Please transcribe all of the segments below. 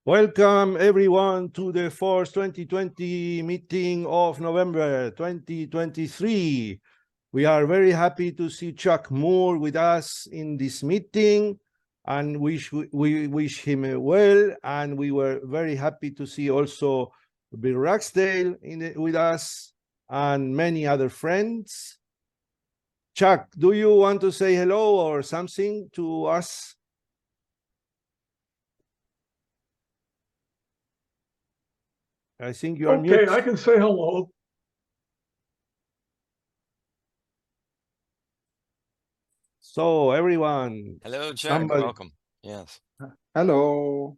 Welcome everyone to the ForthOS 2020 meeting of November 2023. We are very happy to see Chuck Moore with us in this meeting, and we wish him well. And we were very happy to see also Bill Ragsdale with us and many other friends. Chuck, do you want to say hello or something to us? I think you're mute. Okay, I can say hello. So everyone. Hello, Chuck. Welcome. Yes. Hello.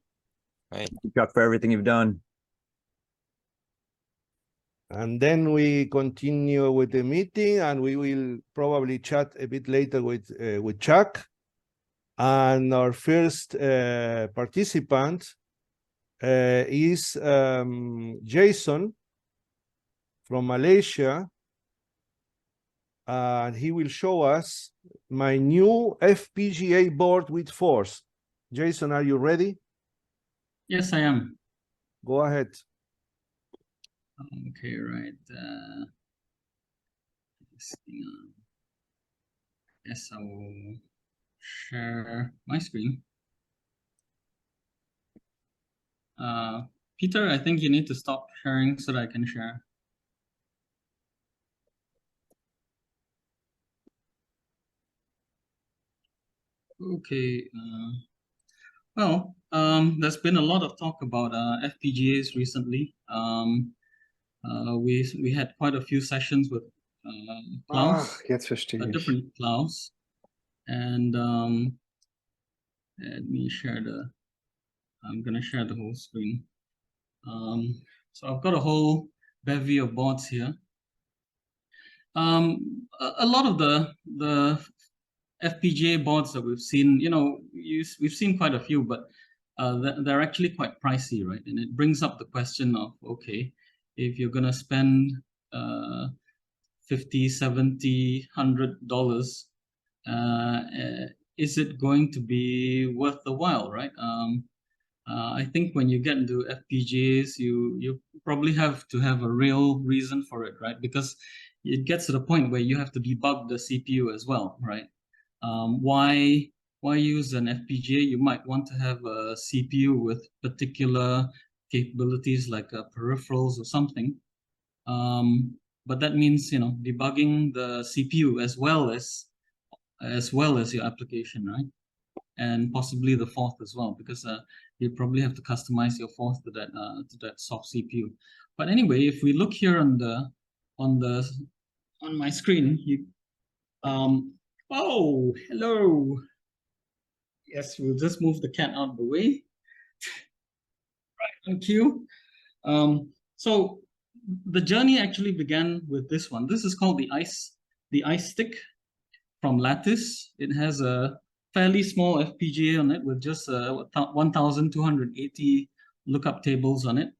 Right. Thank you, Chuck, for everything you've done. And then we continue with the meeting, and we will probably chat a bit later with Chuck. And our first participant is Jason from Malaysia, and he will show us my new FPGA board with Forth. Jason, are you ready? Yes, I am. Go ahead. Okay, right. Yes, I will share my screen. Peter, I think you need to stop sharing so that I can share. Okay. Well, there's been a lot of talk about FPGAs recently. We had quite a few sessions with Klaus, different Klaus, and let me share the. I'm gonna share the whole screen. So I've got a whole bevy of boards here. A lot of the FPGA boards that we've seen, we've seen quite a few, but they're actually quite pricey, right? And it brings up the question of, okay, if you're gonna spend $50, $70, $100, is it going to be worth the while, right? I think when you get into FPGAs, you probably have to have a real reason for it, right? Because it gets to the point where you have to debug the CPU as well, right? Why use an FPGA? You might want to have a CPU with particular capabilities like peripherals or something. But that means, debugging the CPU as well as your application, right? And possibly the Forth as well, because you probably have to customize your Forth to that soft CPU. But anyway, if we look here on my screen, oh, hello. Yes, we'll just move the cat out of the way. Right, thank you. So the journey actually began with this one. This is called the ice stick from Lattice. It has a fairly small FPGA on it with just 1,280 lookup tables on it.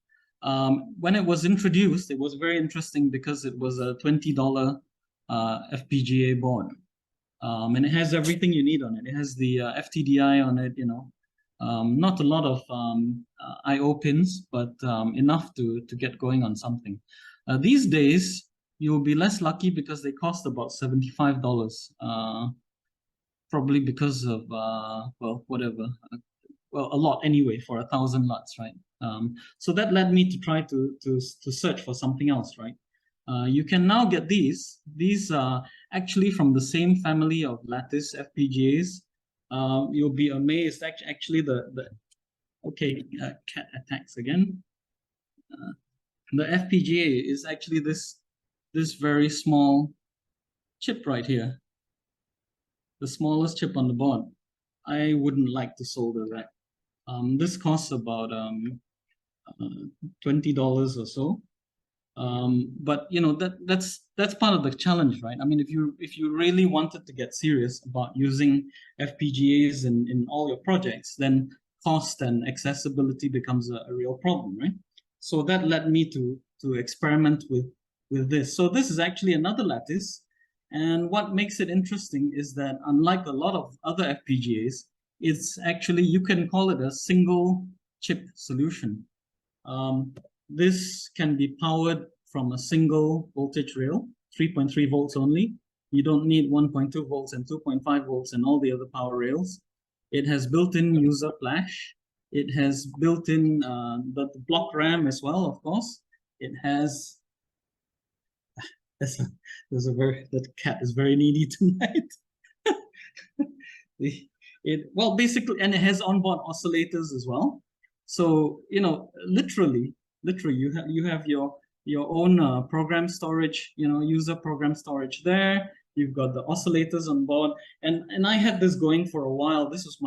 When it was introduced, it was very interesting because it was a $20 FPGA board. And it has everything you need on it. It has the FTDI on it, not a lot of I/O pins, but enough to get going on something. These days, you'll be less lucky because they cost about $75, probably because of, well, whatever. Well, a lot anyway for 1,000 LUTs, right? So that led me to try to search for something else, right? You can now get these. These are actually from the same family of Lattice FPGAs. You'll be amazed. Actually, okay, cat attacks again. The FPGA is actually this very small chip right here, the smallest chip on the board. I wouldn't like to solder that. This costs about $20 or so. But that's part of the challenge, right? I mean, if you really wanted to get serious about using FPGAs in all your projects, then cost and accessibility becomes a real problem, right? So that led me to experiment with this. So this is actually another Lattice, and what makes it interesting is that unlike a lot of other FPGAs, it's actually, you can call it a single chip solution. This can be powered from a single voltage rail, 3.3 volts only. You don't need 1.2 volts and 2.5 volts and all the other power rails. It has built-in user flash. It has built-in the block RAM as well, of course. It has. That cat is very needy tonight. Well, basically, and it has onboard oscillators as well. So literally, you have your own program storage, user program storage there. You've got the oscillators on board, and I had this going for a while. This was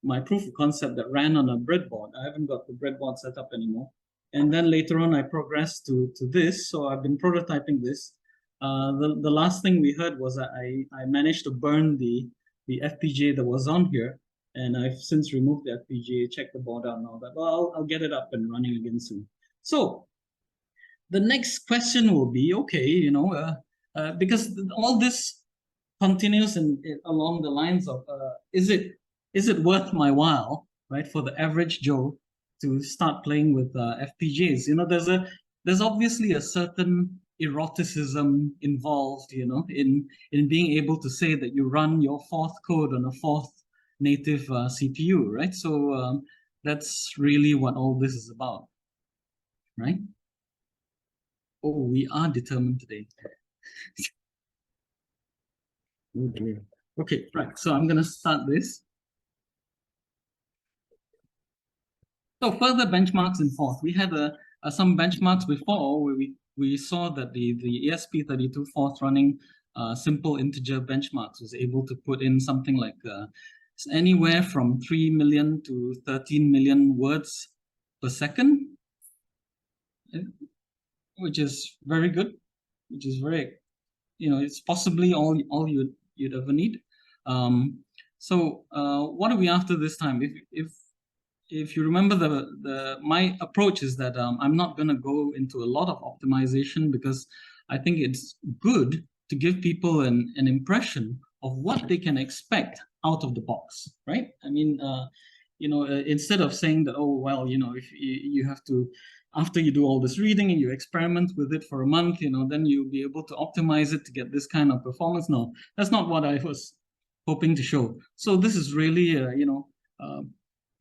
my proof of concept that ran on a breadboard. I haven't got the breadboard set up anymore. And then later on, I progressed to this. So I've been prototyping this. The last thing we heard was that I managed to burn the FPGA that was on here, and I've since removed the FPGA, checked the board out and all that. Well, I'll get it up and running again soon. So the next question will be, okay, because all this continues along the lines of, is it worth my while, right, for the average Joe to start playing with FPGAs? There's obviously a certain eroticism involved, in being able to say that you run your Forth code on a Forth native CPU, right? So that's really what all this is about, right? Oh, we are determined today. Oh dear. Okay, right. So I'm gonna start this. So further benchmarks in Forth. We had some benchmarks before where we saw that the ESP32Forth running simple integer benchmarks was able to put in something like anywhere from 3 million to 13 million words per second, which is very good, which is very, it's possibly all you'd ever need. So what are we after this time? If you remember, my approach is that I'm not going to go into a lot of optimization, because I think it's good to give people an impression of what they can expect out of the box, right? I mean, instead of saying that, oh, well, if you have to, after you do all this reading and you experiment with it for a month, then you'll be able to optimize it to get this kind of performance. No, that's not what I was hoping to show. So this is really,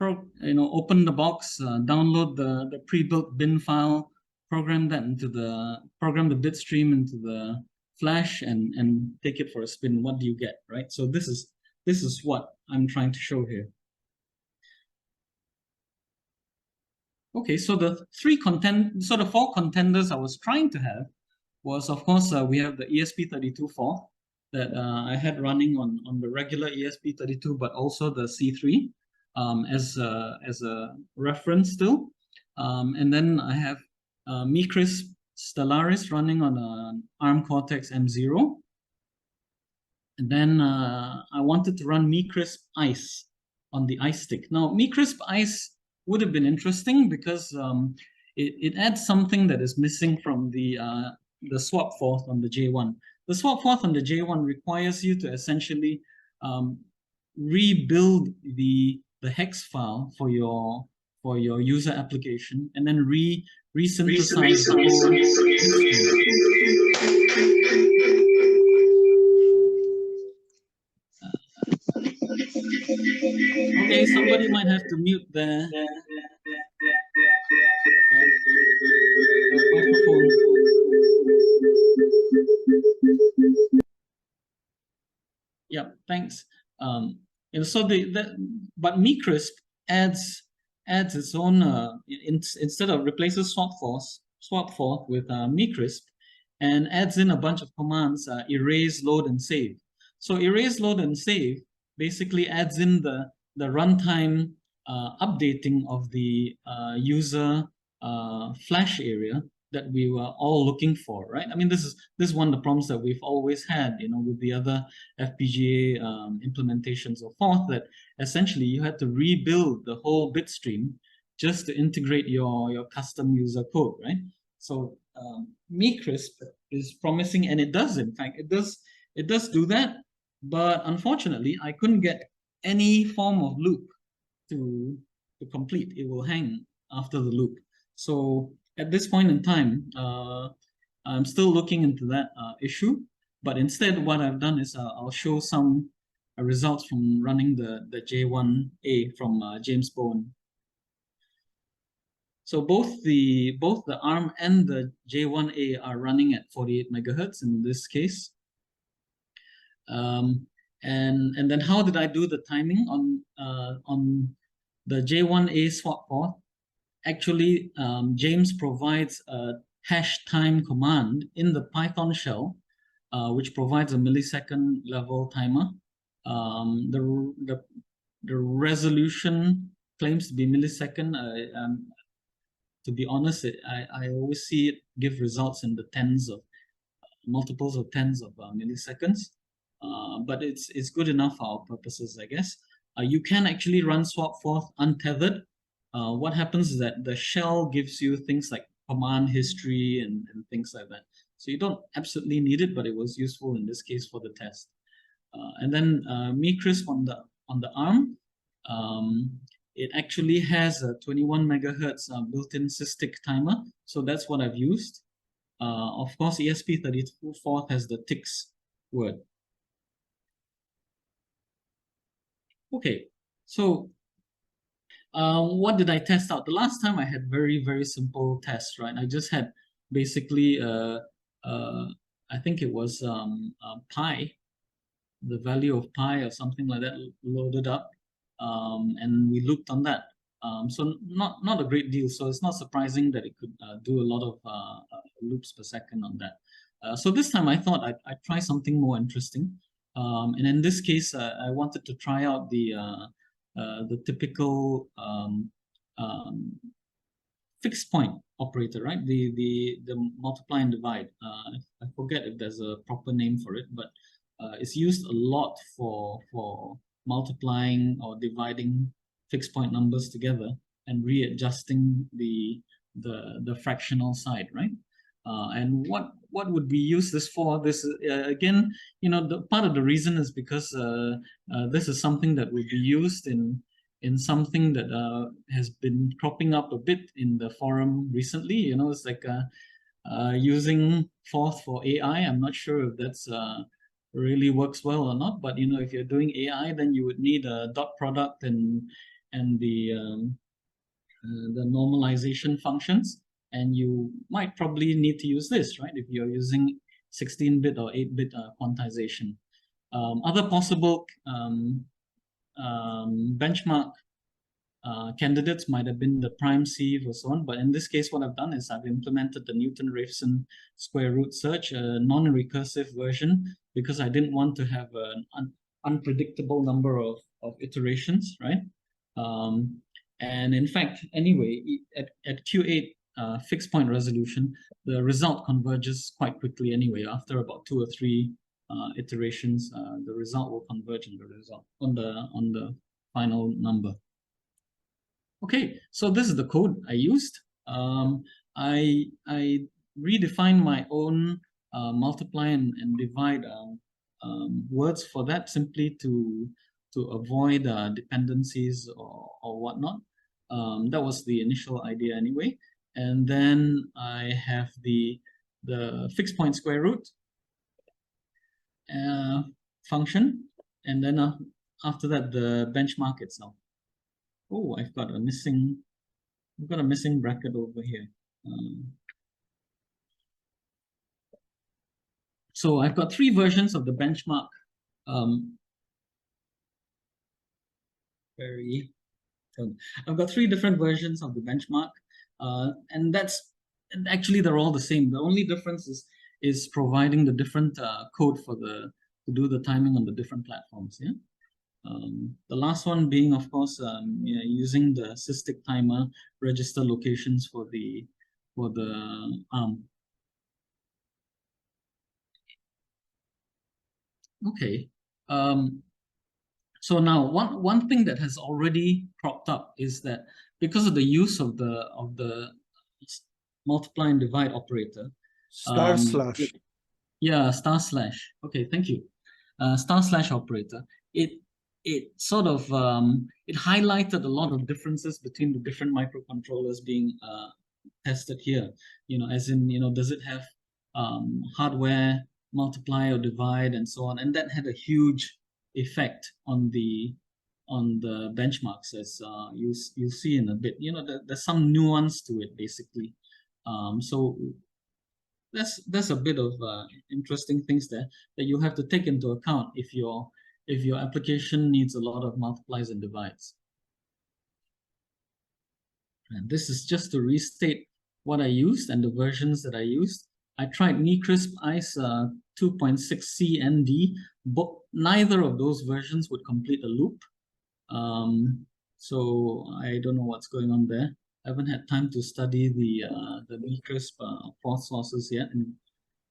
open the box, download the pre-built bin file, program the bit stream into the flash, and take it for a spin. What do you get, right? So this is what I'm trying to show here. Okay, so the four contenders I was trying to have was, of course, we have the ESP32Forth that I had running on the regular ESP32, but also the C3 as a reference still. And then I have Mecrisp Stellaris running on an ARM Cortex M0. And then I wanted to run Mecrisp Ice on the Ice stick. Now, Mecrisp Ice would have been interesting because it adds something that is missing from the SwapForth on the J1. The SwapForth on the J1 requires you to essentially rebuild the hex file for your user application, and then re-synthesize the Okay, somebody might have to mute the microphone. Yeah, thanks. So but Mecrisp adds its own instead of replaces SwapForth with Mecrisp, and adds in a bunch of commands, erase, load, and save. So erase, load, and save basically adds in the runtime updating of the user flash area that we were all looking for, right? I mean, this is one of the problems that we've always had, with the other FPGA implementations of Forth, that essentially you had to rebuild the whole bit stream just to integrate your custom user code, right? So Mecrisp is promising, and it does, in fact, it does do that, but unfortunately, I couldn't get any form of loop to complete. It will hang after the loop. So at this point in time, I'm still looking into that issue. But instead, what I've done is I'll show some results from running the J1A from James Bowen. So both the ARM and the J1A are running at 48 megahertz in this case. And then how did I do the timing on the J1A SwapForth? Actually, James provides a hash time command in the Python shell, which provides a millisecond level timer. The resolution claims to be millisecond. To be honest, I always see it give results in the multiples of tens of milliseconds. But it's good enough for our purposes, I guess. You can actually run SwapForth untethered. What happens is that the shell gives you things like command history and things like that. So you don't absolutely need it, but it was useful in this case for the test. And then Mecrisp on the ARM, it actually has a 21 megahertz built-in SysTick timer. So that's what I've used. Of course, ESP32Forth has the ticks word. Okay, so what did I test out? The last time I had very, very simple tests, right? I just had basically, I think it was pi, the value of pi or something like that loaded up, and we looped on that. So not a great deal. So it's not surprising that it could do a lot of loops per second on that. So this time I thought I'd try something more interesting. And in this case, I wanted to try out the typical fixed point operator, right? The multiply and divide. I forget if there's a proper name for it, but it's used a lot for multiplying or dividing fixed point numbers together and readjusting the fractional side, right? And what would we use this for? This again, the part of the reason is because this is something that would be used in something that has been cropping up a bit in the forum recently. It's like using Forth for AI. I'm not sure if that's really works well or not, but if you're doing AI, then you would need a dot product and the normalization functions. And you might probably need to use this, right? If you're using 16-bit or 8-bit quantization. Other possible benchmark candidates might have been the prime sieve or so on. But in this case, what I've done is I've implemented the Newton-Raphson square root search, a non-recursive version, because I didn't want to have an unpredictable number of iterations, right? And in fact, anyway, at Q8, fixed point resolution, the result converges quite quickly anyway. After about 2 or 3 iterations, the result will converge on the final number. Okay, so this is the code I used. I redefined my own multiply and divide words for that, simply to avoid dependencies or whatnot. That was the initial idea anyway. And then I have the fixed point square root function, and then after that the benchmark itself. Oh, I've got a missing bracket over here. So I've got 3 versions of the benchmark. I've got 3 different versions of the benchmark. And actually they're all the same. The only difference is providing the different code to do the timing on the different platforms. Yeah. The last one being, of course, using the SysTick timer register locations for the ARM. Okay. So now one thing that has already cropped up is that because of the use of the multiply and divide operator, // yeah, // Okay, thank you. // operator. it sort of it highlighted a lot of differences between the different microcontrollers being tested here. As in, does it have hardware multiply or divide and so on, and that had a huge effect on the benchmarks, as you'll see in a bit. There's some nuance to it, basically. So that's a bit of interesting things there that you have to take into account if your application needs a lot of multiplies and divides. And this is just to restate what I used and the versions that I used. I tried Mecrisp+Ice 2.6C ND, but neither of those versions would complete a loop. So I don't know what's going on there. I haven't had time to study the Mecrisp sources yet,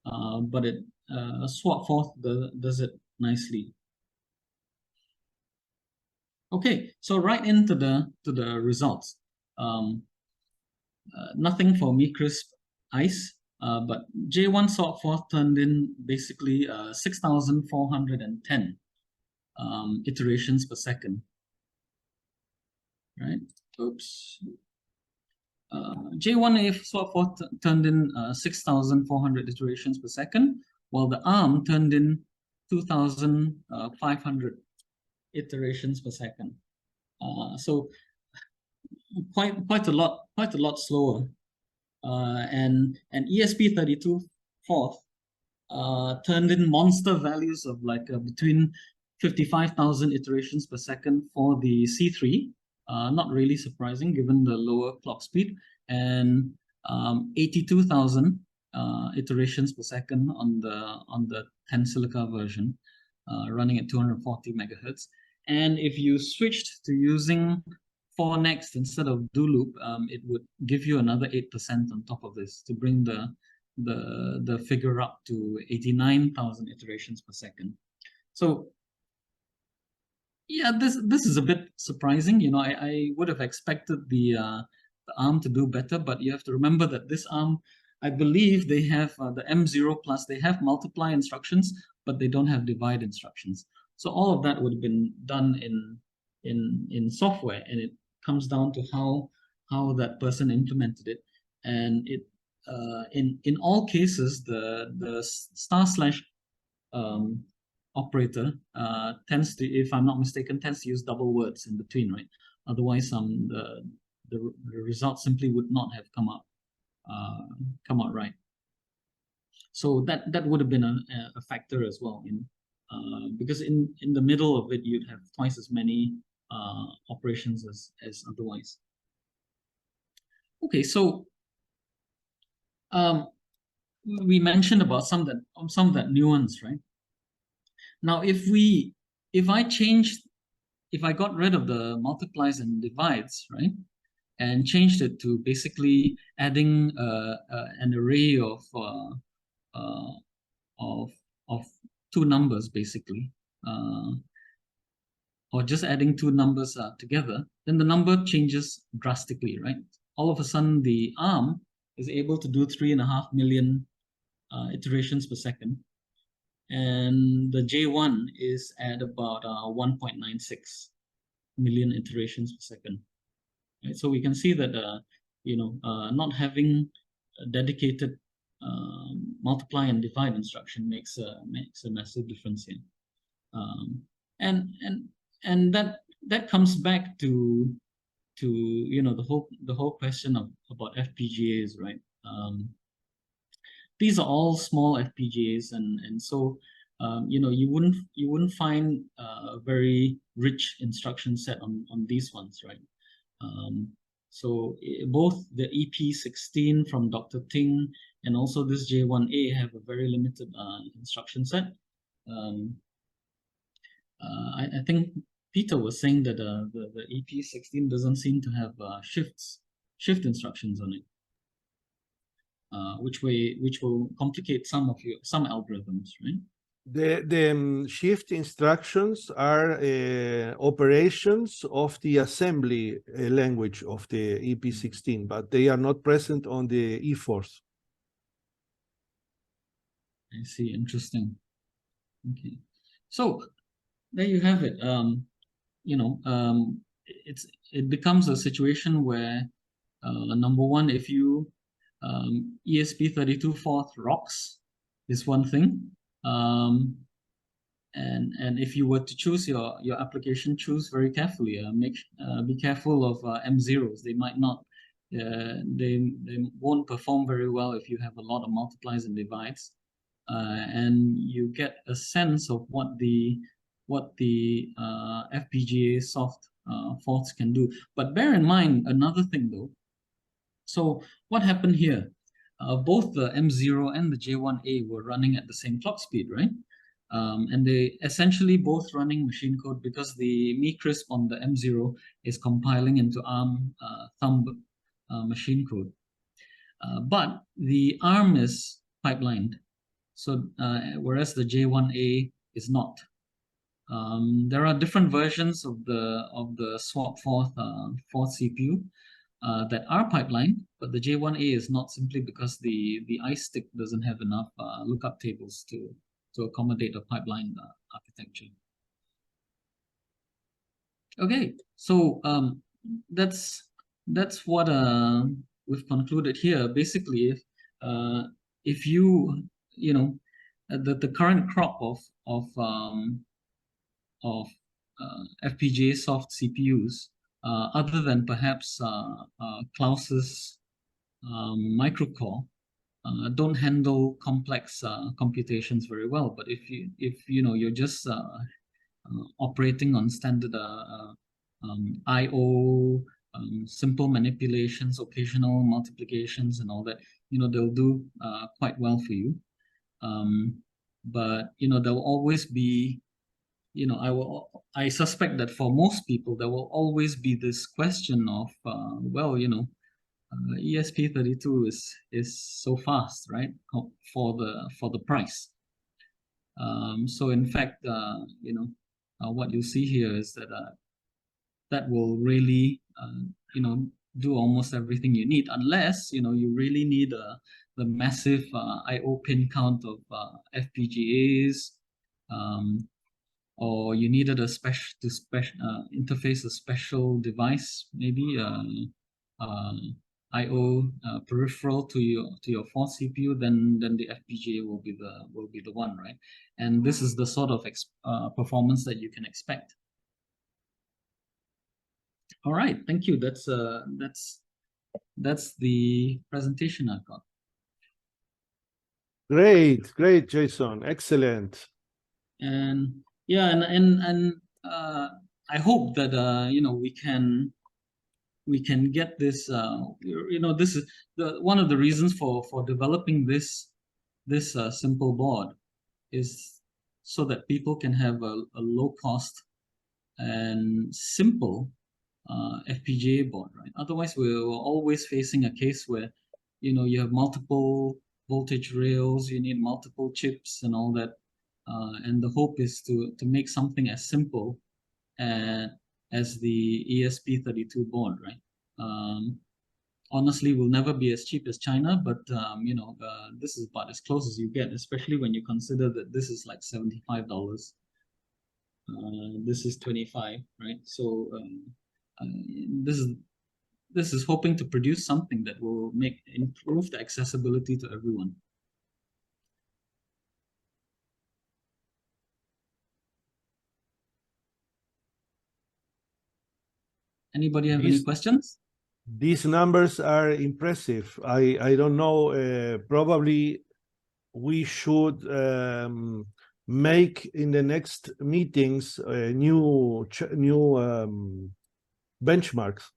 but SwapForth does it nicely. Okay, so right into the results. Nothing for Mecrisp+Ice, but J1 SwapForth turned in basically 6,410 iterations per second. Right? Oops. J1A SwapForth turned in 6,400 iterations per second, while the ARM turned in 2,500 iterations per second. So quite a lot slower. And ESP32Forth turned in monster values of like between 55,000 iterations per second for the C3. Not really surprising given the lower clock speed, and 82,000 iterations per second on the Tensilica version, running at 240 megahertz. And if you switched to using 4Next instead of do loop, it would give you another 8% on top of this to bring the figure up to 89,000 iterations per second. So yeah, this is a bit surprising. I would have expected the ARM to do better, but you have to remember that this ARM, I believe they have the M0+, they have multiply instructions, but they don't have divide instructions. So all of that would have been done in software, and it comes down to how that person implemented it. And it in all cases, the / operator tends to, if I'm not mistaken, tends to use double words in between, right? Otherwise, the result simply would not have come out right. So that would have been a factor as well, because in the middle of it you'd have twice as many operations as otherwise. Okay, so we mentioned about some of that nuance, right? Now, if I got rid of the multiplies and divides, right, and changed it to basically adding an array of two numbers, basically, or just adding two numbers together, then the number changes drastically, right? All of a sudden, the ARM is able to do 3.5 million iterations per second. And the J1 is at about 1.96 million iterations per second. Right? So we can see that not having a dedicated multiply and divide instruction makes a massive difference here. And that comes back to the whole question about FPGAs, right? These are all small FPGAs, and so you wouldn't find a very rich instruction set on these ones, right? So both the EP16 from Dr. Ting and also this J1A have a very limited instruction set. I think Peter was saying that the EP16 doesn't seem to have shift instructions on it. Which will complicate some algorithms, right? The shift instructions are operations of the assembly language of the EP16, but they are not present on the eForth. I see. Interesting. Okay, so there you have it. it becomes a situation where number one, if you ESP32Forth rocks is one thing, and if you were to choose your application, choose very carefully. Be careful of M0s. They might not. They won't perform very well if you have a lot of multiplies and divides, and you get a sense of what the FPGA soft forths can do. But bear in mind another thing though. So what happened here? Both the M0 and the J1A were running at the same clock speed, right? And they essentially both running machine code because the Mecrisp on the M0 is compiling into ARM thumb machine code. But the ARM is pipelined, so whereas the J1A is not. There are different versions of the swap forth CPU that are pipelined, but the J1A is not, simply because the iStick doesn't have enough lookup tables to accommodate a pipeline architecture. Okay, so that's what we've concluded here. Basically, if you know the current crop of FPGA soft CPUs, other than perhaps Klaus's microcore, don't handle complex computations very well. But if you're just operating on standard I/O, simple manipulations, occasional multiplications, and all that, they'll do quite well for you. But there'll always be, I suspect that for most people there will always be this question of, ESP32 is so fast, right? For the price. So in fact, what you see here is that that will really, do almost everything you need, unless you really need the massive I/O pin count of FPGAs, or you needed a interface a special device, maybe I/O peripheral to your Forth CPU, then the FPGA will be the one, right? And this is the sort of performance that you can expect. All right, thank you. That's the presentation I've got. Great, Jason. Excellent. And yeah, and I hope that we can get this. This is one of the reasons for developing this simple board, is so that people can have a low cost and simple FPGA board, right? Otherwise, we're always facing a case where you have multiple voltage rails, you need multiple chips and all that, and the hope is to make something as simple as the ESP32 board, right? Honestly, will never be as cheap as China, but this is about as close as you get, especially when you consider that this is like $75. This is $25, right? So this is hoping to produce something that will improve the accessibility to everyone. Anybody have any questions? These numbers are impressive. I don't know. Probably we should make in the next meetings new benchmarks.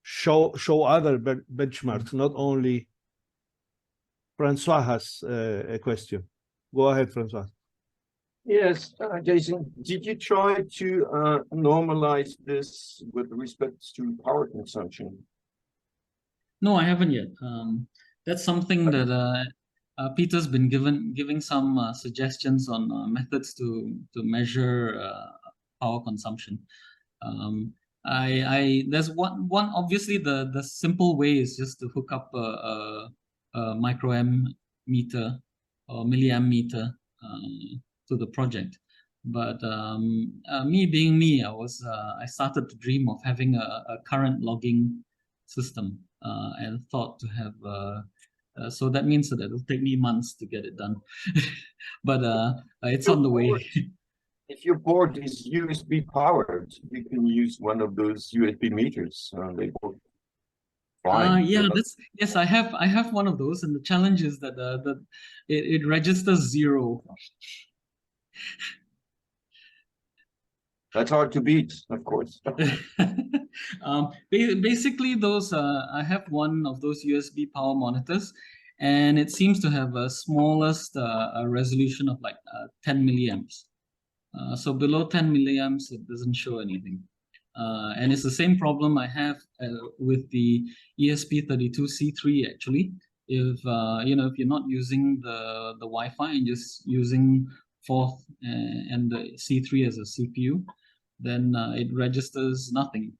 Show other benchmarks, not only. Francois has a question. Go ahead, Francois. Yes, Jason, did you try to normalize this with respect to power consumption? No, I haven't yet. That's something that Peter's been giving some suggestions on methods to measure power consumption. There's one obviously the simple way is just to hook up a microamp meter or milliamp meter to the project, But me being me, I started to dream of having a current logging system, and thought to have so that means that it'll take me months to get it done. But it's on the way. If your board is USB powered, you can use one of those USB meters. They work fine. Yeah, yes, I have one of those, and the challenge is that it registers 0. That's hard to beat, of course. Basically, those I have one of those USB power monitors, and it seems to have a smallest resolution of like 10 milliamps. So below 10 milliamps, it doesn't show anything. And it's the same problem I have with the ESP32C3 actually. If if you're not using the Wi-Fi and just using Forth and the C3 as a CPU, then it registers nothing.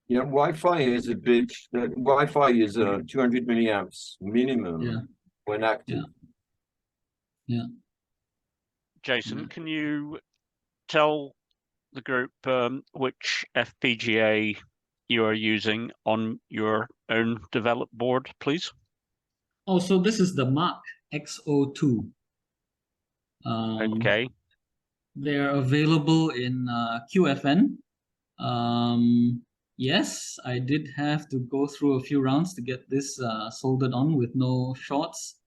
Yeah, Wi-Fi is a bit. Wi-Fi is 200 milliamps minimum when active. Yeah. Jason, can you tell the group which FPGA you are using on your own developed board, please? Oh, so this is the Mark X02. Okay. They're available in QFN. Yes, I did have to go through a few rounds to get this soldered on with no shorts.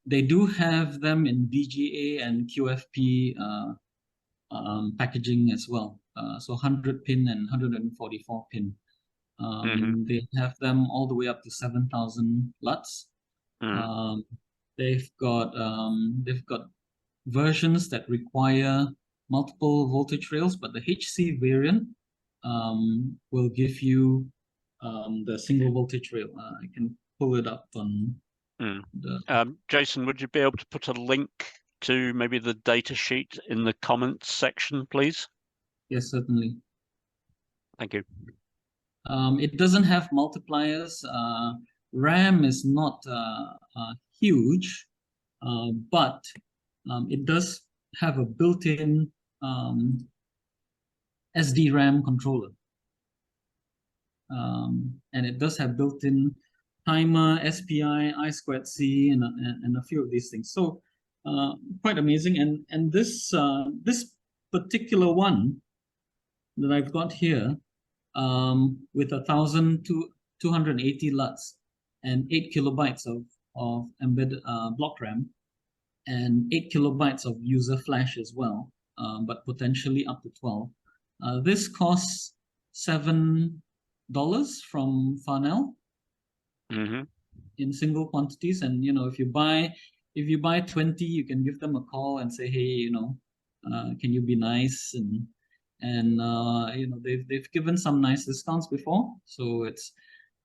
They do have them in VGA and QFP packaging as well. So 100 pin and 144 pin. They have them all the way up to 7,000 LUTs. They've got versions that require multiple voltage rails, but the HC variant will give you the single voltage rail. I can pull it up on the. Jason, would you be able to put a link to maybe the data sheet in the comments section, please? Yes, certainly. Thank you. It doesn't have multipliers. RAM is not huge, but it does have a built-in SDRAM controller. And it does have built-in timer, SPI, I2C, and a few of these things. So quite amazing. And this particular one that I've got here, with 1,280 LUTs and 8 kilobytes of embedded block RAM and 8 kilobytes of user flash as well, but potentially up to 12. This costs $7 from Farnell in single quantities, and if you buy 20, you can give them a call and say, hey, can you be nice, and they've given some nice discounts before, so it's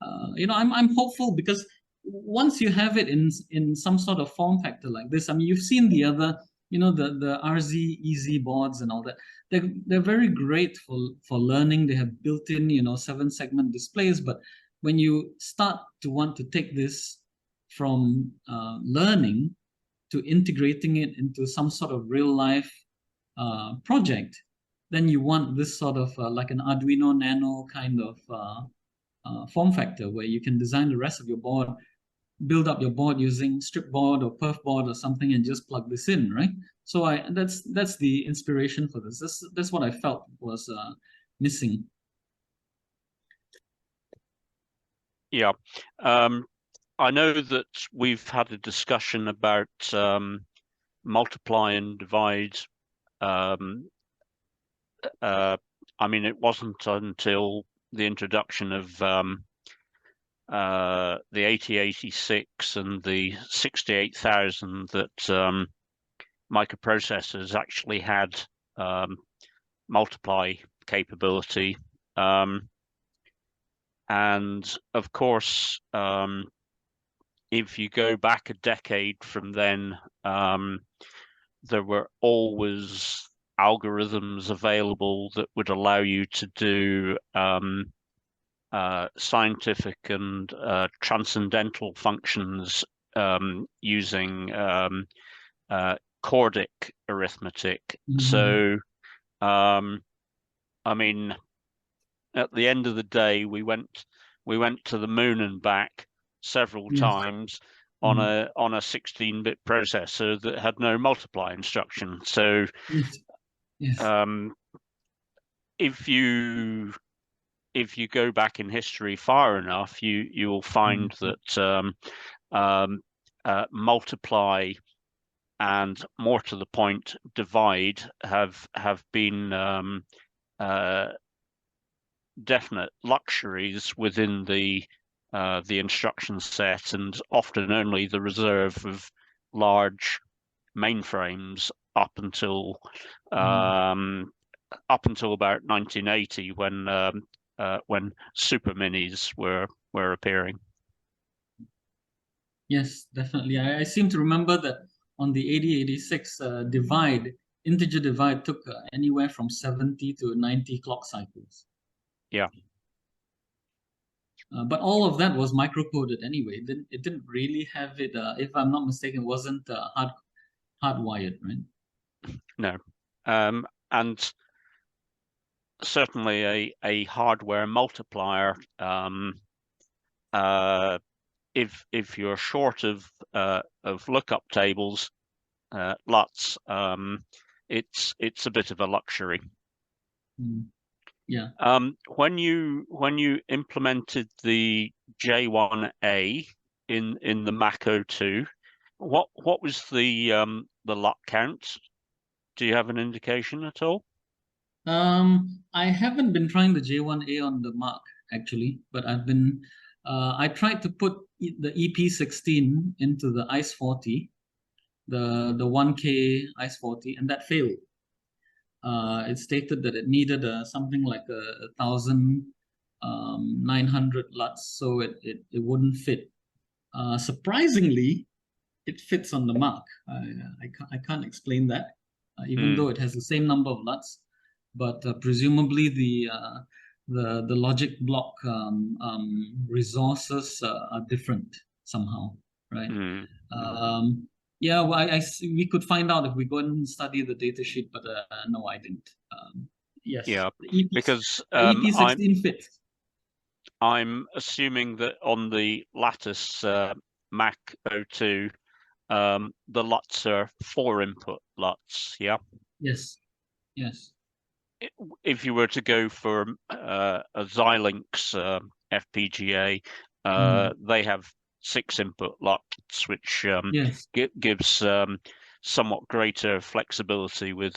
I'm hopeful, because once you have it in some sort of form factor like this, I mean, you've seen the other, the RZ Easy boards and all that. They're very great for learning. They have built-in 7-segment displays, but when you start to want to take this from learning to integrating it into some sort of real life project, then you want this sort of like an Arduino Nano kind of form factor, where you can design the rest of your board, build up your board using strip board or perf board or something, and just plug this in, right? So that's the inspiration for this. That's what I felt was missing. Yeah. I know that we've had a discussion about multiply and divide. I mean, it wasn't until the introduction of the 8086 and the 68000 that microprocessors actually had multiply capability. And of course, if you go back a decade from then, there were always algorithms available that would allow you to do scientific and transcendental functions using chordic arithmetic. Mhm. So, I mean, at the end of the day, we went to the moon and back several Yes. times on a 16-bit processor that had no multiply instruction. So, Yes. Yes. if you go back in history far enough, you will find that multiply and, more to the point, divide have been definite luxuries within the instruction set, and often only the reserve of large mainframes up until about 1980, when super minis were appearing. Yes, definitely. I seem to remember that on the 8086 integer divide took anywhere from 70 to 90 clock cycles. Yeah. But all of that was microcoded anyway. It didn't really have it, if I'm not mistaken, wasn't hardwired, right? No. And certainly a hardware multiplier, if you're short of lookup tables, LUTs, it's a bit of a luxury. Yeah. When you implemented the J1A in the Mac 02, what was the LUT count? Do you have an indication at all? I haven't been trying the J1A on the Mac actually, but I've been I tried to put the EP16 into the ICE40, the 1K ICE40, and that failed. It stated that it needed something like 1,900 LUTs, so it wouldn't fit. Surprisingly, it fits on the Mac. I can't explain that, even though it has the same number of LUTs, but presumably the logic block resources are different somehow, right? Yeah, well, we could find out if we go and study the datasheet, but no, I didn't. Yes. Yeah, because EP16 fits. I'm assuming that on the lattice Mac 02, the LUTs are 4-input LUTs. Yeah. Yes. Yes. If you were to go for a Xilinx FPGA, they have 6-input LUTs, which gives somewhat greater flexibility with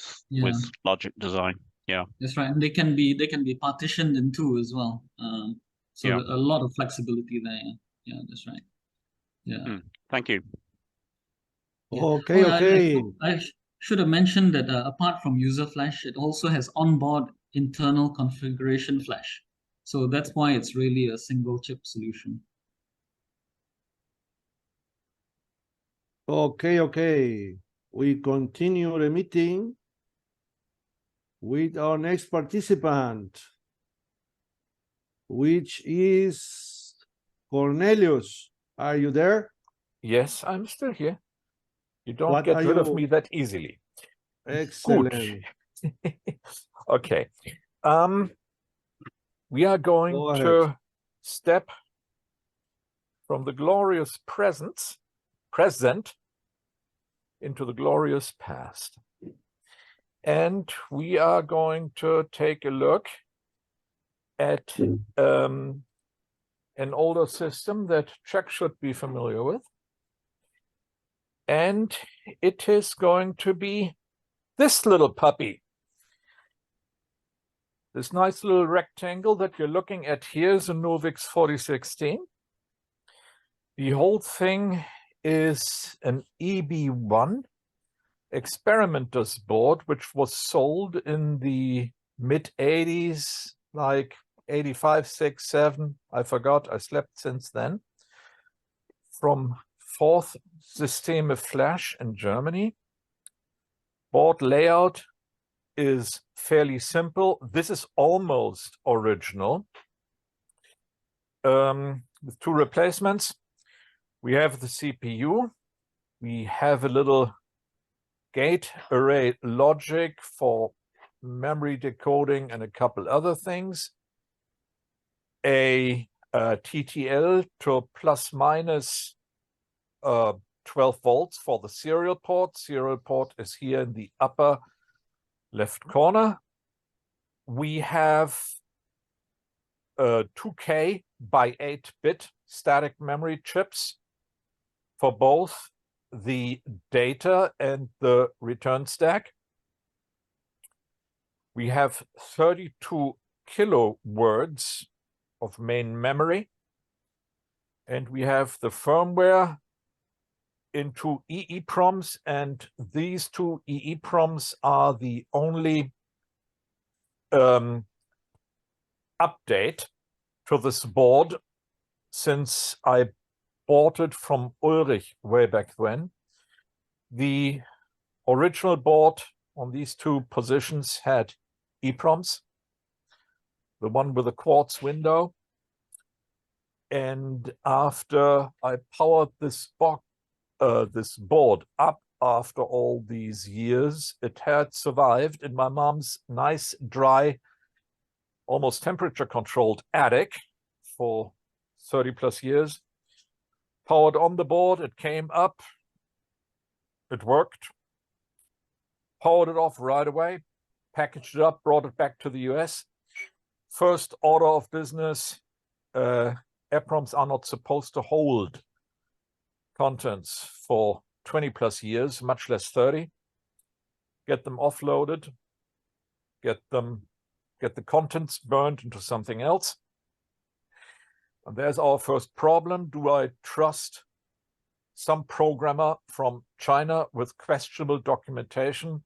logic design. Yeah, that's right, and they can be partitioned in two as well. So a lot of flexibility there. Yeah, that's right. Yeah. Thank you. Okay, okay. I should have mentioned that apart from user flash, it also has onboard internal configuration flash. So that's why it's really a single chip solution. Okay, okay. We continue the meeting with our next participant, which is Cornelius. Are you there? Yes, I'm still here. You don't get rid of me that easily. Excellent. Okay. We are going to step from the glorious present into the glorious past. And we are going to take a look at an older system that Keck should be familiar with. And it is going to be this little puppy. This nice little rectangle that you're looking at here is a Novix 4016. The whole thing is an EB1 experimenter's board, which was sold in the mid-80s, like 85, 6, 7. I forgot, I slept since then. From ForthOS in Germany. Board layout is fairly simple. This is almost original. With two replacements. We have the CPU. We have a little gate array logic for memory decoding and a couple other things, a TTL to plus minus 12 volts for the serial port. Serial port is here in the upper left corner. We have 2K by 8-bit static memory chips for both the data and the return stack. We have 32 kilowords of main memory, and we have the firmware into EEPROMs, and these two EEPROMs are the only update to this board since I bought it from Ulrich way back when. The original board on these two positions had EEPROMs, the one with the quartz window. And after I powered this board up after all these years, it had survived in my mom's nice, dry, almost temperature-controlled attic for 30 plus years. Powered on the board, it came up, it worked. Powered it off right away, packaged it up, brought it back to the US. First order of business, EEPROMs are not supposed to hold contents for 20 plus years, much less 30. Get them offloaded, get the contents burned into something else. And there's our first problem. Do I trust some programmer from China with questionable documentation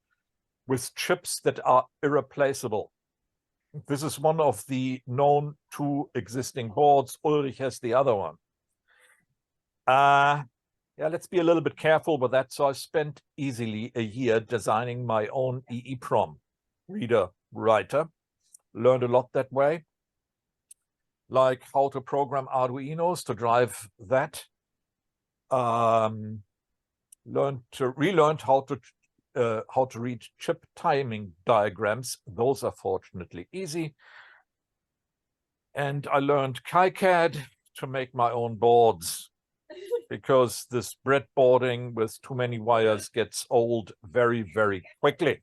with chips that are irreplaceable? This is one of the known two existing boards. Ulrich has the other one. Yeah, let's be a little bit careful with that. So I spent easily a year designing my own EEPROM reader writer. Learned a lot that way, like how to program Arduinos to drive that. Relearned how to read chip timing diagrams. Those are fortunately easy. And I learned KiCad to make my own boards, because this breadboarding with too many wires gets old very, very quickly.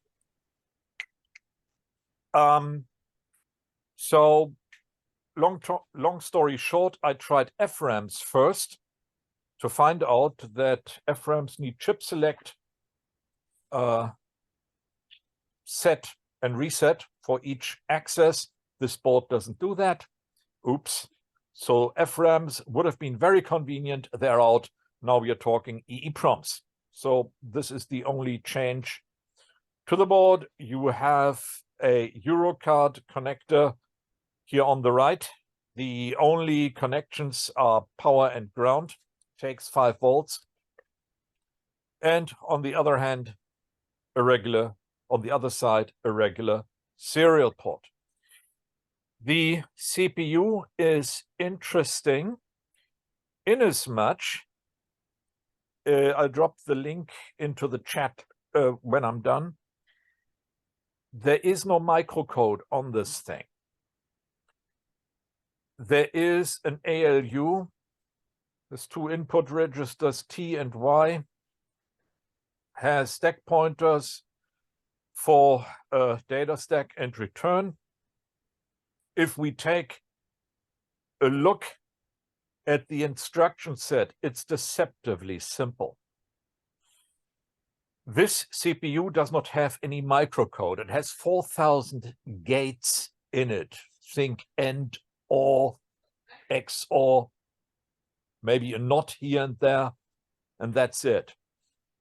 So long story short, I tried FRAMs first to find out that FRAMs need chip select, set and reset for each access. This board doesn't do that. Oops. So FRAMs would have been very convenient. They're out. Now we are talking EEPROMs. So this is the only change to the board. You have a Eurocard connector here on the right. The only connections are power and ground. Takes 5 volts. And on the other hand, on the other side, a regular serial port. The CPU is interesting inasmuch, I'll drop the link into the chat when I'm done. There is no microcode on this thing. There is an ALU. There's 2 input registers, T and Y. Has stack pointers for data stack and return. If we take a look at the instruction set, it's deceptively simple. This CPU does not have any microcode. It has 4,000 gates in it. Think AND, OR, XOR, maybe a NOT here and there, and that's it.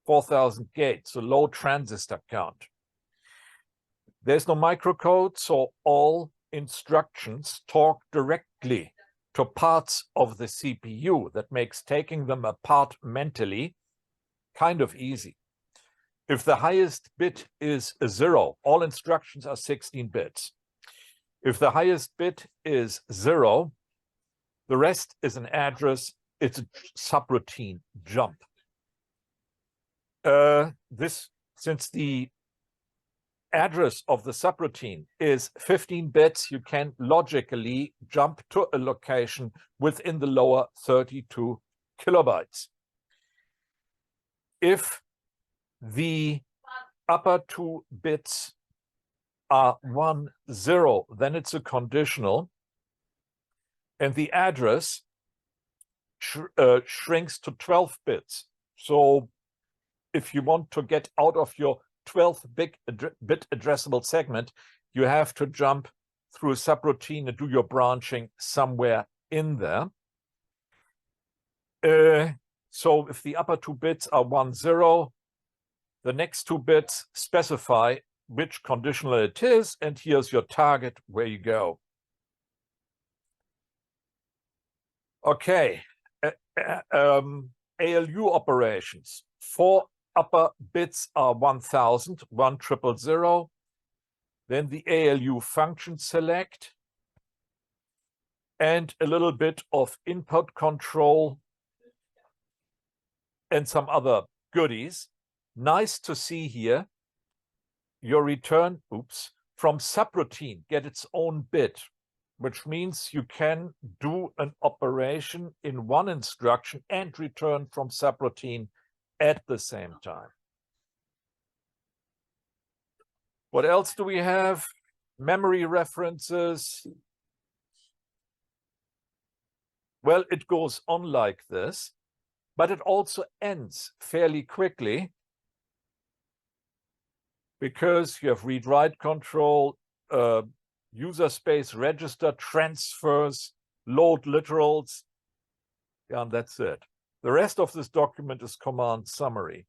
4,000 gates, a low transistor count. There's no microcode, so all instructions talk directly to parts of the CPU. That makes taking them apart mentally kind of easy. If the highest bit is a 0, all instructions are 16 bits. If the highest bit is 0, the rest is an address. It's a subroutine jump. This since the address of the subroutine is 15 bits, you can logically jump to a location within the lower 32 kilobytes. If the upper 2 bits are 1, 0, then it's a conditional, and the address shrinks to 12 bits. So if you want to get out of your 12th bit addressable segment, you have to jump through a subroutine and do your branching somewhere in there. So if the upper 2 bits are 1, 0, the next 2 bits specify which conditional it is, and here's your target where you go. Okay, ALU operations. 4 upper bits are 1000, 1000, then the ALU function select, and a little bit of input control and some other goodies. Nice to see here your return, from subroutine get its own bit, which means you can do an operation in one instruction and return from subroutine at the same time. What else do we have? Memory references. Well, it goes on like this, but it also ends fairly quickly because you have read-write control, user space register transfers, load literals, and that's it. The rest of this document is command summary.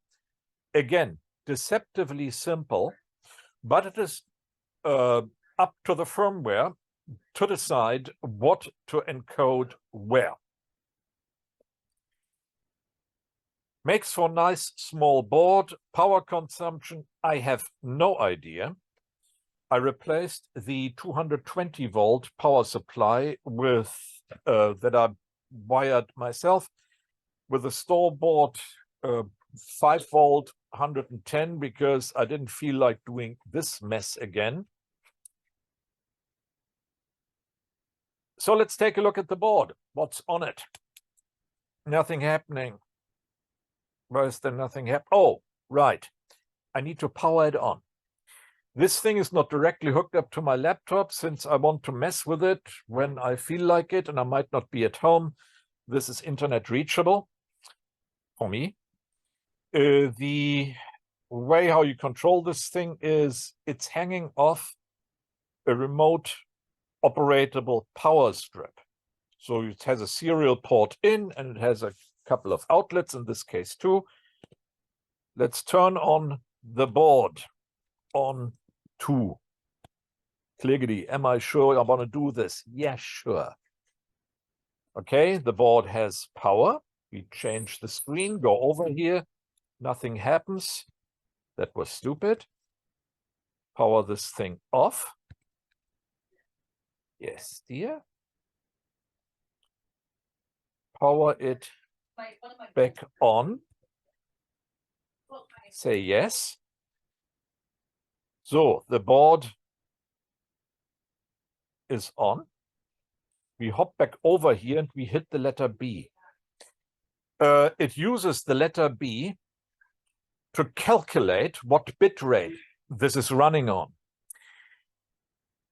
Again, deceptively simple, but it is up to the firmware to decide what to encode where. Makes for a nice small board. Power consumption, I have no idea. I replaced the 220 volt power supply with that I wired myself with a store-bought 5 volt 110 because I didn't feel like doing this mess again. So let's take a look at the board. What's on it? Nothing happening. Why is there nothing happening? Oh, right. I need to power it on. This thing is not directly hooked up to my laptop since I want to mess with it when I feel like it and I might not be at home. This is internet reachable for me. The way how you control this thing is it's hanging off a remote operatable power strip. So it has a serial port in and it has a couple of outlets, in this case 2. Let's turn on the board on 2. Clickety, am I sure I want to do this? Yeah, sure. Okay, the board has power. We change the screen, go over here. Nothing happens. That was stupid. Power this thing off. Yes, dear. Power it back on. Say yes. So the board is on. We hop back over here and we hit the letter B. It uses the letter B to calculate what bit rate this is running on.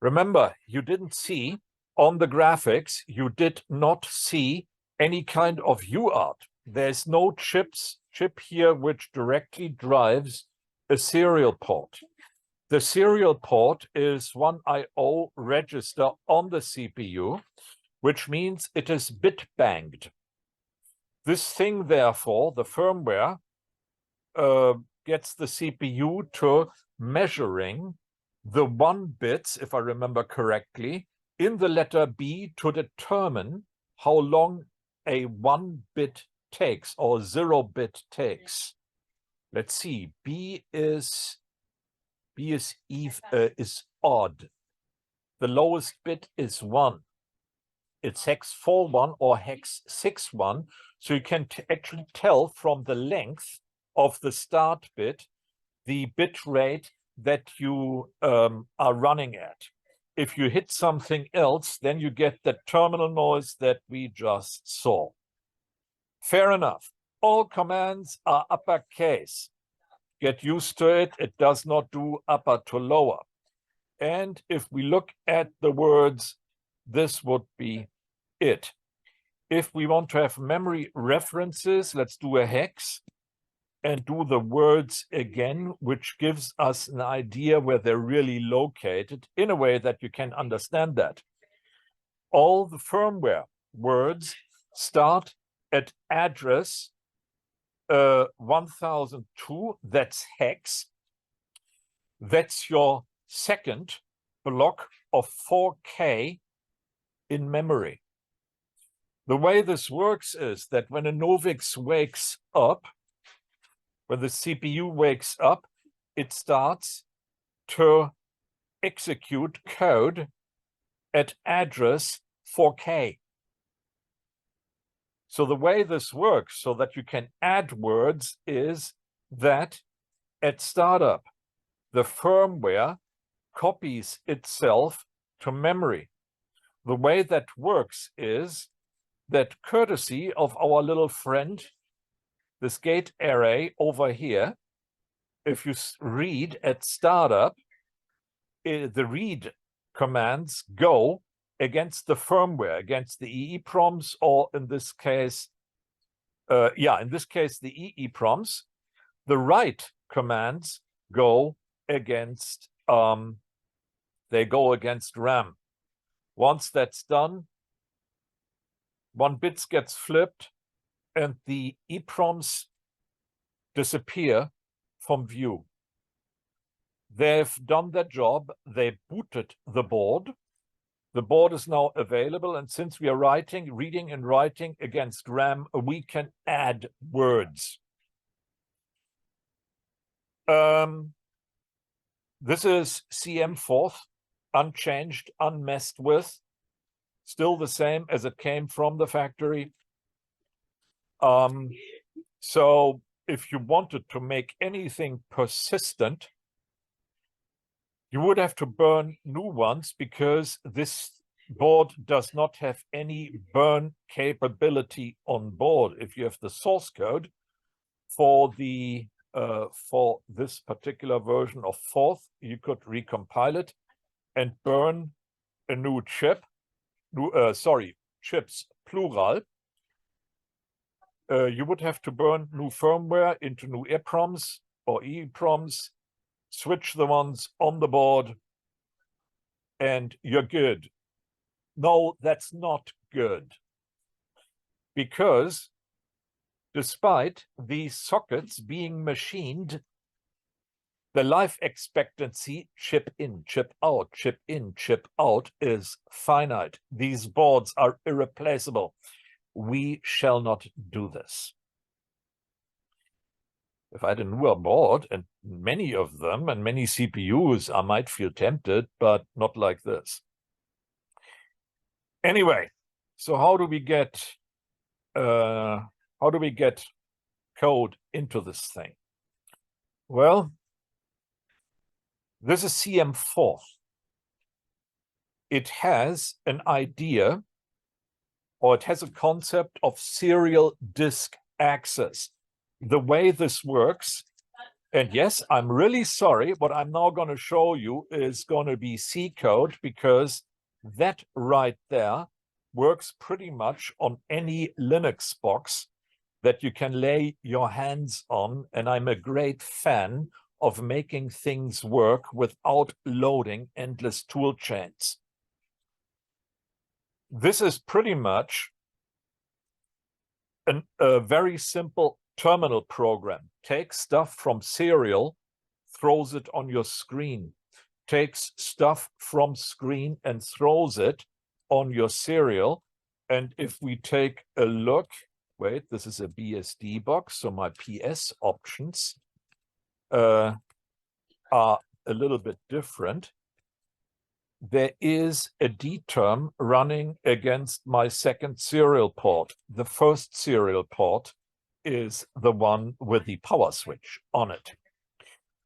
Remember, you didn't see on the graphics, you did not see any kind of UART. There's no chip here which directly drives a serial port. The serial port is one I/O register on the CPU, which means it is bit banked. This thing, therefore, the firmware gets the CPU to measuring the 1 bits, if I remember correctly, in the letter B to determine how long a 1 bit takes or 0 bit takes. Let's see. B is odd. The lowest bit is 1. It's hex 4-1 or hex 6-1. So you can actually tell from the length of the start bit the bit rate that you are running at. If you hit something else, then you get the terminal noise that we just saw. Fair enough. All commands are uppercase. Get used to it. It does not do upper to lower. And if we look at the words, this would be it. If we want to have memory references, let's do a hex and do the words again, which gives us an idea where they're really located in a way that you can understand that. All the firmware words start at address 1002, that's hex. That's your second block of 4K in memory. The way this works is that when a Novix wakes up, when the CPU wakes up, it starts to execute code at address 4K. So the way this works so that you can add words is that at startup, the firmware copies itself to memory. The way that works is that courtesy of our little friend, this gate array over here, if you read at startup, the read commands go against the firmware, against the EEPROMs, or in this case, the EEPROMs. The write commands go against, they go against RAM. Once that's done, one bit gets flipped and the EEPROMs disappear from view. They've done their job. They booted the board. The board is now available, and since we are reading and writing against RAM, we can add words. This is CM4th, unchanged, unmessed with, still the same as it came from the factory. So if you wanted to make anything persistent, you would have to burn new ones, because this board does not have any burn capability on board. If you have the source code for the for this particular version of Forth, you could recompile it and burn a new chip. Chips plural. You would have to burn new firmware into new EEPROMs or EEPROMs, switch the ones on the board, and you're good. No, that's not good. Because despite these sockets being machined, the life expectancy chip in, chip out, chip in, chip out is finite. These boards are irreplaceable. We shall not do this. If I had a newer board, and many of them, and many CPUs, I might feel tempted, but not like this. Anyway, so how do we get code into this thing? Well, this is CM4. It has an idea, or it has a concept of serial disk access. The way this works, and yes, I'm really sorry, what I'm now going to show you is going to be C code, because that right there works pretty much on any Linux box that you can lay your hands on, and I'm a great fan of making things work without loading endless tool chains. This is pretty much a very simple terminal program. Takes stuff from serial, throws it on your screen. Takes stuff from screen and throws it on your serial. And if we take a look, wait, this is a BSD box, so my PS options are a little bit different. There is a D term running against my second serial port. The first serial port is the one with the power switch on it.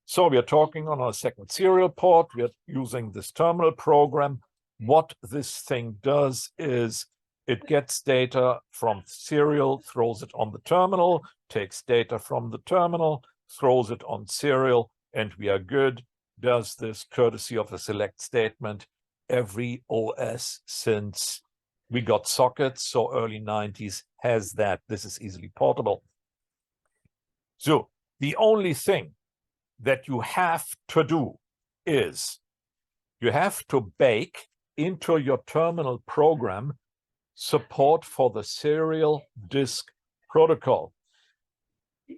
So we are talking on our second serial port. We are using this terminal program. What this thing does is it gets data from serial, throws it on the terminal, takes data from the terminal, throws it on serial, and we are good. Does this courtesy of a select statement. Every OS since we got sockets, so early 90s has that. This is easily portable. So the only thing that you have to do is you have to bake into your terminal program support for the serial disk protocol.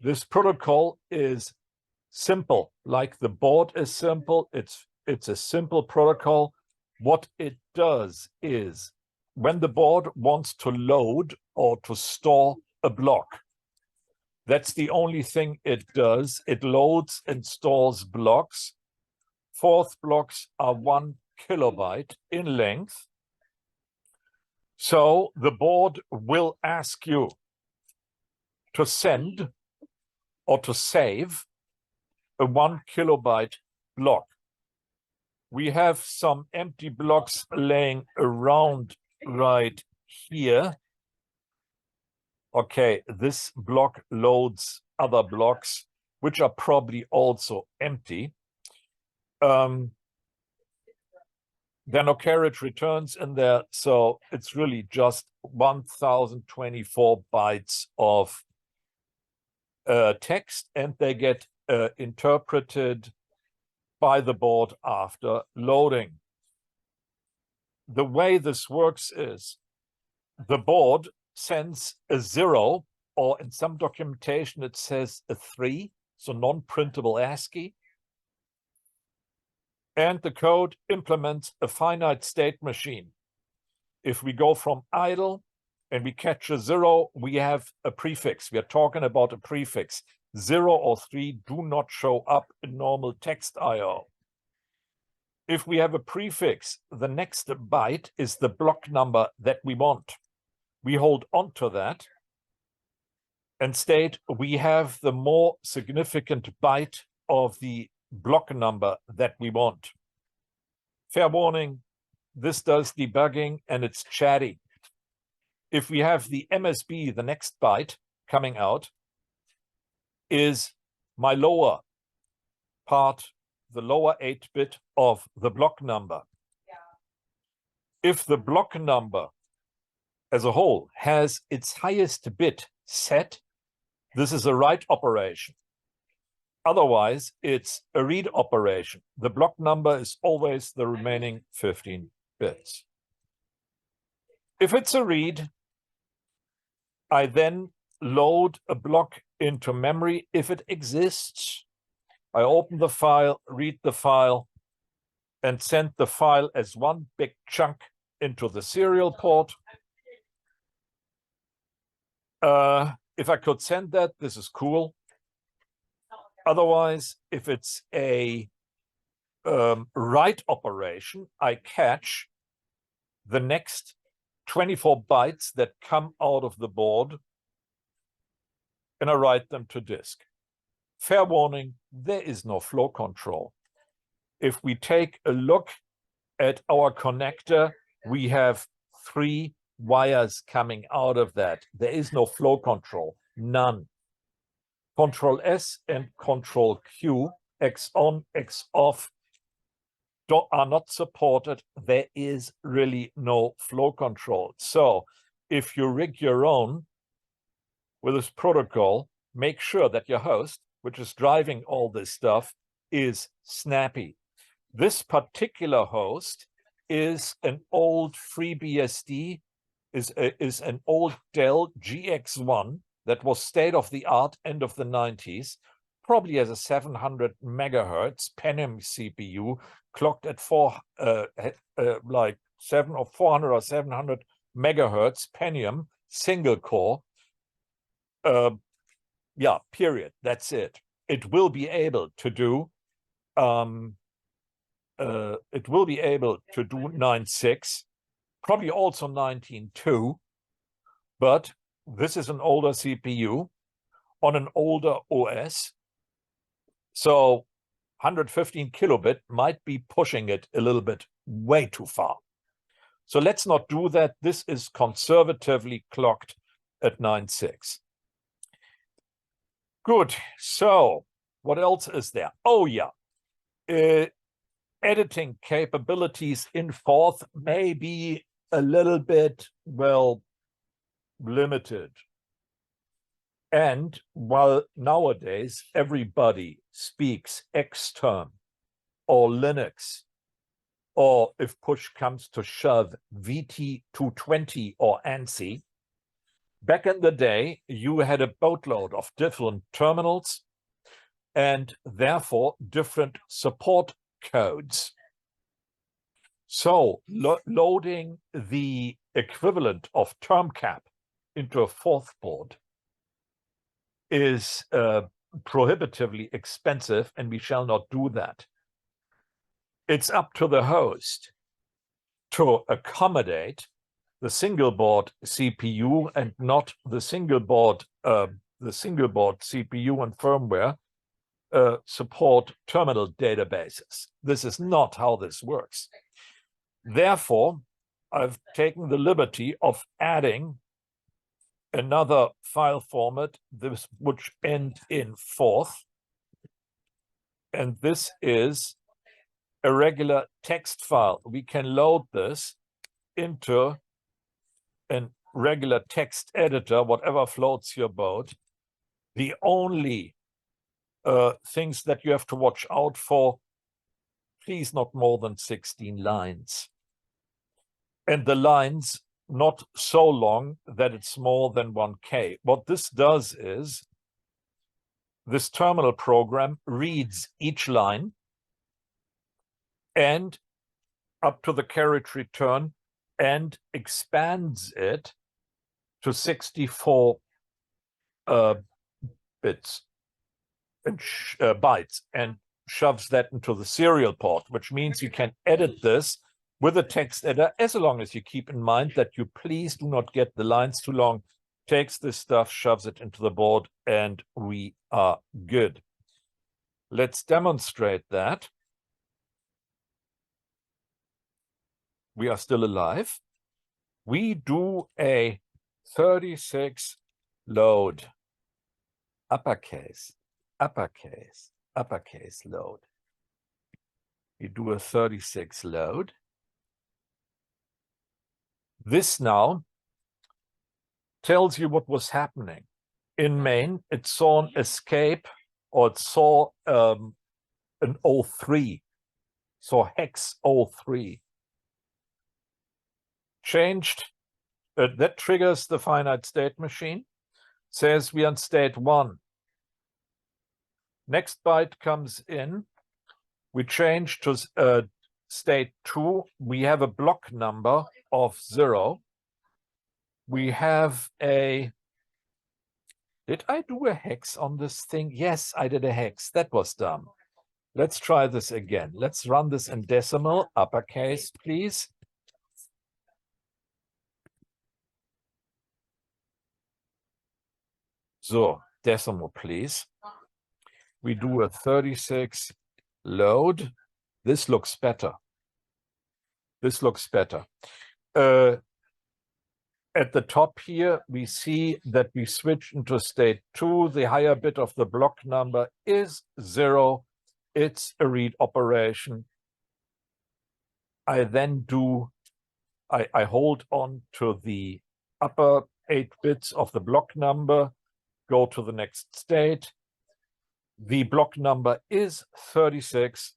This protocol is simple, like the board is simple. It's a simple protocol. What it does is when the board wants to load or to store a block, that's the only thing it does. It loads and stores blocks. Forth blocks are 1 kilobyte in length. So the board will ask you to send or to save a 1 kilobyte block. We have some empty blocks laying around right here. Okay, this block loads other blocks, which are probably also empty. Then okay, it returns in there. So it's really just 1024 bytes of text, and they get interpreted by the board after loading. The way this works is the board sends a 0, or in some documentation it says a 3, so non-printable ASCII. And the code implements a finite state machine. If we go from idle and we catch a 0, we have a prefix. We are talking about a prefix. 0 or 3 do not show up in normal text I/O. If we have a prefix, the next byte is the block number that we want. We hold on to that and state we have the more significant byte of the block number that we want. Fair warning, this does debugging and it's chatty. If we have the MSB, the next byte coming out is my lower part, the lower 8-bit of the block number. If the block number as a whole has its highest bit set, this is a write operation. Otherwise, it's a read operation. The block number is always the remaining 15 bits. If it's a read, I then load a block into memory if it exists. I open the file, read the file, and send the file as one big chunk into the serial port. If I could send that, this is cool. Otherwise, if it's a write operation, I catch the next 24 bytes that come out of the board and I write them to disk. Fair warning, there is no flow control. If we take a look at our connector, we have 3 wires coming out of that. There is no flow control, none. Control S and Control Q, X on, X off, are not supported. There is really no flow control. So if you rig your own with this protocol, make sure that your host, which is driving all this stuff, is snappy. This particular host is an old FreeBSD, is an old Dell GX1 that was state-of-the-art end of the 90s, probably has a 700 megahertz Pentium CPU clocked at 400 or 700 megahertz Pentium single core. Yeah, period. That's it. It will be able to do 9.6, probably also 19.2, but this is an older CPU on an older OS. So 115 kilobit might be pushing it a little bit way too far. So let's not do that. This is conservatively clocked at 9.6. Good. So what else is there? Oh, yeah. Editing capabilities in Forth may be a little bit, well, limited. And while nowadays everybody speaks Xterm or Linux, or if push comes to shove, VT220 or ANSI, back in the day, you had a boatload of different terminals and therefore different support codes. So loading the equivalent of termcap into a Forth board is prohibitively expensive, and we shall not do that. It's up to the host to accommodate the single board CPU and not the single board CPU and firmware support terminal databases. This is not how this works. Therefore, I've taken the liberty of adding another file format, this which ends in Forth, and this is a regular text file. We can load this into a regular text editor, whatever floats your boat. The only things that you have to watch out for, please not more than 16 lines. And the lines not so long that it's more than 1K. What this does is this terminal program reads each line and up to the carriage return and expands it to 64 bits and bytes and shoves that into the serial port, which means you can edit this with a text editor, as long as you keep in mind that you please do not get the lines too long, takes this stuff, shoves it into the board, and we are good. Let's demonstrate that. We are still alive. We do a 36 load, uppercase, uppercase, uppercase load. We do a 36 load. This now tells you what was happening. In main, it saw an escape, or it saw an 03, so hex 03. Changed, that triggers the finite state machine, says we are in state 1. Next byte comes in, we change to state 2, we have a block number of 0. We have a, did I do a hex on this thing? Yes, I did a hex. That was dumb. Let's try this again. Let's run this in decimal, uppercase, please. So, decimal, please. We do a 36 load. This looks better. This looks better. At the top here, we see that we switch into state 2. The higher bit of the block number is 0. It's a read operation. I then do, I hold on to the upper 8 bits of the block number, go to the next state. The block number is 36.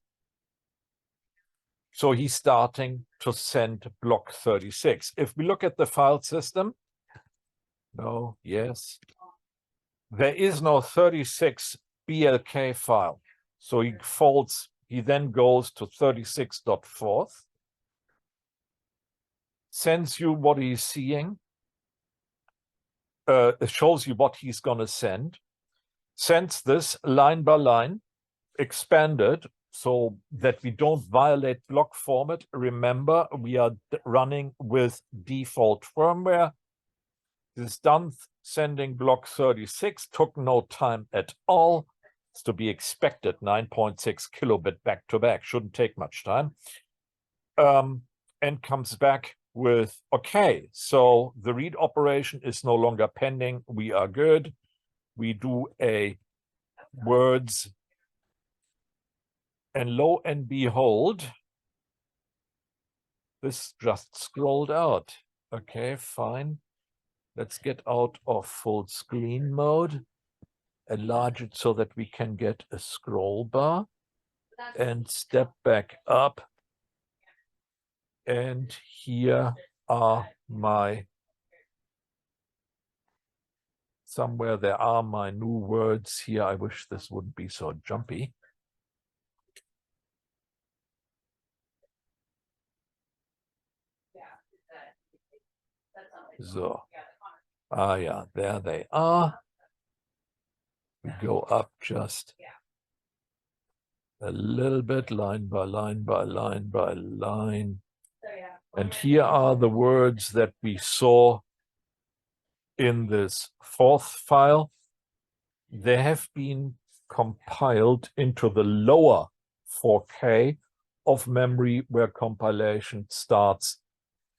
So he's starting to send block 36. If we look at the file system, no, yes, there is no 36 BLK file. So he then goes to 36.forth, sends you what he's seeing, it shows you what he's going to send, sends this line by line, expanded, so that we don't violate block format. Remember, we are running with default firmware. This done sending block 36, took no time at all. It's to be expected, 9.6 kilobit back to back, shouldn't take much time. And comes back with, okay, so the read operation is no longer pending. We are good. We do a words, and lo and behold, this just scrolled out. Okay, fine. Let's get out of full screen mode, enlarge it so that we can get a scroll bar, and step back up. And here are my, somewhere there are my new words here. I wish this wouldn't be so jumpy. So, yeah, there they are. We go up just a little bit, line by line by line by line. And here are the words that we saw in this fourth file. They have been compiled into the lower 4K of memory where compilation starts,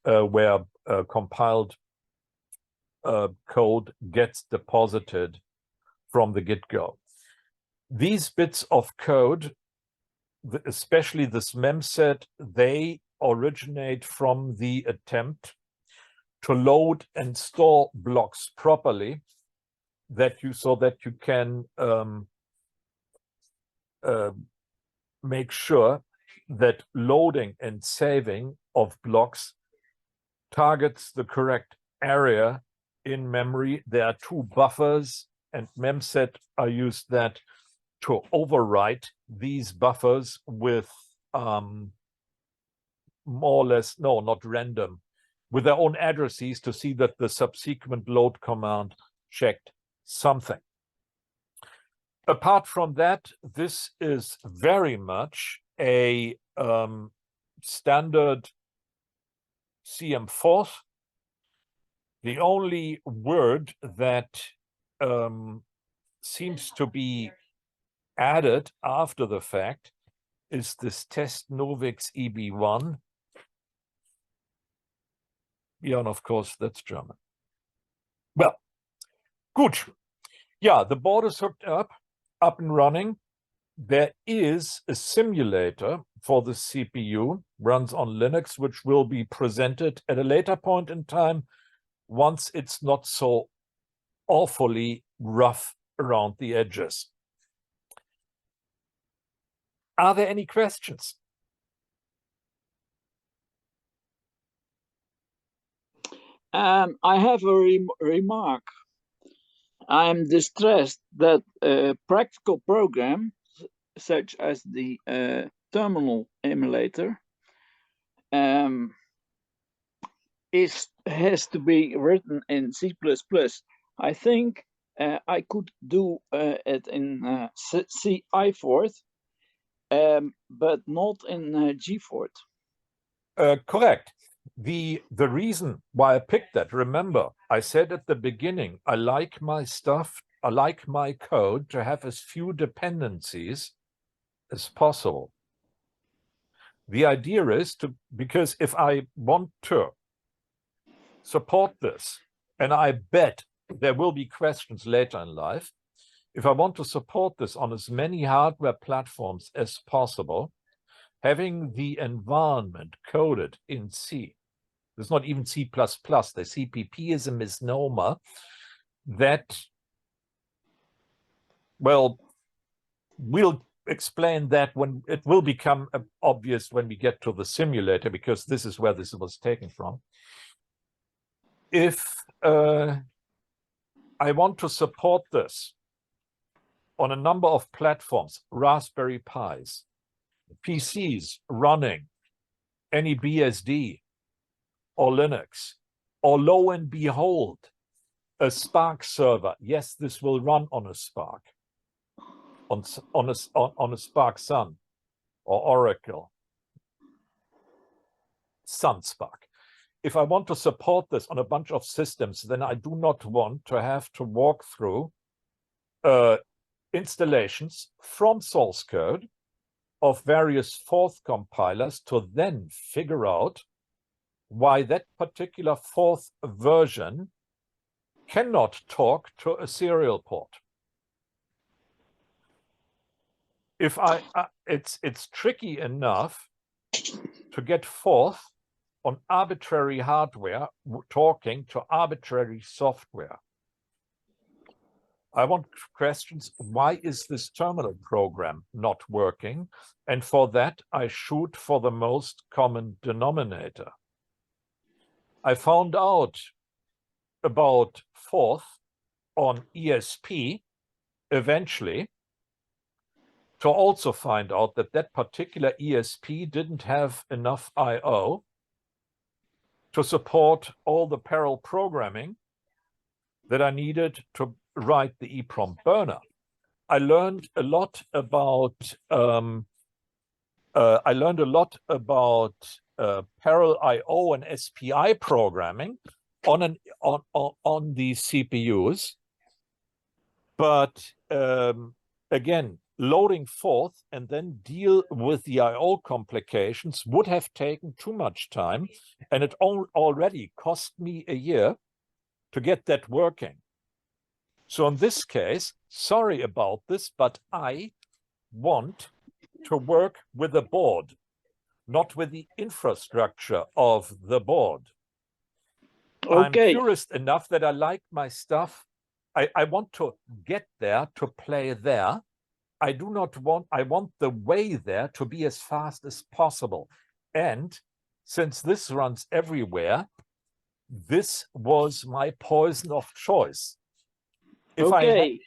where compiled code gets deposited from the get-go. These bits of code, especially this memset, they originate from the attempt to load and store blocks properly, so that you can make sure that loading and saving of blocks targets the correct area in memory. There are two buffers, and memset are used that to overwrite these buffers with more or less, no, not random, with their own addresses to see that the subsequent load command checked something. Apart from that, this is very much a standard CM4. The only word that seems to be added after the fact is this test Novix EB1. Yeah, and of course, that's German. Well, good. Yeah, the board is hooked up and running. There is a simulator for the CPU, runs on Linux, which will be presented at a later point in time once it's not so awfully rough around the edges. Are there any questions? I have a remark. I'm distressed that practical programs such as the terminal emulator has to be written in C++. I think I could do it in C-iForth, but not in G-Forth. Correct. The reason why I picked that, remember, I said at the beginning, I like my stuff, I like my code to have as few dependencies as possible. The idea is because if I want to support this, and I bet there will be questions later in life, if I want to support this on as many hardware platforms as possible, having the environment coded in C, there's not even C++, the CPP is a misnomer that, well, we'll explain that when it will become obvious when we get to the simulator, because this is where this was taken from. If I want to support this on a number of platforms, Raspberry Pis, PCs running any BSD or Linux, or lo and behold, a Spark server. Yes, this will run on a Spark, on a Spark Sun or Oracle Sun Spark. If I want to support this on a bunch of systems, then I do not want to have to walk through installations from source code of various Forth compilers to then figure out why that particular Forth version cannot talk to a serial port. If it's tricky enough to get Forth on arbitrary hardware talking to arbitrary software. I want questions. Why is this terminal program not working? And for that, I shoot for the most common denominator. I found out about Forth on ESP eventually, to also find out that that particular ESP didn't have enough I/O to support all the parallel programming that I needed to write the EEPROM burner. I learned a lot about parallel I/O and SPI programming on these CPUs, but again, loading Forth and then deal with the I/O complications would have taken too much time, and it already cost me a year to get that working. So in this case, sorry about this, but I want to work with the board, not with the infrastructure of the board. Okay. I'm purist enough that I like my stuff. I want to get there, to play there. I want the way there to be as fast as possible. And since this runs everywhere, this was my poison of choice. Okay.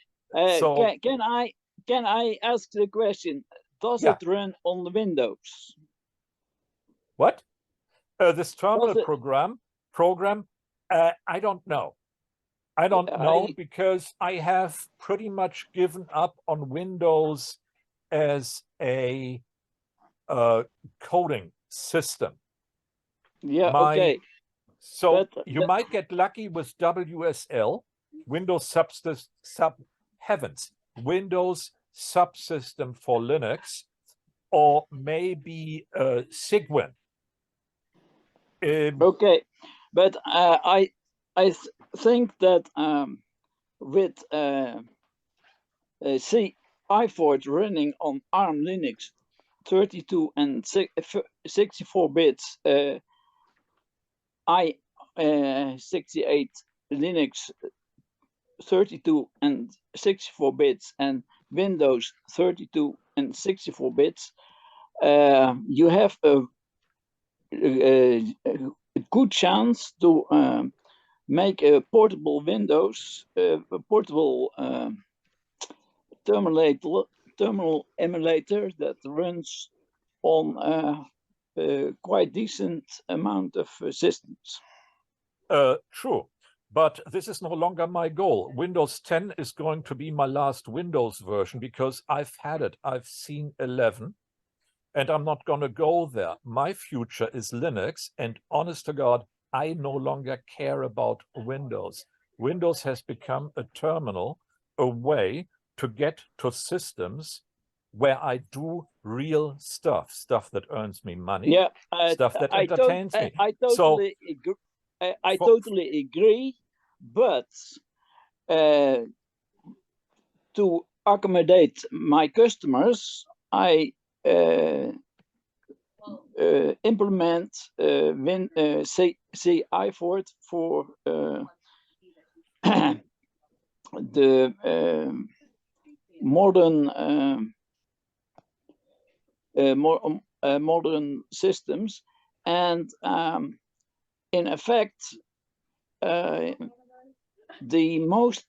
So, can I ask the question? Does Yeah. it run on the Windows? what? This terminal Does it- program, I don't know. I don't know I- because I have pretty much given up on Windows as a coding system. Yeah. My- Okay. So But you might get lucky with WSL, Windows Windows subsystem for Linux, or maybe Cygwin. Okay, but I think that with i4 running on ARM Linux 32 and 64 bits, i68 Linux 32 and 64 bits, and Windows 32 and 64 bits, you have a good chance to make a portable Windows, a portable terminal emulator that runs on a quite decent amount of systems. True, but this is no longer my goal. Windows 10 is going to be my last Windows version because I've had it. I've seen 11, and I'm not going to go there. My future is Linux, and honest to God, I no longer care about Windows. Windows has become a terminal, a way to get to systems where I do real stuff that earns me money, Yeah, stuff that entertains me. I totally agree. I totally agree, but to accommodate my customers, I implement CI4 for the modern systems, and in effect, the most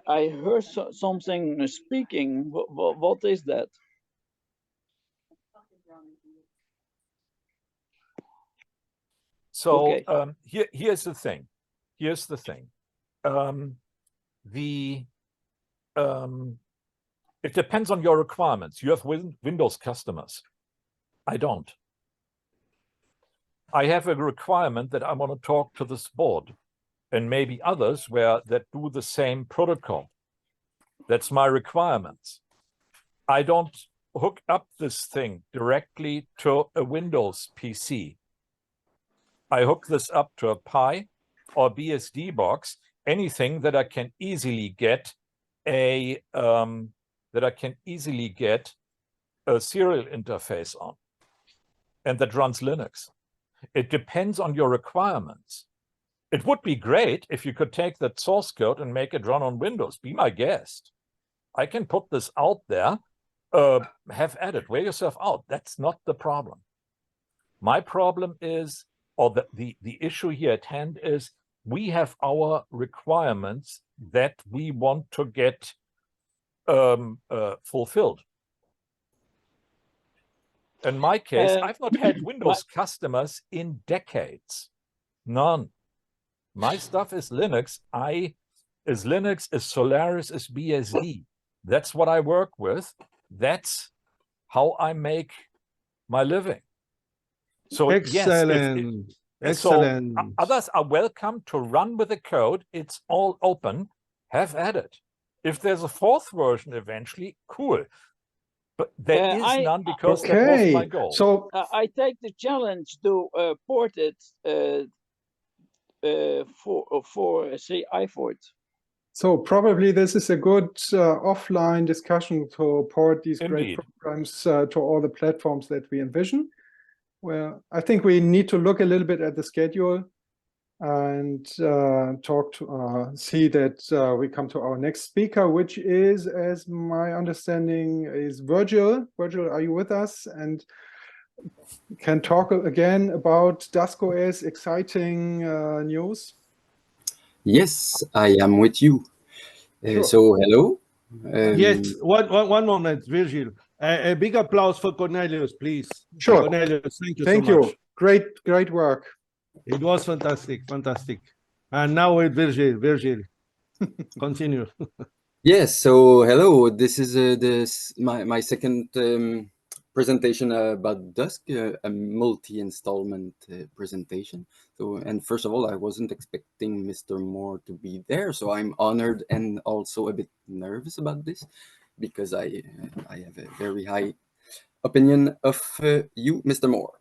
I heard something speaking. What is that? So Okay. here's the thing. Here's the thing. It depends on your requirements. You have Windows customers. I don't. I have a requirement that I want to talk to this board, and maybe others that do the same protocol. That's my requirements. I don't hook up this thing directly to a Windows PC. I hook this up to a Pi or BSD box, anything that I can easily get a serial interface on, and that runs Linux. It depends on your requirements. It would be great if you could take that source code and make it run on Windows. Be my guest. I can put this out there. Have at it. Wear yourself out. That's not the problem. My problem is, or the issue here at hand is, we have our requirements that we want to get fulfilled. In my case, I've not had Windows customers in decades. None. My stuff is Linux. Is Linux, is Solaris, is BSD. That's what I work with. That's how I make my living. So excellent. Yes, excellent. So others are welcome to run with the code. It's all open. Have at it. If there's a fourth version eventually, cool. But there is none, because that wasn't my goal. So I take the challenge to port it for say iFort. So probably this is a good offline discussion to port these great programs to all the platforms that we envision. Well, I think we need to look a little bit at the schedule and see that we come to our next speaker, which is, as my understanding, is Virgil. Virgil, are you with us? And can talk again about DUSKOS exciting news? Yes, I am with you. Sure. So, hello. Yes, one moment, Virgil. A big applause for Cornelius, please. Sure. Cornelius, thank you Thank so much. you. Great work. It was fantastic, fantastic. And now with Virgil, continue. Yes, so hello. This is my second presentation about Dusk, a multi-installment presentation. So, and first of all, I wasn't expecting Mr. Moore to be there, so I'm honored and also a bit nervous about this, because I have a very high opinion of you, Mr. Moore.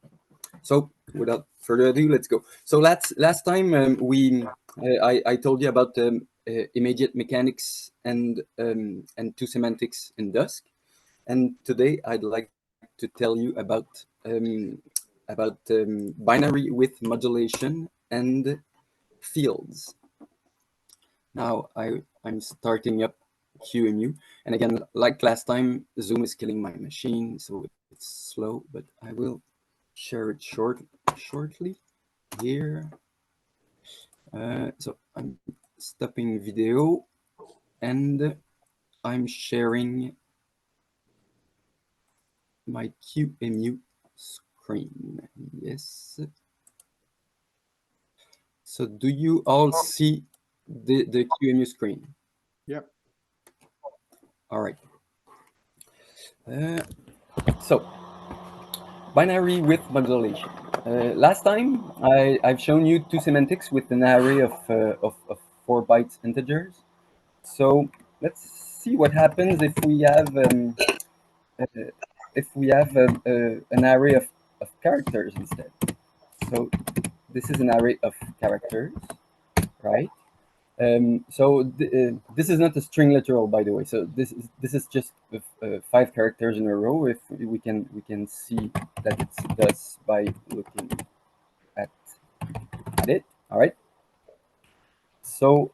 So, without further ado, let's go. So last time I told you about immediate mechanics and two semantics in Dusk, and today I'd like to tell you about binary width modulation and fields. Now I'm starting up QEMU, and again, like last time, Zoom is killing my machine, so it's slow, but I will share it shortly here. So I'm stopping video and I'm sharing my QEMU screen. Yes. So do you all see the QEMU screen? Yep. All right. So binary width modulation. Last time I've shown you two semantics with an array of 4 bytes integers. So let's see what happens if we have an array of characters instead. So this is an array of characters, right? So this is not a string literal, by the way. So this is just 5 characters in a row. If we can see that it does by looking at it. All right. So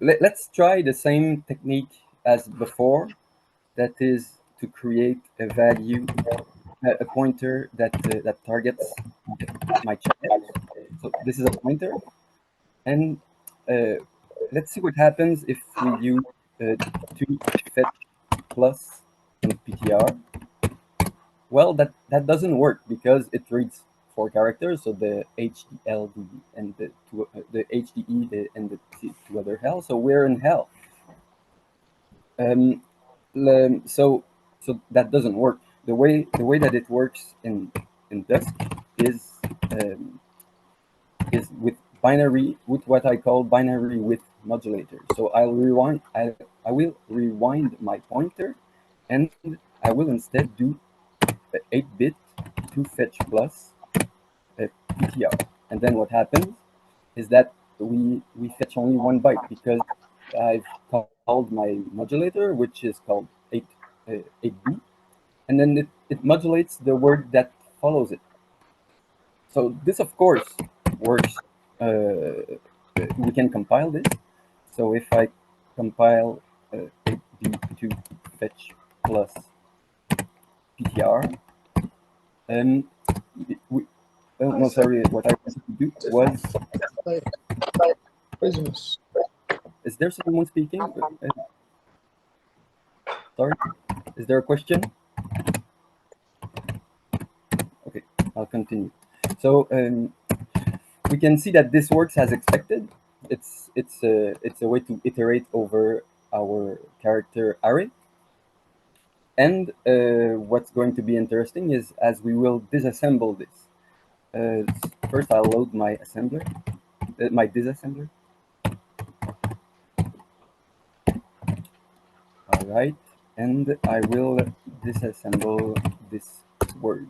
let's try the same technique as before. That is to create a value, a pointer that targets my child. So this is a pointer, and let's see what happens if we use 2 fetch plus and PTR. Well, that doesn't work because it reads 4 characters, so the HDLD and the HDE and the 2 other hell. So we're in hell. So that doesn't work. the way that it works in Dusk is with what I call binary width modulator. So I will rewind my pointer, and I will instead do 8-bit to fetch plus PTR. And then what happens is that we fetch only 1 byte because I've called my modulator, which is called 8B, and then it modulates the word that follows it. So this, of course, works. We can compile this. So if I compile 8B to fetch plus PTR, no, sorry, what I wanted to do was. Is there someone speaking? Sorry, is there a question? Okay, I'll continue. So we can see that this works as expected. It's a way to iterate over our character array. And what's going to be interesting is as we will disassemble this. First, I'll load my assembler, my disassembler. All right, and I will disassemble this word.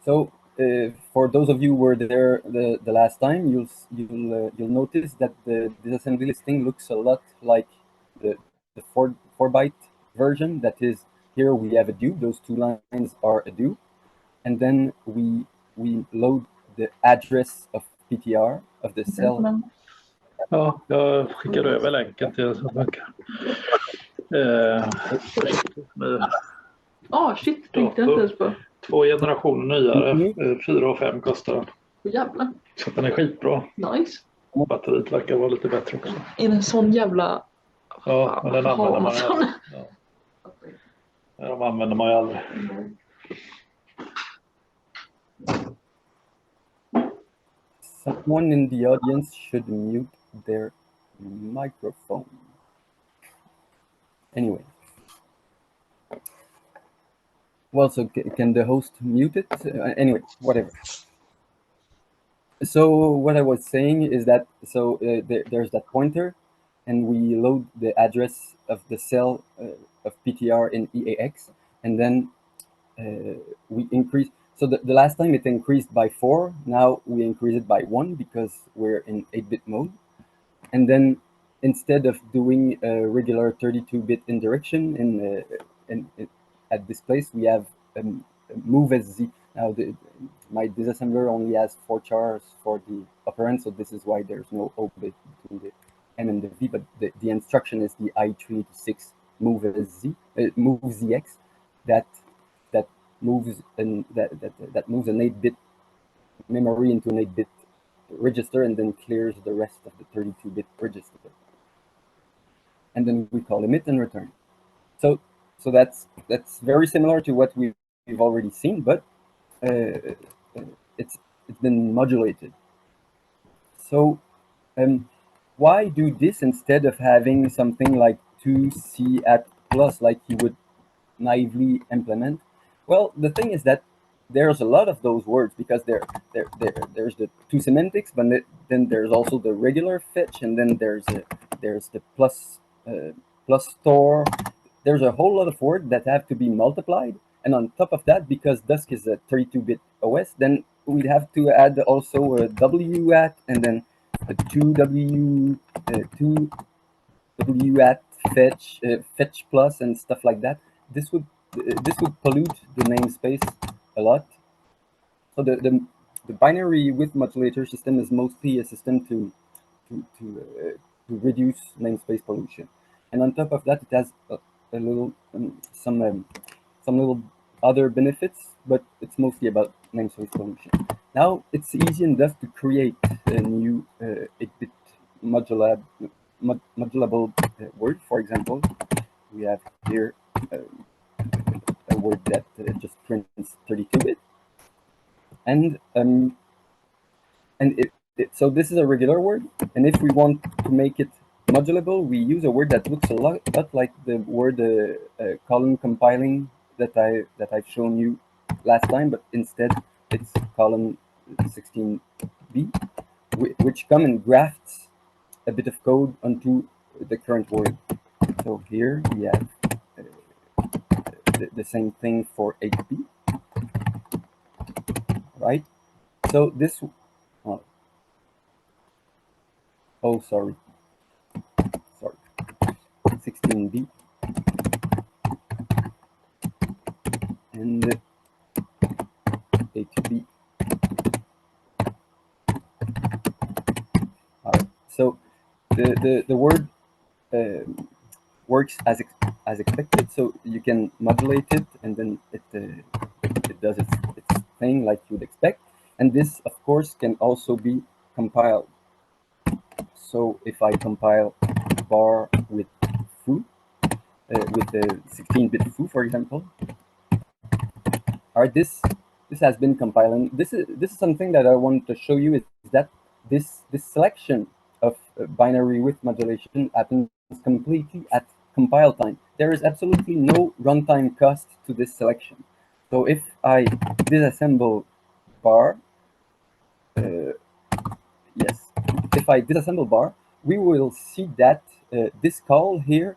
So for those of you who were there the last time, you'll notice that the disassembly listing looks a lot like the 4-byte version. That is, here we have a do. Those 2 lines are a do, and then we load the address of PTR of the cell. Ja, jag skickar över länken till så funkar. Shit, tänkte jag inte ens på. 2 generationer nyare, 4 och 5 kostar den. Jävlar. Så den är skitbra. Nice. Batteriet verkar vara lite bättre också. Är det en sån jävla... Ja, men den använder man ju aldrig. Ja. De använder man ju aldrig. Someone in the audience should mute their microphone. Anyway. Well, so can the host mute it? Anyway, whatever. So what I was saying is that, so there's that pointer, and we load the address of the cell of PTR in EAX, and then we increase. So the last time it increased by 4, now we increase it by 1 because we're in 8-bit mode. And then instead of doing a regular 32-bit indirection at this place, we have move as Z. Now my disassembler only has 4 chars for the operand, so this is why there's no O bit between the M and the V, but the instruction is the I386 move as Z, move ZX, that moves an 8-bit memory into an 8-bit register and then clears the rest of the 32-bit register. And then we call emit and return. So that's very similar to what we've already seen, but it's been modulated. So why do this instead of having something like 2C at plus like you would naively implement? Well, the thing is that there's a lot of those words because there's the 2 semantics, but then there's also the regular fetch, and then there's the plus store. There's a whole lot of words that have to be multiplied, and on top of that, because Dusk is a 32-bit OS, then we'd have to add also a W at, and then a 2W at fetch plus and stuff like that. This would pollute the namespace a lot. So the binary width modulator system is mostly a system to reduce namespace pollution, and on top of that, it has a little some little other benefits, but it's mostly about namespace pollution. Now it's easy enough to create a new 8-bit modulable word. For example, we have here a word that just prints 32-bit, and so this is a regular word, and if we want to make it modulable, we use a word that looks a lot like the word column compiling that I've shown you last time, but instead it's column 16b, which come and grafts a bit of code onto the current word. So here we have the same thing for 8b, right? So this, oh sorry, 16b and 8b. All right. So the word works as expected. So you can modulate it, and then it does its thing like you'd expect. And this, of course, can also be compiled. So if I compile bar with foo, with the 16-bit foo, for example, all right, this has been compiling. This is something that I want to show you, is that this selection of binary width modulation happens completely at compile time. There is absolutely no runtime cost to this selection. So if I disassemble bar, yes, if I disassemble bar, we will see that this call here,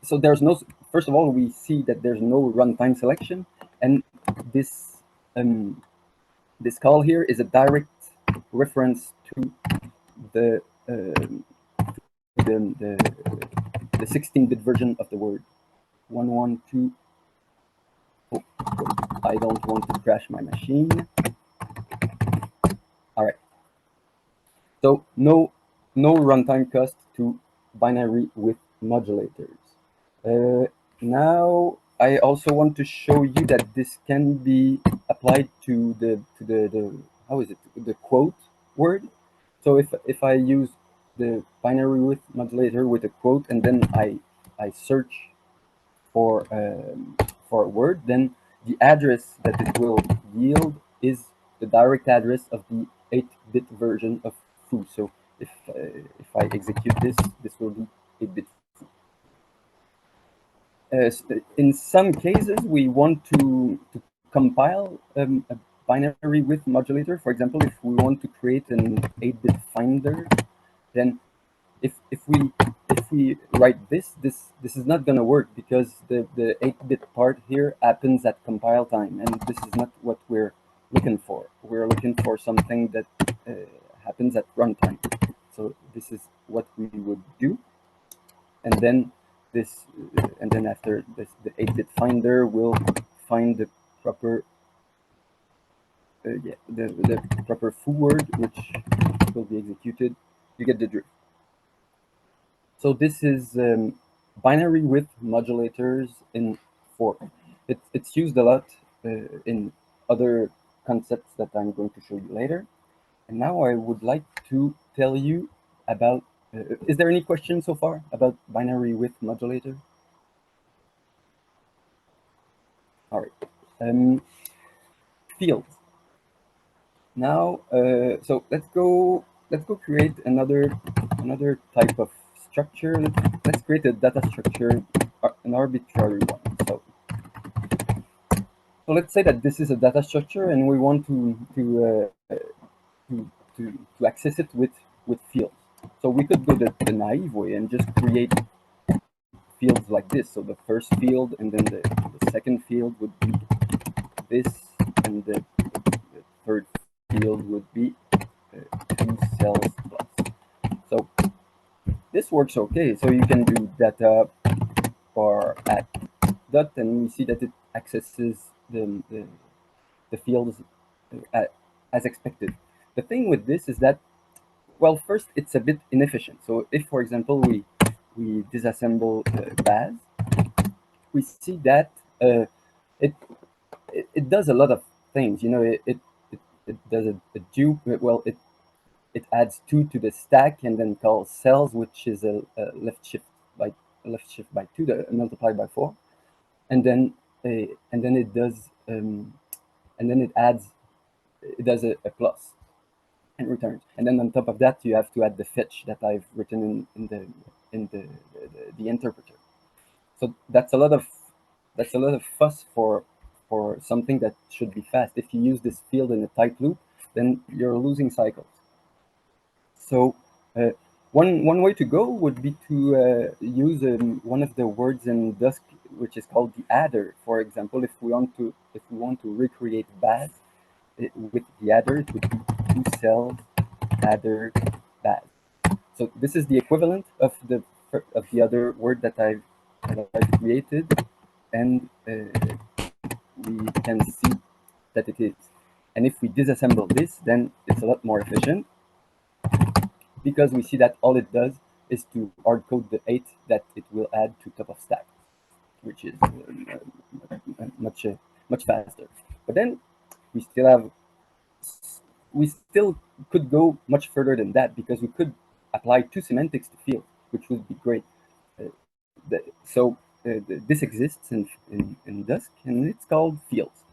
so there's no, first of all, we see that there's no runtime selection, and this this call here is a direct reference to the 16-bit version of the word 112. Oh, I don't want to crash my machine. All right. So no runtime cost to binary width modulators. Now I also want to show you that this can be applied to the how is it, the quote word. So if I use the binary width modulator with a quote, and then I search for a word, then the address that it will yield is the direct address of the 8-bit version of foo. So if I execute this will be 8-bit foo. In some cases, we want to compile a binary width modulator. For example, if we want to create an 8-bit finder, then if we write this is not going to work, because the 8-bit part here happens at compile time, and this is not what we're looking for. We're looking for something that happens at runtime. So this is what we would do, and then after this, the 8-bit finder will find the proper the proper foo word, which will be executed. You get the drift. So this is binary width modulators in Forth. It's used a lot in other concepts that I'm going to show you later. And now I would like to tell you about, is there any questions so far about binary width modulator? All right. Fields. Now, so let's go create another type of structure. Let's create a data structure, an arbitrary one. So let's say that this is a data structure, and we want to access it with fields. So we could go the naive way and just create fields like this. So the first field, and then the second field would be this, and the third field would be 2 cells plus. So this works okay. So you can do data bar at dot, and we see that it accesses the fields as expected. The thing with this is that, well, first, it's a bit inefficient. So if, for example, we disassemble Baz, we see that it does a lot of things. You know, it does a dupe. Well, it adds 2 to the stack, and then calls cells, which is a left shift by 2 multiplied by 4, and then it does it does a plus and returns. And then on top of that, you have to add the fetch that I've written in the interpreter. So that's a lot of that's a lot of fuss for something that should be fast. If you use this field in a tight loop, then you're losing cycles. So one way to go would be to use one of the words in Dusk, which is called the adder. For example, if we want to recreate Baz with the adder, it would be 2 cells adder Baz. So this is the equivalent of the other word that I've created, and we can see that it is. And if we disassemble this, then it's a lot more efficient, because we see that all it does is to hard code the 8 that it will add to top of stack, which is much faster. But then we still could go much further than that, because we could apply 2 semantics to fields, which would be great. This exists in Dusk, and it's called fields.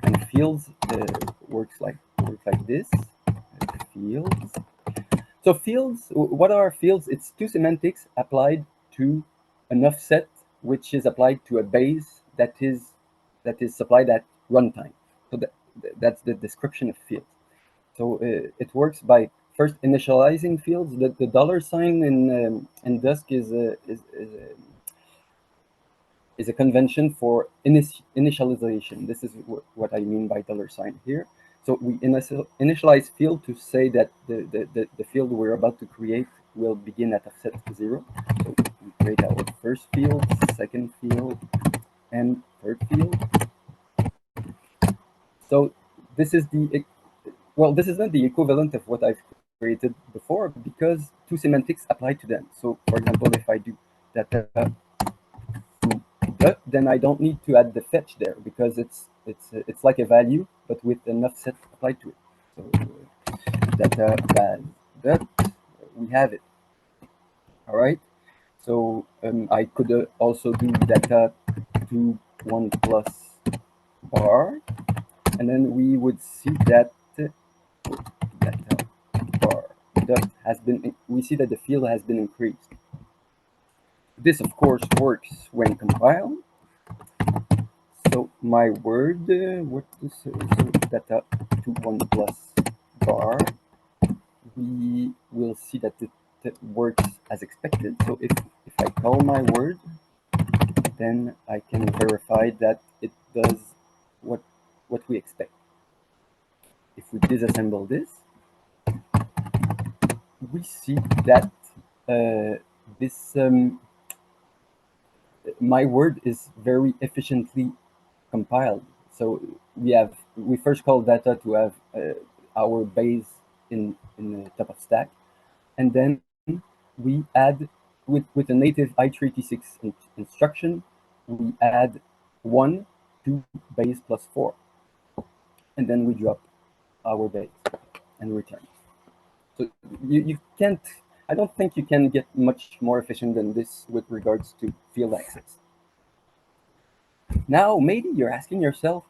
And fields works like this. Fields. So fields, what are fields? It's 2 semantics applied to an offset, which is applied to a base that is supplied at runtime. So that's the description of fields. So it works by first initializing fields. The dollar sign in Dusk is a convention for initialization. This is what I mean by dollar sign here. So we initialize field to say that the field we're about to create will begin at offset 0. So we create our first field, second field, and third field. So this is this is not the equivalent of what I've created before, because 2 semantics apply to them. So for example, if I do data to then I don't need to add the fetch there, because it's like a value, but with an offset applied to it. So data that we have it. All right. So I could also do data to 1 plus bar, and then we would see that data bar has been. We see that the field has been increased. This, of course, works when compiled. So my word, what is so data to 1 plus bar, we will see that it works as expected. So if I call my word, then I can verify that it does what we expect. If we disassemble this, we see that my word is very efficiently compiled. So we first call data to have our base in the top of stack, and then we add with a native i386 instruction, we add 1 to base plus 4, and then we drop our base and return. So you can't. I don't think you can get much more efficient than this with regards to field access. Now, maybe you're asking yourself,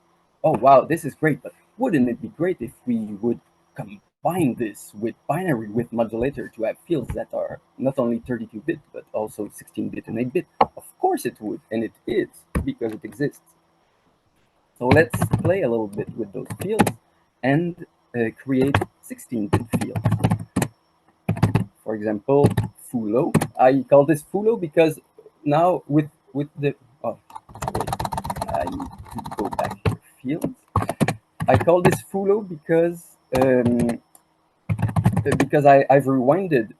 oh, wow, this is great, but wouldn't it be great if we would combine this with binary with modulator to have fields that are not only 32-bit, but also 16-bit and 8-bit? Of course it would, and it is, because it exists. So let's play a little bit with those fields and create 16-bit fields. For example, Fulo. I call this Fulo because now with the I need to go back here. Fields. I call this Fulo because I've rewinded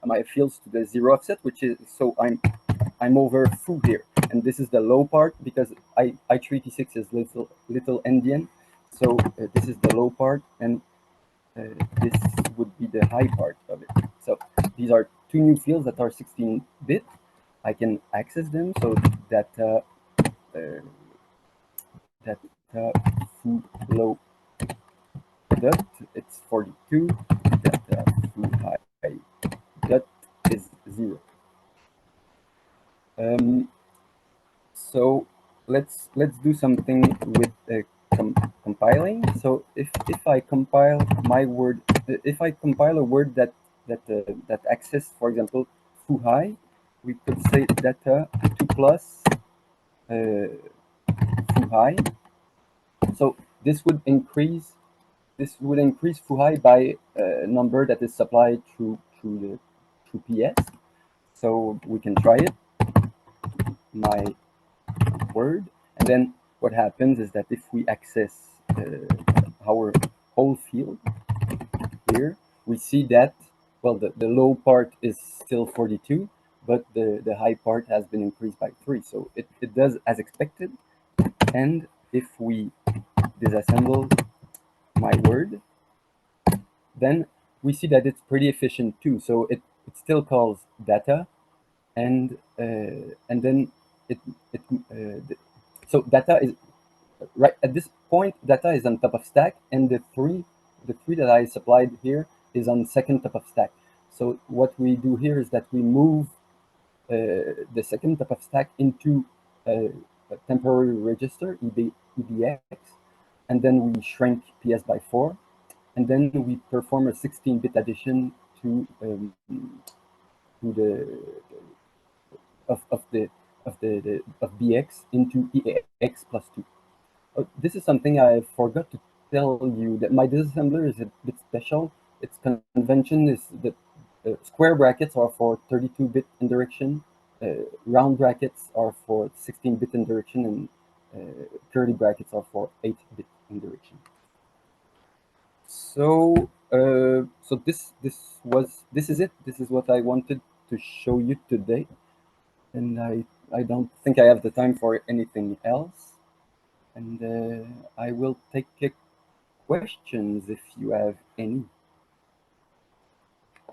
my fields to the 0 offset, which is so I'm over foo here, and this is the low part because i386 is little endian, so this is the low part, and this would be the high part of it. So these are 2 new fields that are 16-bit. I can access them, so that foo low dot, it's 42, that foo high dot is 0. So let's do something with compiling. So if I compile my word, if I compile a word that access, for example, foo high, we could say data 2 plus foo high. So this would increase foo high by a number that is supplied through PS. So we can try it. My word, and then what happens is that if we access our whole field here, we see that, well, the low part is still 42, but the high part has been increased by 3. So it does as expected. And if we disassemble my word, then we see that it's pretty efficient too. So it still calls data, and then so data is right at this point. Data is on top of stack, and the three that I supplied here is on second top of stack. So what we do here is that we move the second top of stack into a temporary register, EBX, and then we shrink PS by 4, and then we perform a 16-bit addition to BX into EX plus 2. This is something I forgot to tell you, that my disassembler is a bit special. Its convention is that square brackets are for 32-bit indirection, round brackets are for 16-bit indirection, and curly brackets are for 8-bit indirection. So this is it. This is what I wanted to show you today, and I don't think I have the time for anything else. And I will take questions if you have any.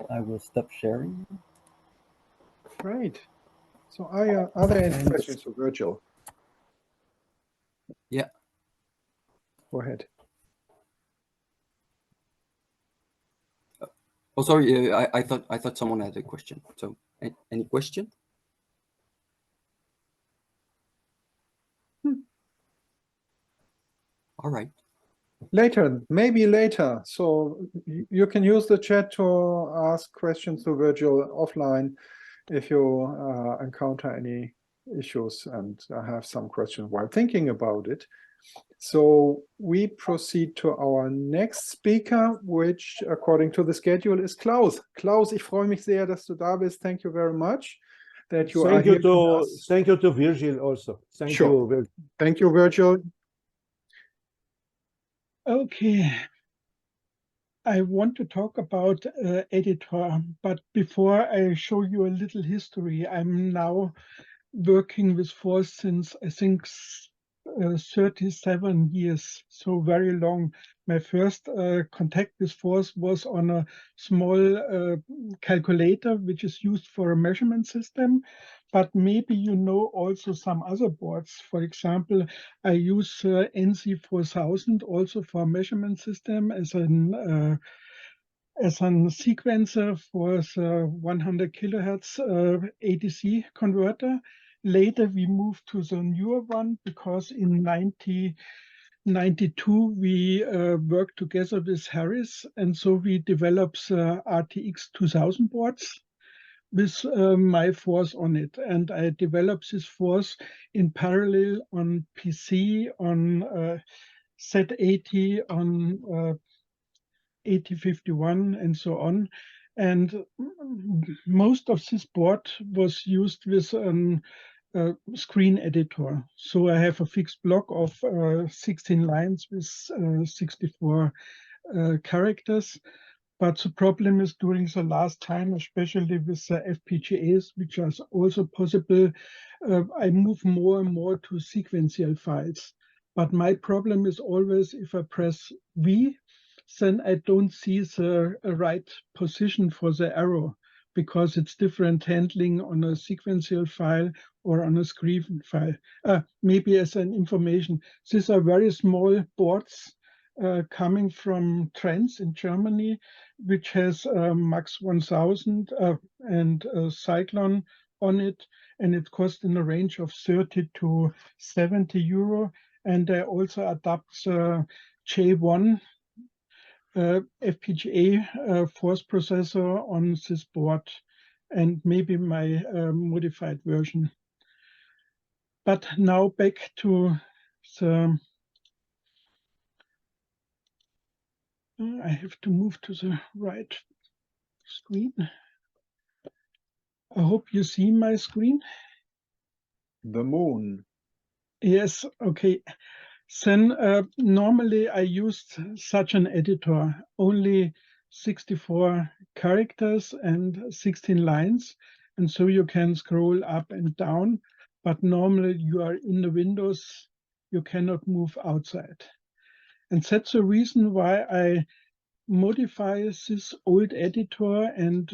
I will stop sharing. Great. So are there any questions for Virgil? Yeah. Go ahead. Oh, sorry. I thought someone had a question. So, any question? All right. Later, maybe later. So you can use the chat to ask questions to Virgil offline if you encounter any issues and have some questions while thinking about it. So we proceed to our next speaker, which according to the schedule is Klaus. Klaus, ich freue mich sehr, dass du da bist. Thank you very much that you are here with us. Thank you to Virgil also. Thank you, Virgil. Thank you, Virgil. Okay, I want to talk about editor, but before I show you a little history, I'm now working with Forth since I think 37 years, so very long. My first contact with Forth was on a small calculator, which is used for a measurement system. But maybe you know also some other boards. For example, I use NC 4000 also for a measurement system as an sequencer for the 100 kilohertz ADC converter. Later, we moved to the newer one because in 1992 we worked together with Harris, and so we developed the RTX 2000 boards with my Forth on it. And I developed this Forth in parallel on PC, on Z80, on 8051, and so on. And most of this board was used with a screen editor. So I have a fixed block of 16 lines with 64 characters. But the problem is during the last time, especially with the FPGAs, which are also possible, I move more and more to sequential files. But my problem is always if I press V, then I don't see the right position for the arrow because it's different handling on a sequential file or on a screen file. Maybe as an information, these are very small boards coming from Trends in Germany, which has Max 1000 and Cyclone on it, and it costs in a range of 30 to 70 euro. And I also adapt J1 FPGA Forth processor on this board, and maybe my modified version. But now back to the, I have to move to the right screen. I hope you see my screen. The moon. Yes, okay. Then normally I used such an editor, only 64 characters and 16 lines. And so you can scroll up and down, but normally you are in the windows, you cannot move outside. And that's the reason why I modify this old editor and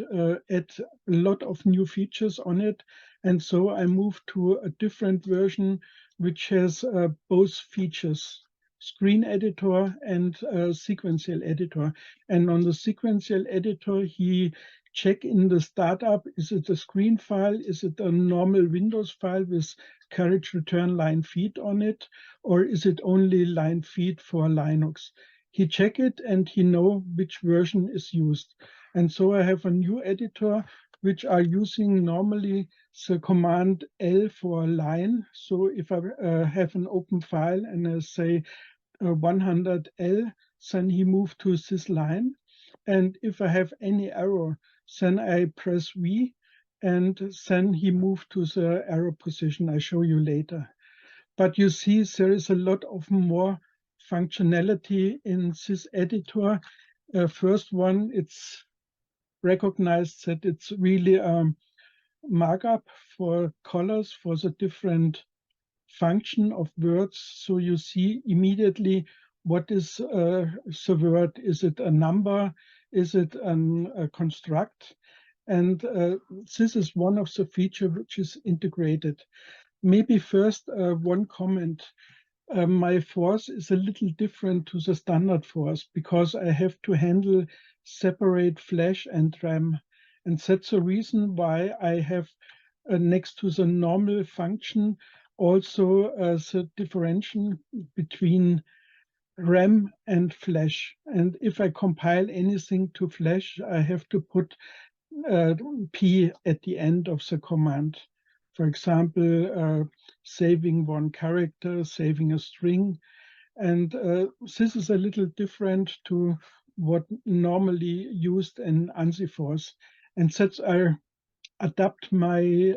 add a lot of new features on it. And so I moved to a different version, which has both features, screen editor and sequential editor. And on the sequential editor, he check in the startup, is it a screen file? Is it a normal Windows file with carriage return line feed on it? Or is it only line feed for Linux? He check it and he know which version is used. And so I have a new editor, which are using normally the command L for line. So if I have an open file and I say 100L, then he move to this line. And if I have any error, then I press V and then he move to the error position I show you later. But you see there is a lot of more functionality in this editor. First one, it's recognized that it's really a markup for colors for the different function of words. So you see immediately what is the word. Is it a number? Is it a construct? And this is one of the features which is integrated. Maybe first one comment. My force is a little different to the standard force because I have to handle separate flash and RAM. And that's the reason why I have next to the normal function also the differentiation between RAM and flash. And if I compile anything to flash, I have to put P at the end of the command. For example, saving one character, saving a string. And this is a little different to what normally used in ANSI force. And that's I adapt my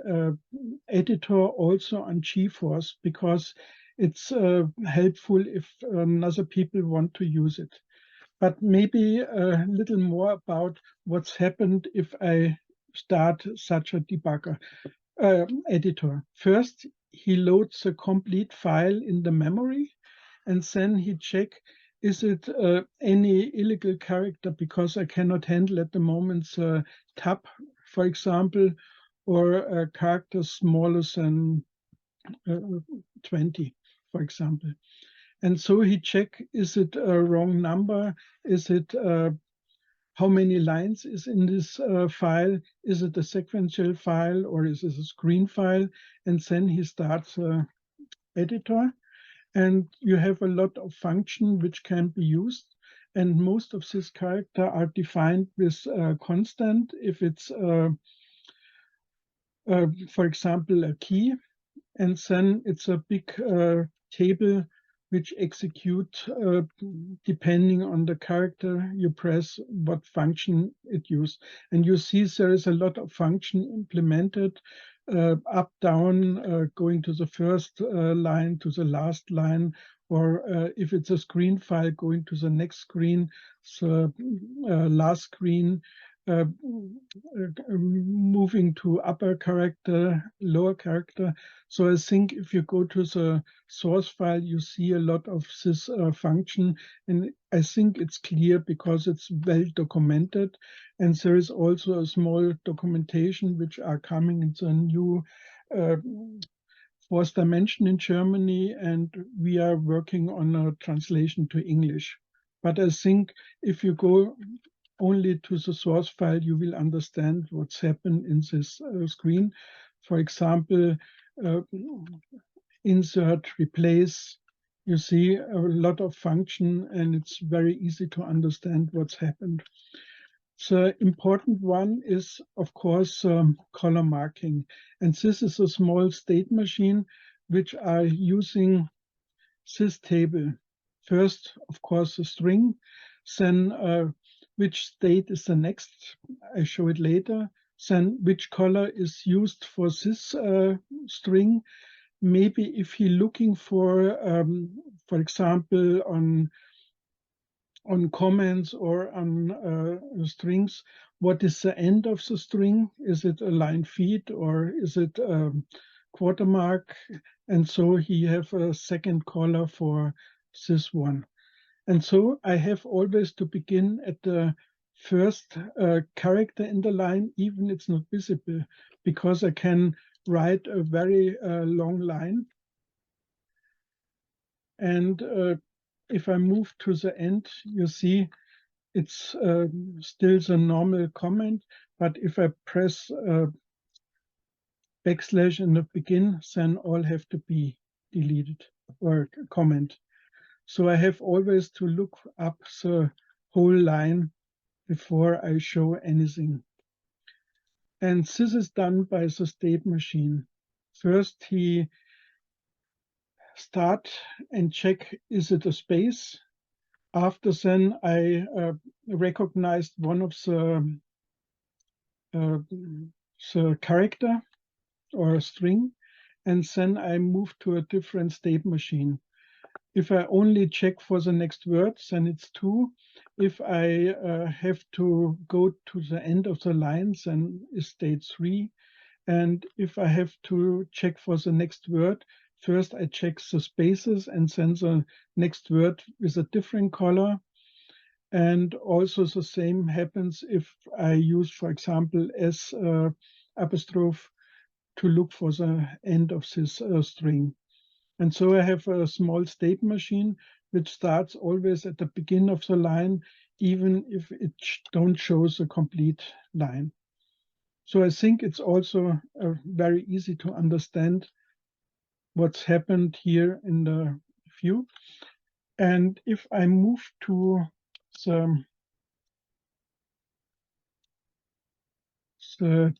editor also on GeForce because it's helpful if other people want to use it. But maybe a little more about what's happened if I start such a debugger editor. First, he loads a complete file in the memory, and then he check, is it any illegal character, because I cannot handle at the moment tab, for example, or a character smaller than 20, for example. And so he check, is it a wrong number? Is it how many lines is in this file? Is it a sequential file or is it a screen file? And then he starts editor. And you have a lot of function which can be used. And most of these characters are defined with constant. If it's, for example, a key, and then it's a big table which execute depending on the character you press, what function it uses. And you see there is a lot of function implemented, up, down, going to the first line, to the last line, or if it's a screen file, going to the next screen, so last screen, moving to upper character, lower character. So I think if you go to the source file, you see a lot of this function. And I think it's clear because it's well documented. And there is also a small documentation which are coming into a new fourth dimension in Germany. And we are working on a translation to English. But I think if you go only to the source file, you will understand what's happened in this screen. For example, insert, replace, you see a lot of function and it's very easy to understand what's happened. The important one is, of course, color marking. And this is a small state machine which are using this table. First, of course, the string, then which state is the next, I show it later, then which color is used for this string. Maybe if he looking for example, on comments or on strings, what is the end of the string? Is it a line feed or is it quarter mark? And so he have a second color for this one. And so I have always to begin at the first character in the line, even it's not visible, because I can write a very long line. And if I move to the end, you see it's still the normal comment, but if I press backslash in the begin, then all have to be deleted or comment. So I have always to look up the whole line before I show anything. And this is done by the state machine. First, he start and check, is it a space? After then, I recognized one of the character or a string, and then I move to a different state machine. If I only check for the next word, then it's 2. If I have to go to the end of the line, then it's state 3. And if I have to check for the next word, first I check the spaces and then the next word with a different color. And also the same happens if I use, for example, S apostrophe to look for the end of this string. And so I have a small state machine which starts always at the beginning of the line, even if it don't show the complete line. So I think it's also very easy to understand what's happened here in the view. And if I move to the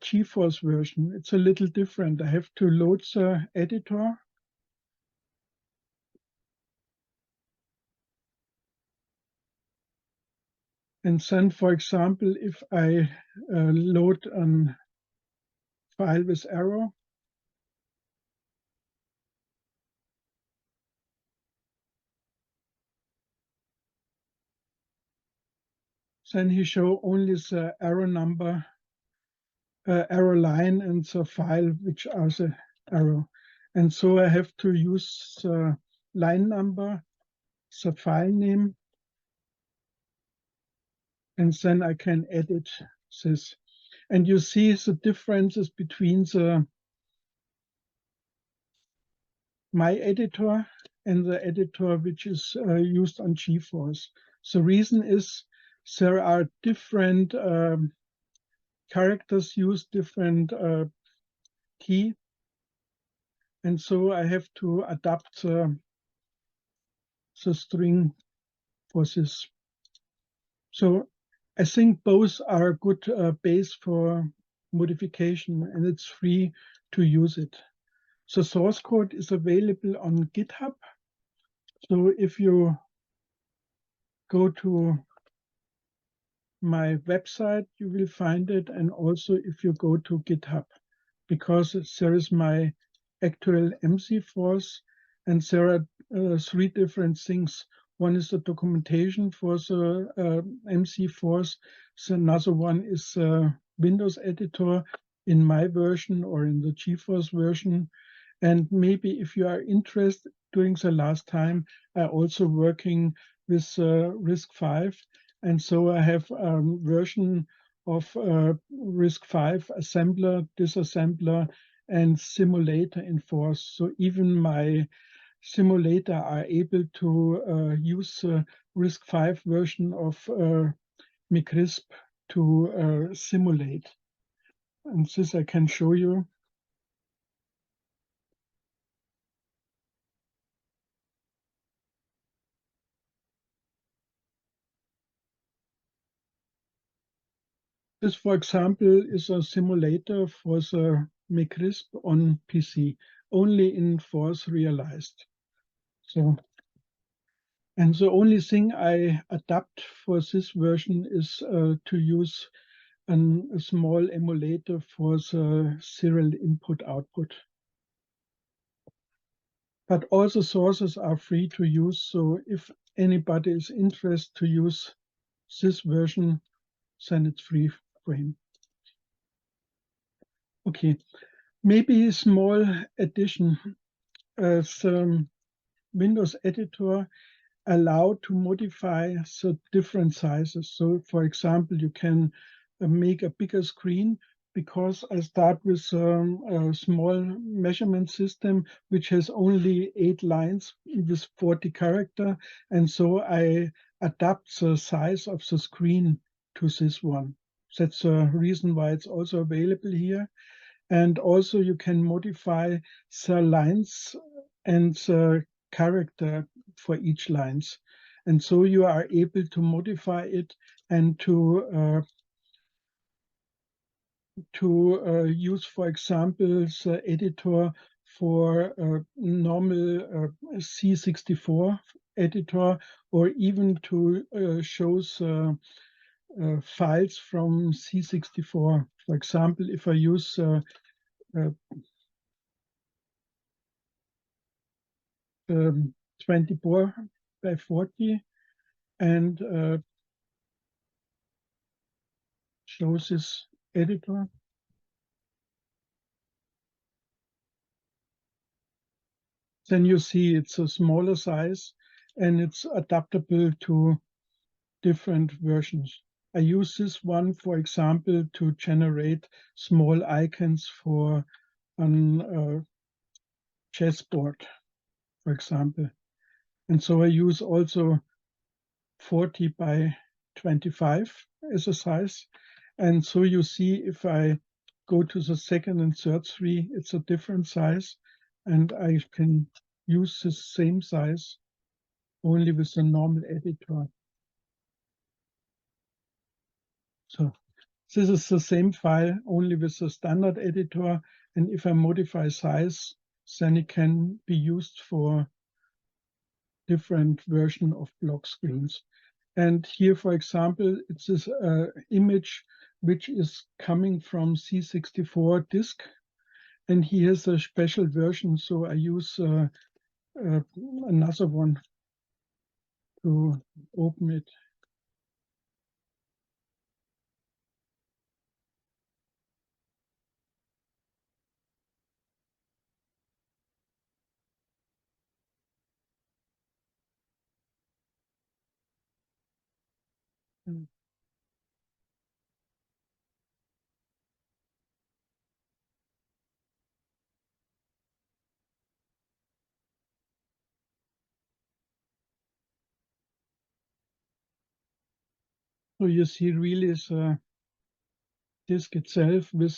GeForce version, it's a little different. I have to load the editor. And then, for example, if I load a file with error, then he show only the error number, error line, and the file which are the error. And so I have to use the line number, the file name, and then I can edit this. And you see the differences between my editor and the editor which is used on GeForce. The reason is there are different characters used, different key. And so I have to adapt the string for this. So I think both are a good base for modification, and it's free to use it. The source code is available on GitHub. So if you go to my website, you will find it. And also if you go to GitHub, because there is my actual MC-Force, and there are 3 different things. One is the documentation for the MC-Force. So another one is Windows editor in my version or in the GeForce version. And maybe if you are interested, during the last time, I also working with RISC-V. And so I have a version of RISC-V assembler, disassembler, and simulator in Force. So even my simulator are able to use the RISC-V version of Mecrisp to simulate. And this I can show you. This, for example, is a simulator for the Mecrisp on PC. only in Forth realized. So, and the only thing I adapt for this version is to use a small emulator for the serial input-output. But all the sources are free to use, so if anybody is interested to use this version, then it's free for him. Okay, maybe a small addition. As Windows Editor allow to modify the different sizes. So for example, you can make a bigger screen because I start with a small measurement system which has only 8 lines with 40 characters, and so I adapt the size of the screen to this one. That's the reason why it's also available here. And also you can modify the lines and the character for each lines. And so you are able to modify it and to use, for example, the editor for normal C64 editor, or even to show files from C64. For example, if I use 24 by 40 and shows this editor. Then you see it's a smaller size and it's adaptable to different versions. I use this one, for example, to generate small icons for a chessboard, for example. And so I use also 40 by 25 as a size. And so you see if I go to the second and third tree, it's a different size. And I can use the same size only with the normal editor. So this is the same file only with the standard editor. And if I modify size, then it can be used for different version of block screens. And here, for example, it's this image which is coming from C64 disk. And here's a special version, so I use another one to open it. So you see really the disk itself with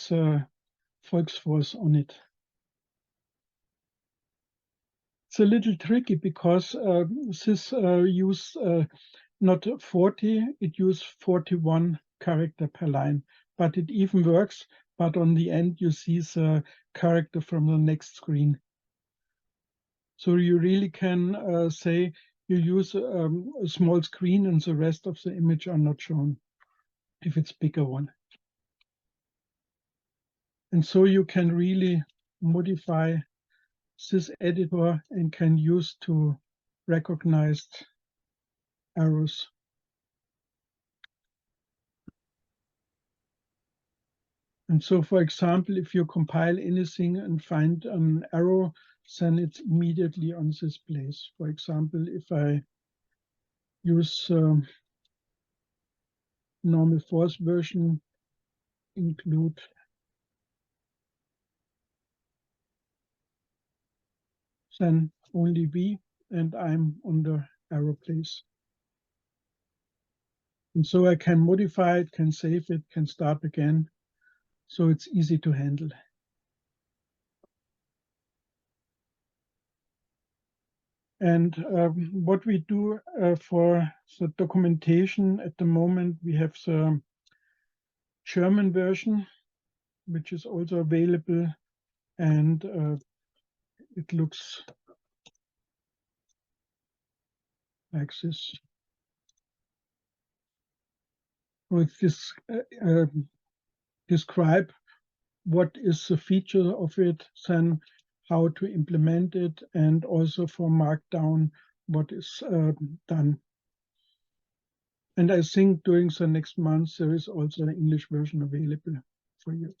ForthOS on it. It's a little tricky because this use not 40, it uses 41 character per line, but it even works. But on the end, you see the character from the next screen. So you really can say you use a small screen and the rest of the image are not shown if it's bigger one. And so you can really modify this editor and can use to recognize arrows. And so, for example, if you compile anything and find an arrow, then it's immediately on this place. For example, if I use normal Forth version, include then only V, and I'm on the arrow place. And so I can modify it, can save it, can start again. So it's easy to handle. And what we do for the documentation at the moment, we have the German version, which is also available. And it looks like this. With this, describe what is the feature of it, then how to implement it, and also for Markdown what is done. And I think during the next month there is also an English version available for you.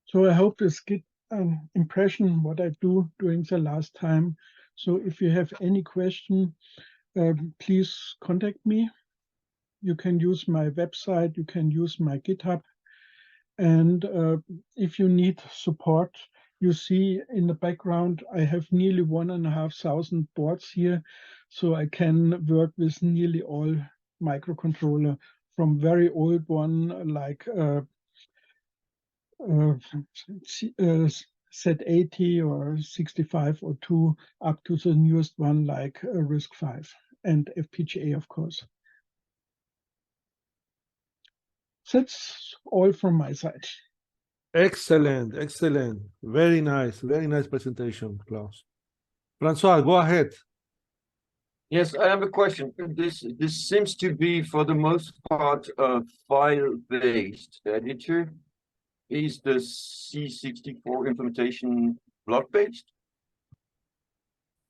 So I hope this get an impression what I do during the last time. So if you have any question, please contact me. You can use my website, you can use my GitHub. And if you need support, you see in the background, I have nearly 1,500 boards here. So I can work with nearly all microcontroller, from very old one like Z80 or 6502 up to the newest one like RISC-V and FPGA, of course. That's all from my side. Excellent, excellent. Very nice presentation, Klaus. Francois, go ahead. Yes, I have a question. This seems to be, for the most part, a file-based editor. Is the C64 implementation block-based?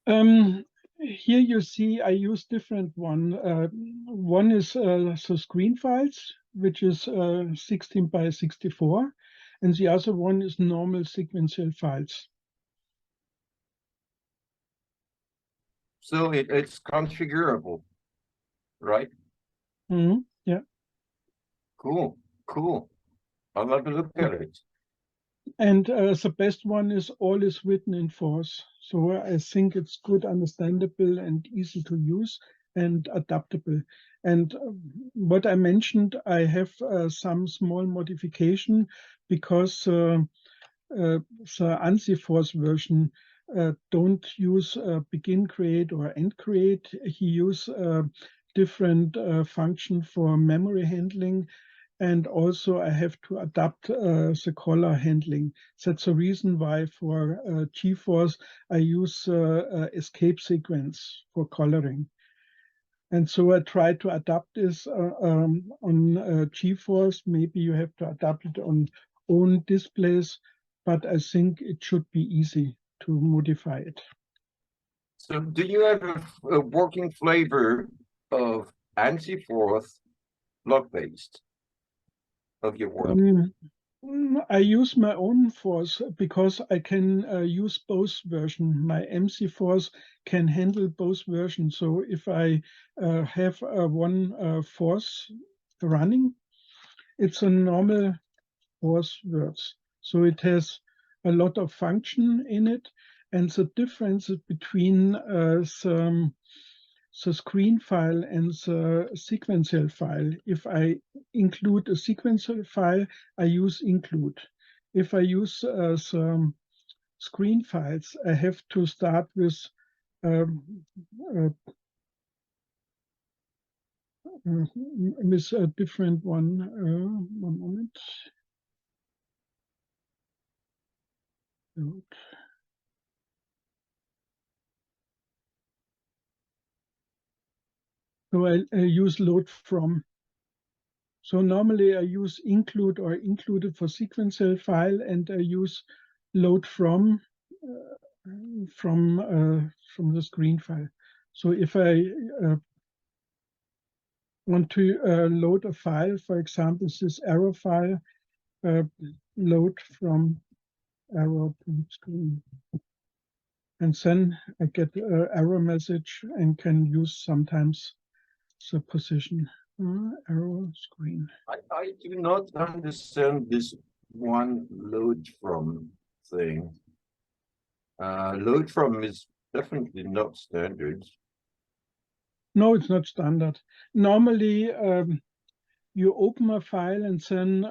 Here you see I use different one. One is the screen files, which is 16 by 64, and the other one is normal sequential files. So it's configurable, right? Mm-hmm. Yeah. Cool, cool. I'll have a look at it. And the best one is all is written in Forth. So I think it's good, understandable, and easy to use and adaptable. And what I mentioned, I have some small modification because the ANSI Forth version don't use begin create or end create. He use different function for memory handling. And also I have to adapt the color handling. That's the reason why for GeForce I use escape sequence for coloring. And so I try to adapt this on GeForce. Maybe you have to adapt it on own displays, but I think it should be easy to modify it. So do you have a working flavor of ANSI Forth block-based of your work? I use my own Forth because I can use both versions. My MC Forth can handle both versions. So if I have one Forth running, it's a normal Forth words. So it has a lot of function in it. And the difference between the screen file and the sequential file. If I include a sequential file, I use include. If I use some screen files, I have to start with a different one. One moment. So I use load from. So normally I use include or included for sequential file, and I use load from the screen file. So if I want to load a file, for example, this arrow file, load from arrow screen. And then I get an error message and can use sometimes the position arrow screen. I do not understand this one load from thing. Load from is definitely not standard. No, it's not standard. Normally, you open a file and then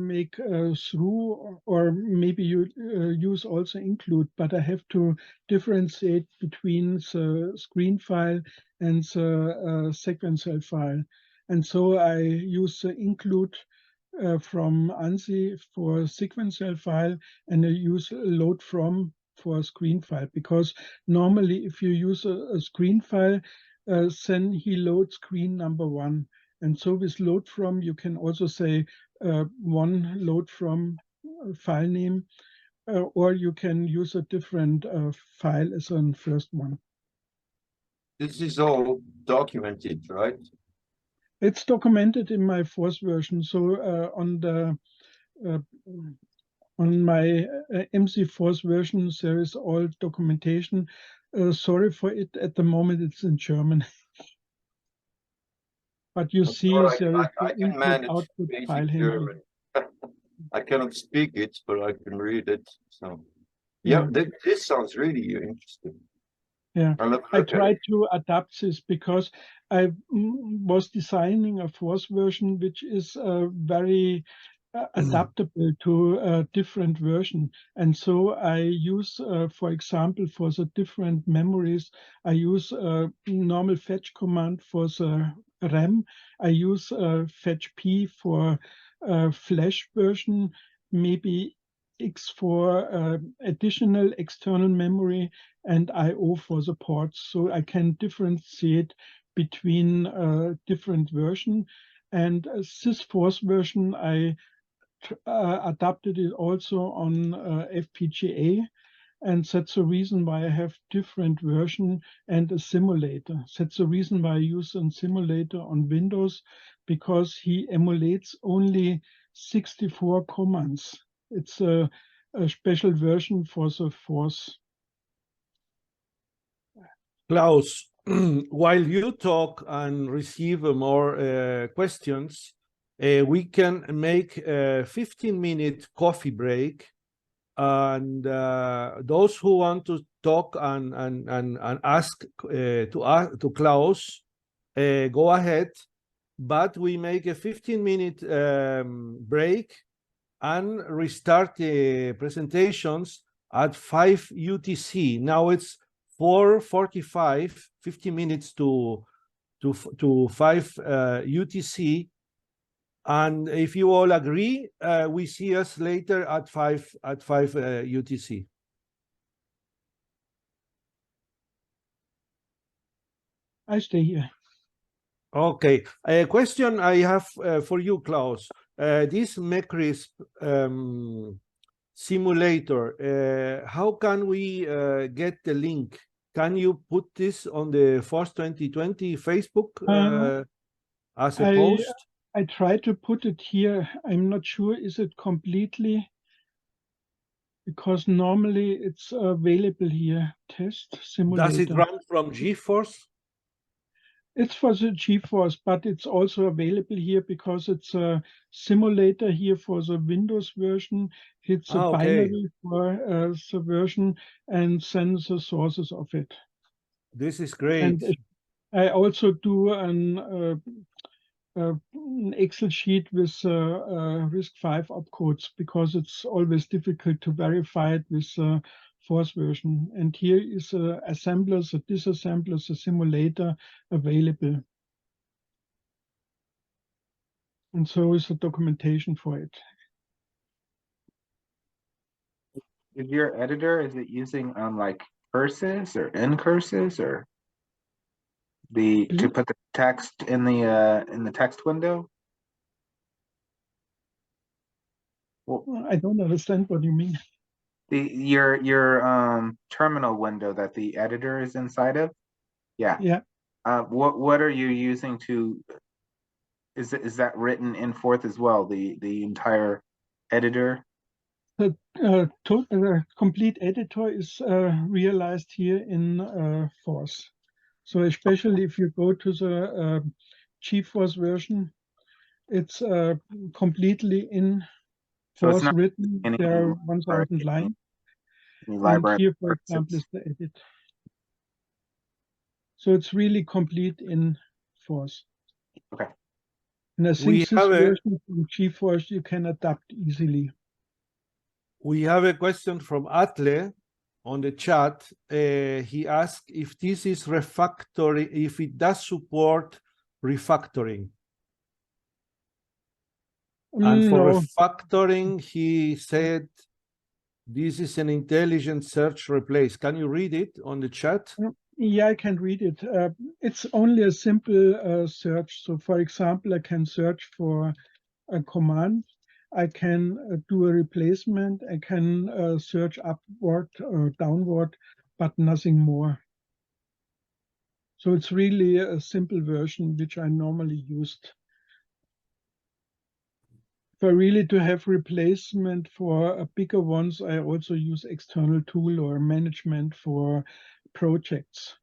make through, or maybe you use also include, but I have to differentiate between the screen file and the sequential file. And so I use the include from ANSI for sequential file, and I use load from for a screen file, because normally if you use a screen file, then he loads screen number 1. And so with load from, you can also say one load from file name, or you can use a different file as a first one. This is all documented, right? It's documented in my Forth version. So on my MC Forth version, there is all documentation. Sorry for it. At the moment, it's in German. But you see, there is I can manage output basic file handling. German. I cannot speak it, but I can read it. So yeah, this sounds really interesting. Yeah, I tried to adapt this because I was designing a Forth version which is very adaptable to a different version. And so I use, for example, for the different memories, I use a normal fetch command for the RAM. I use fetch P for flash version, maybe X for additional external memory, and IO for the ports. So I can differentiate between different versions. And this Forth version, I adapted it also on FPGA. And that's the reason why I have different version and a simulator. That's the reason why I use a simulator on Windows, because he emulates only 64 commands. It's a special version for the Forth. Klaus, while you talk and receive more questions, we can make a 15-minute coffee break. And those who want to talk and ask to Klaus, go ahead. But we make a 15-minute break and restart the presentations at 5 UTC. Now it's 4:45, 50 minutes to 5 UTC. And if you all agree, we see us later at 5 UTC. I stay here. Okay. A question I have for you, Klaus. This Mecrisp simulator, how can we get the link? Can you put this on the Forth 2020 Facebook as a post? I tried to put it here. I'm not sure, is it completely? Because normally it's available here, test simulator. Does it run from GeForce? It's for the GeForce, but it's also available here because it's a simulator here for the Windows version. It's a binary for the version, and then the sources of it. This is great. And I also do an Excel sheet with RISC-V opcodes, because it's always difficult to verify it with Forth version. And here is assemblers, a disassembler, a simulator available. And so is the documentation for it. Is your editor, is it using like curses or ncurses, or to put the text in the text window? Well, I don't understand what you mean. Your terminal window that the editor is inside of? Yeah. Yeah. What are you using to? Is that written in Forth as well? The entire editor. The complete editor is realized here in Forth. So especially if you go to the GeForce version, it's completely in Forth written. There are 1,000 lines. And here, for example, is the edit. So it's really complete in Forth. Okay. And I think this version from GeForce you can adapt easily. We have a question from Atle on the chat. He asked if this is refactoring, if it does support refactoring. And for No, refactoring, he said, this is an intelligent search replace. Can you read it on the chat? yeah, I can read it. It's only a simple search. So for example, I can search for a command. I can do a replacement. I can search upward or downward, but nothing more. So it's really a simple version, which I normally used. For really to have replacement for bigger ones, I also use external tool or management for projects.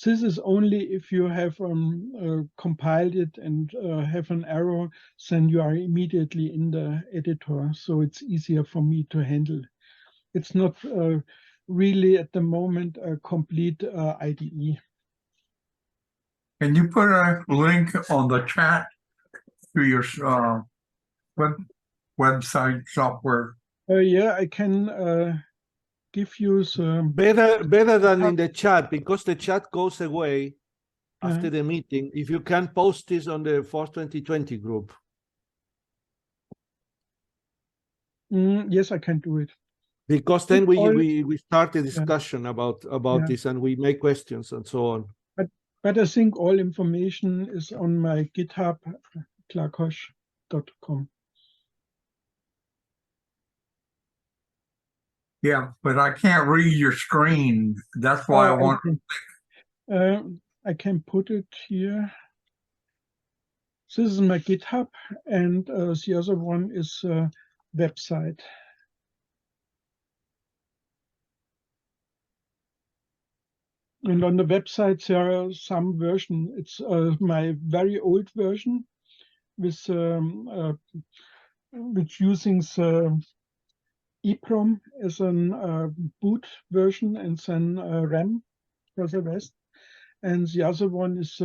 This is only if you have compiled it and have an error, then you are immediately in the editor. So it's easier for me to handle. It's not really at the moment a complete IDE. Can you put a link on the chat to your website software? Yeah, I can give you some better than in the chat, because the chat goes away after the meeting. If you can post this on the Forth 2020 group. Yes, I can do it. Because then we start a discussion about this, and we make questions and so on. But I think all information is on my GitHub, klaus.com. Yeah, but I can't read your screen. That's why I want. I can put it here. This is my GitHub, and the other one is website. And on the website, there are some version. It's my very old version with which using the EEPROM as a boot version and then RAM for the rest. And the other one is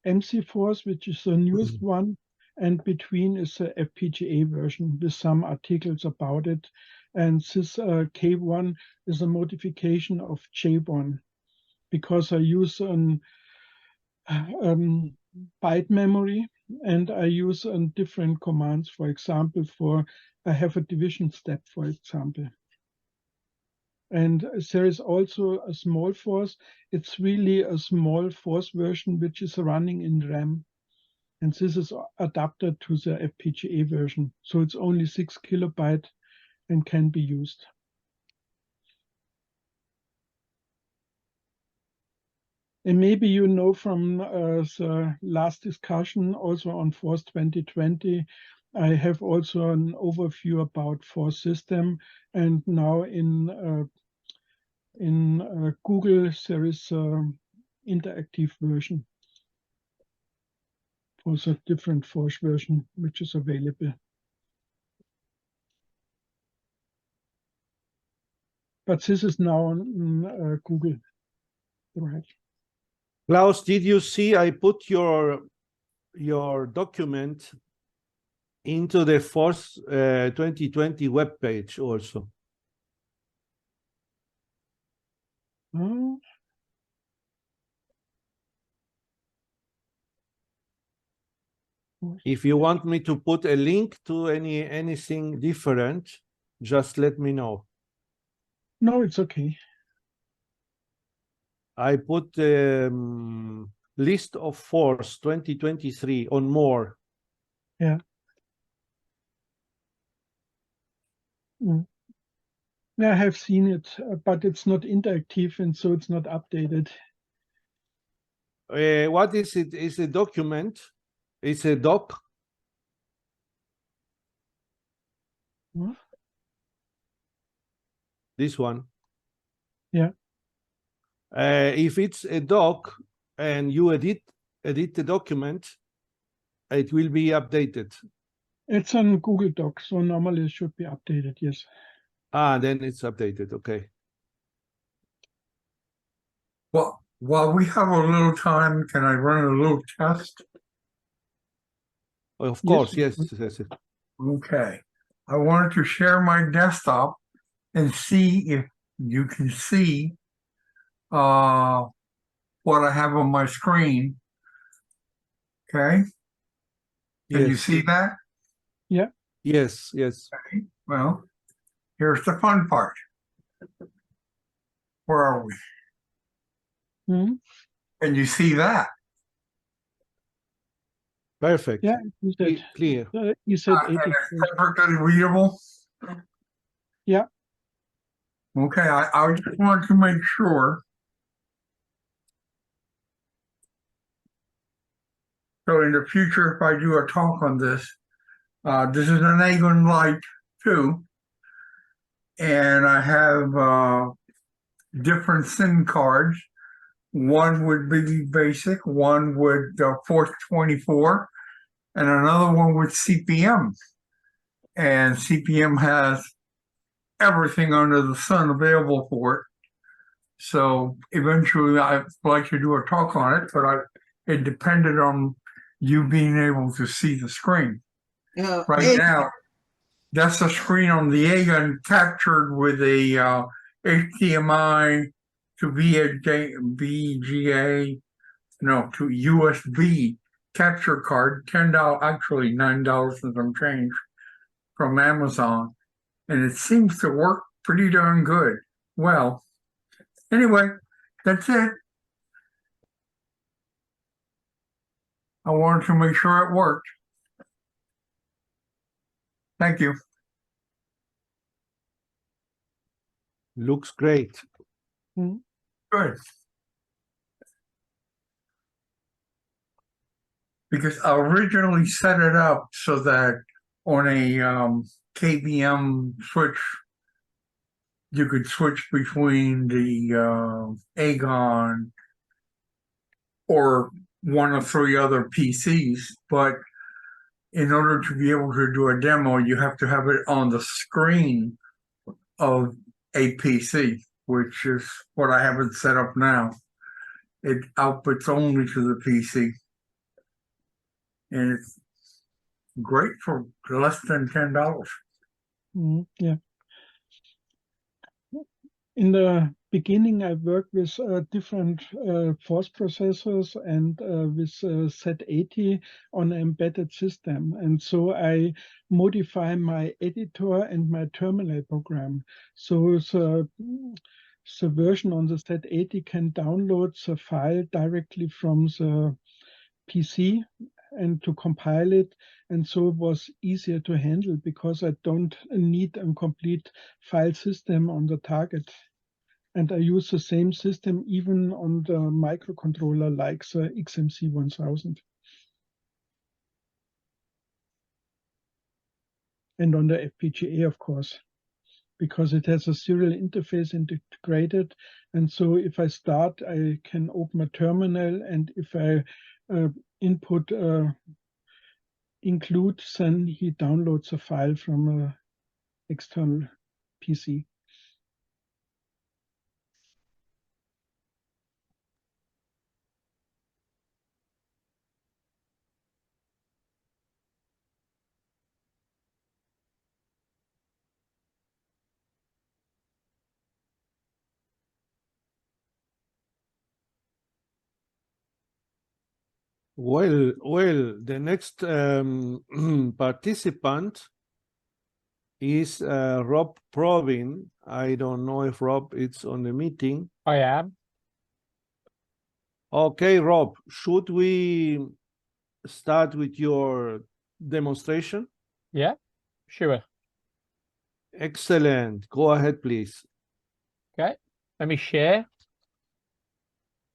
MC-Force, which is the newest one. And between is the FPGA version with some articles about it. And this K1 is a modification of J1 because I use an byte memory and I use different commands. For example, I have a division step, for example. And there is also a small force. It's really a small force version which is running in RAM. And this is adapted to the FPGA version. So it's only 6 kilobyte and can be used. And maybe you know from the last discussion also on Forth 2020, I have also an overview about Forth system. And now in Google, there is an interactive version for the different Forth version, which is available. But this is now on Google. Right. Klaus, did you see I put your document into the Forth 2020 webpage also? If you want me to put a link to anything different, just let me know. No, it's okay. I put list of Forth 2023 on more. Yeah. Yeah, I have seen it, but it's not interactive, and so it's not updated. What is it? It's a document. It's a doc. What? This one. Yeah. If it's a doc and you edit the document, it will be updated. It's on Google Docs, so normally it should be updated, yes. Ah, then it's updated, okay. Well, while we have a little time, can I run a little test? Of course, yes. Okay. I wanted to share my desktop and see if you can see what I have on my screen. Okay. Can you see that? Yeah. Yes, yes. Okay, well, here's the fun part. Where are we? Hmm. And you see that? Perfect. Yeah, you said Clear. You said And 80. it's perfectly readable? Yeah. Okay, I just want to make sure. So in the future, if I do a talk on this, this is an Aegon Light 2, and I have different SIM cards. One would be basic, one with Forth 24, and another one with CPM. And CPM has everything under the sun available for it. So eventually I'd like to do a talk on it, but it depended on you being able to see the screen. Right now, that's the screen on the Aegon captured with a HDMI to VGA, no, to USB capture card, $10, actually $9 and some change from Amazon. And it seems to work pretty darn good. Well, anyway, that's it. I wanted to make sure it worked. Thank you. Looks great. Good. Because I originally set it up so that on a KVM switch, you could switch between the Aegon or one of 3 other PCs. But in order to be able to do a demo, you have to have it on the screen of a PC, which is what I have it set up now. It outputs only to the PC. And it's great for less than $10. Yeah. In the beginning, I worked with different force processors and with Z80 on an embedded system. And so I modify my editor and my terminal program. So the version on the Z80 can download the file directly from the PC and to compile it. And so it was easier to handle because I don't need a complete file system on the target. And I use the same system even on the microcontroller like the XMC 1000. And on the FPGA, of course, because it has a serial interface integrated. And so if I start, I can open a terminal, and if I input include, then he downloads a file from an external PC. Well, the next participant is Rob Probin. I don't know if Rob is on the meeting. I am. Okay, Rob, should we start with your demonstration? Yeah, sure. Excellent. Go ahead, please. Okay, let me share.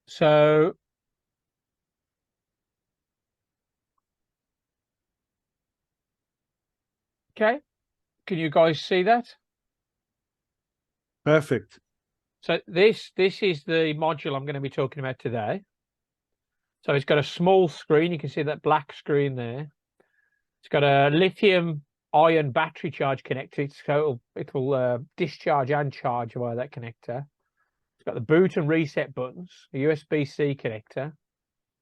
So okay, can you guys see that? Perfect. So this is the module I'm going to be talking about today. So it's got a small screen. You can see that black screen there. It's got a lithium-ion battery charge connector. So it'll discharge and charge via that connector. It's got the boot and reset buttons, a USB-C connector.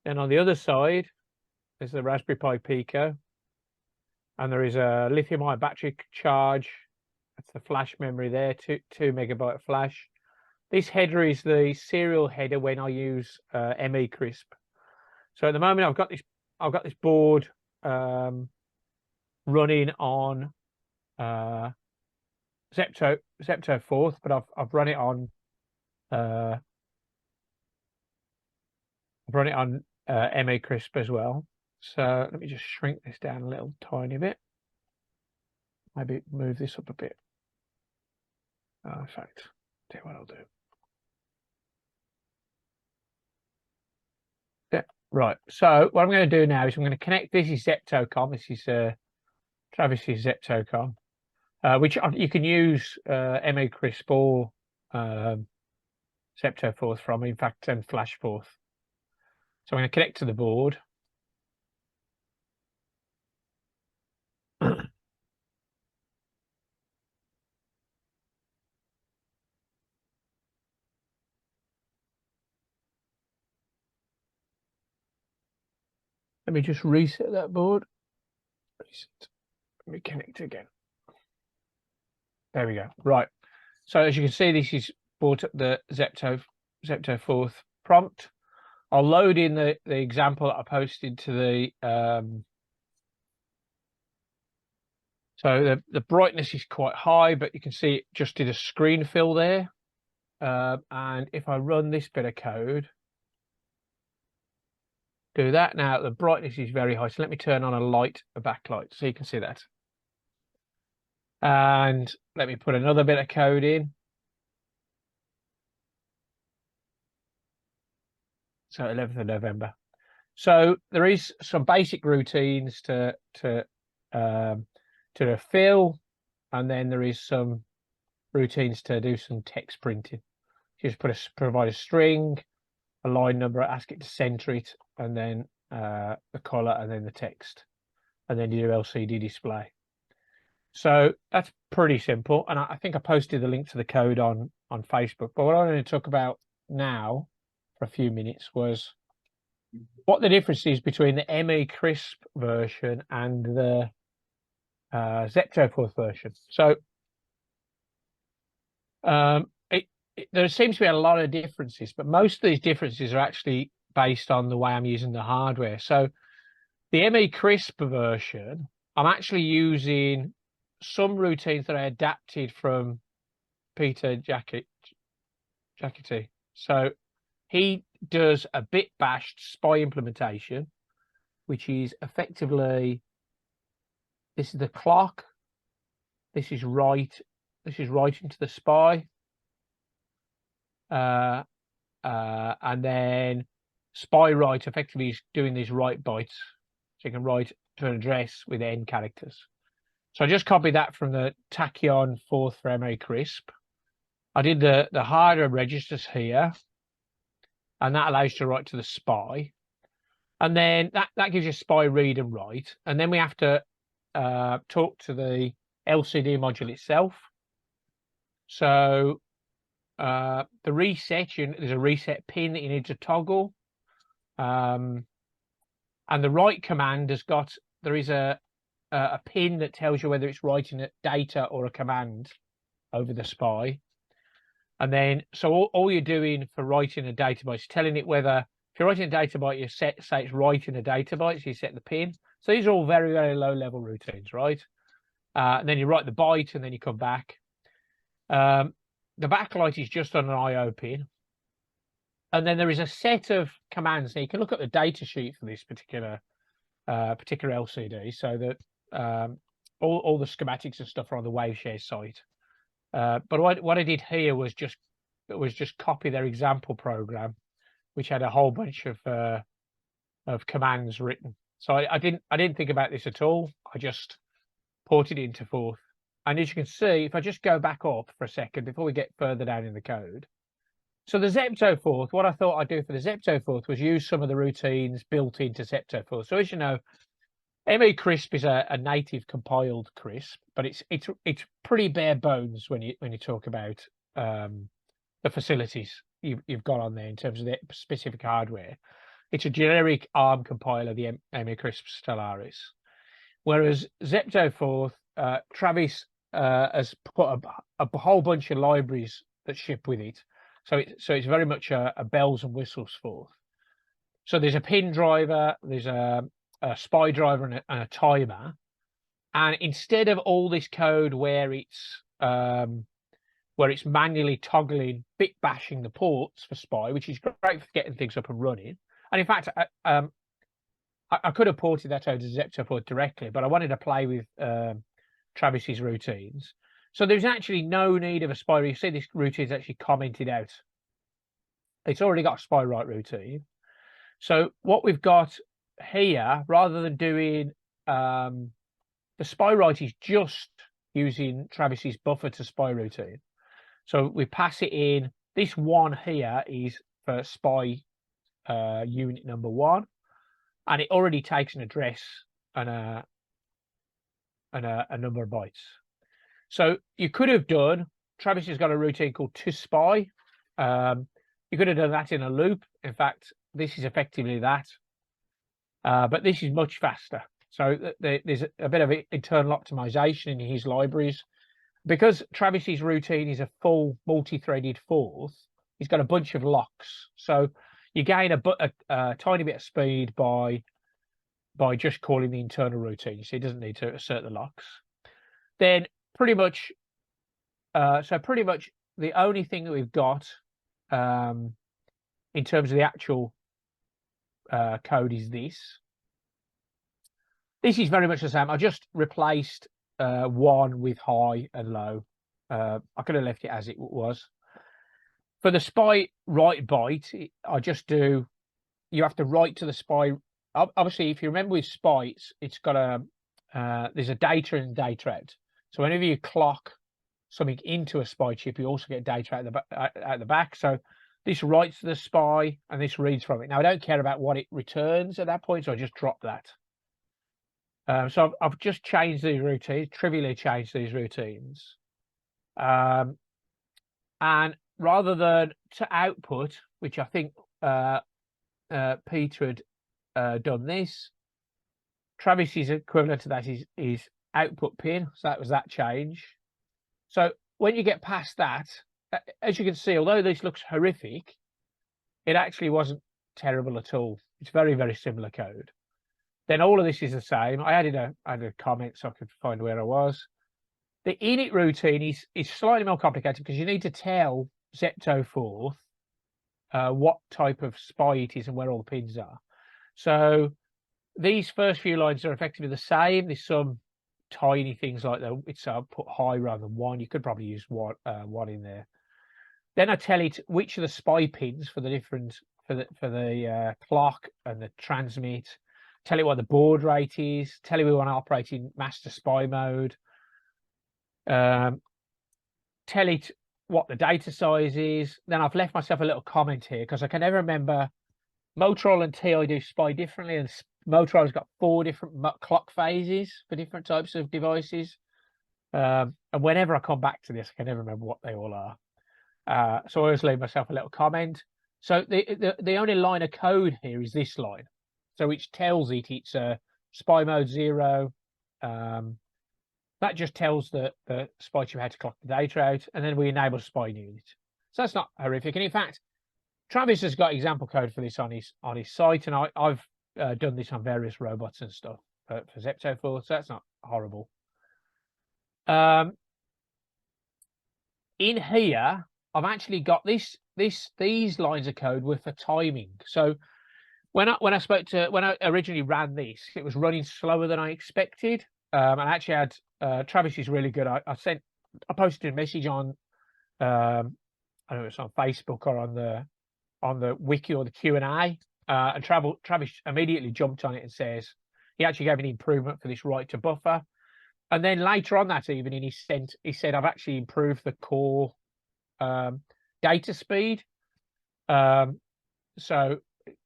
Then on the other side, there's the Raspberry Pi PICO. And there is a lithium-ion battery charge. That's the flash memory there, 2 megabyte flash. This header is the serial header when I use Mecrisp. So at the moment I've got this board running on Zeptoforth, but I've run it on Mecrisp as well. So let me just shrink this down a little tiny bit. Maybe move this up a bit. In fact, tell you what I'll do. Yeah, right. So what I'm going to do now is I'm going to connect. This is Zeptocom. This is Travis's Zeptocom, which you can use Mecrisp or Zeptoforth from. In fact, and FlashForth. So I'm going to connect to the board. Let me just reset that board. Reset. Let me connect again. There we go. Right. So as you can see, this is brought up the Zeptoforth prompt. I'll load in the example that I posted to the so the brightness is quite high, but you can see it just did a screen fill there. And if I run this bit of code, do that now, the brightness is very high. So let me turn on a backlight so you can see that. And let me put another bit of code in. So 11th of November. So there is some basic routines to fill, and then there is some routines to do some text printing. You just provide a string, a line number, ask it to center it, and then the color, and then the text, and then you do LCD display. So that's pretty simple, and I think I posted the link to the code on Facebook. But what I'm going to talk about now for a few minutes was what the difference is between the Mecrisp version and the Zeptoforth version. So there seems to be a lot of differences, but most of these differences are actually based on the way I'm using the hardware. So the Mecrisp version, I'm actually using some routines that I adapted from Peter Jackety. So he does a bit bashed SPI implementation, which is effectively, this is the clock, this is write into the SPI, and then SPI write effectively is doing these write bytes, so you can write to an address with N characters. So I just copied that from the Tachyon Forth for Mecrisp. I did the hardware registers here, and that allows you to write to the SPI. And then that gives you SPI read and write. And then we have to talk to the LCD module itself. So the reset, there's a reset pin that you need to toggle. And the write command has got, there is a pin that tells you whether it's writing a data or a command over the SPI. And then, so all you're doing for writing a data byte is telling it whether, if you're writing a data byte, you say it's writing a data byte, so you set the pin. So these are all very, very low level routines, right? And then you write the byte and then you come back. The backlight is just on an IO pin. And then there is a set of commands. Now you can look at the data sheet for this particular LCD, so that all the schematics and stuff are on the Waveshare site. But what I did here was just copy their example program, which had a whole bunch of commands written. So I didn't think about this at all. I just ported it into Forth. And as you can see, if I just go back up for a second before we get further down in the code. So the Zeptoforth, what I thought I'd do for the Zeptoforth was use some of the routines built into Zeptoforth. So as you know, Mecrisp is a native compiled crisp, but it's pretty bare bones when you talk about the facilities you've got on there in terms of the specific hardware. It's a generic ARM compiler, the Mecrisp Stellaris. Whereas Zeptoforth, Travis has put a whole bunch of libraries that ship with it. So it's very much a bells and whistles Forth. So there's a pin driver, there's a SPI driver and a timer. And instead of all this code where it's manually toggling, bit bashing the ports for SPI, which is great for getting things up and running. And in fact, I could have ported that over to Zeptoforth directly, but I wanted to play with Travis's routines. So there's actually no need of a SPI. You see this routine is actually commented out. It's already got a SPI write routine. So what we've got here, rather than doing the SPI write is just using Travis's buffer to SPI routine. So we pass it in. This one here is for SPI unit number 1, and it already takes an address and a number of bytes. So you could have done, Travis has got a routine called to SPI. You could have done that in a loop. In fact, this is effectively that, but this is much faster. So there's a bit of internal optimization in his libraries. Because Travis's routine is a full multi-threaded fourth, he's got a bunch of locks. So you gain a tiny bit of speed by just calling the internal routine. So he doesn't need to assert the locks. Then pretty much the only thing that we've got in terms of the actual code is this. This is very much the same. I just replaced 1 with high and low. I could have left it as it was. For the SPI write byte, I just do, you have to write to the SPI. Obviously, if you remember with SPI, it's got there's a data in and data out. So whenever you clock something into a SPI chip, you also get data out the back. So this writes to the SPI and this reads from it. Now, I don't care about what it returns at that point, so I just drop that. So I've just changed these routines, trivially changed these routines. And rather than to output, which I think Peter had done this, Travis's equivalent to that is output pin. So that was that change. So when you get past that, as you can see, although this looks horrific, it actually wasn't terrible at all. It's very, very similar code. Then all of this is the same. I added a comment so I could find where I was. The init routine is slightly more complicated because you need to tell Zeptoforth what type of SPI it is and where all the pins are. So these first few lines are effectively the same. There's some tiny things like that. It's put high rather than 1. You could probably use one in there. Then I tell it which of the SPI pins for the different for the clock and the transmit. Tell it what the baud rate is. Tell it we want to operate in master SPI mode. Tell it what the data size is. Then I've left myself a little comment here because I can never remember. Motorola and TI do SPI differently, and Motorola's got 4 different clock phases for different types of devices. And whenever I come back to this, I can never remember what they all are. So I always leave myself a little comment. So the only line of code here is this line. So which tells it it's a SPI mode 0. That just tells the SPI chip how to clock the data out, and then we enable SPI unit. So that's not horrific. And in fact, Travis has got example code for this on his site, and I've done this on various robots and stuff for Zeptoforth, so that's not horrible. In here, I've actually got these lines of code were for timing. So when I originally ran this, it was running slower than I expected. And I actually had Travis is really good. I posted a message on I don't know if it's on Facebook or on the wiki or the Q&A, and Travis immediately jumped on it and says he actually gave an improvement for this write to buffer. And then later on that evening, he said I've actually improved the core data speed. So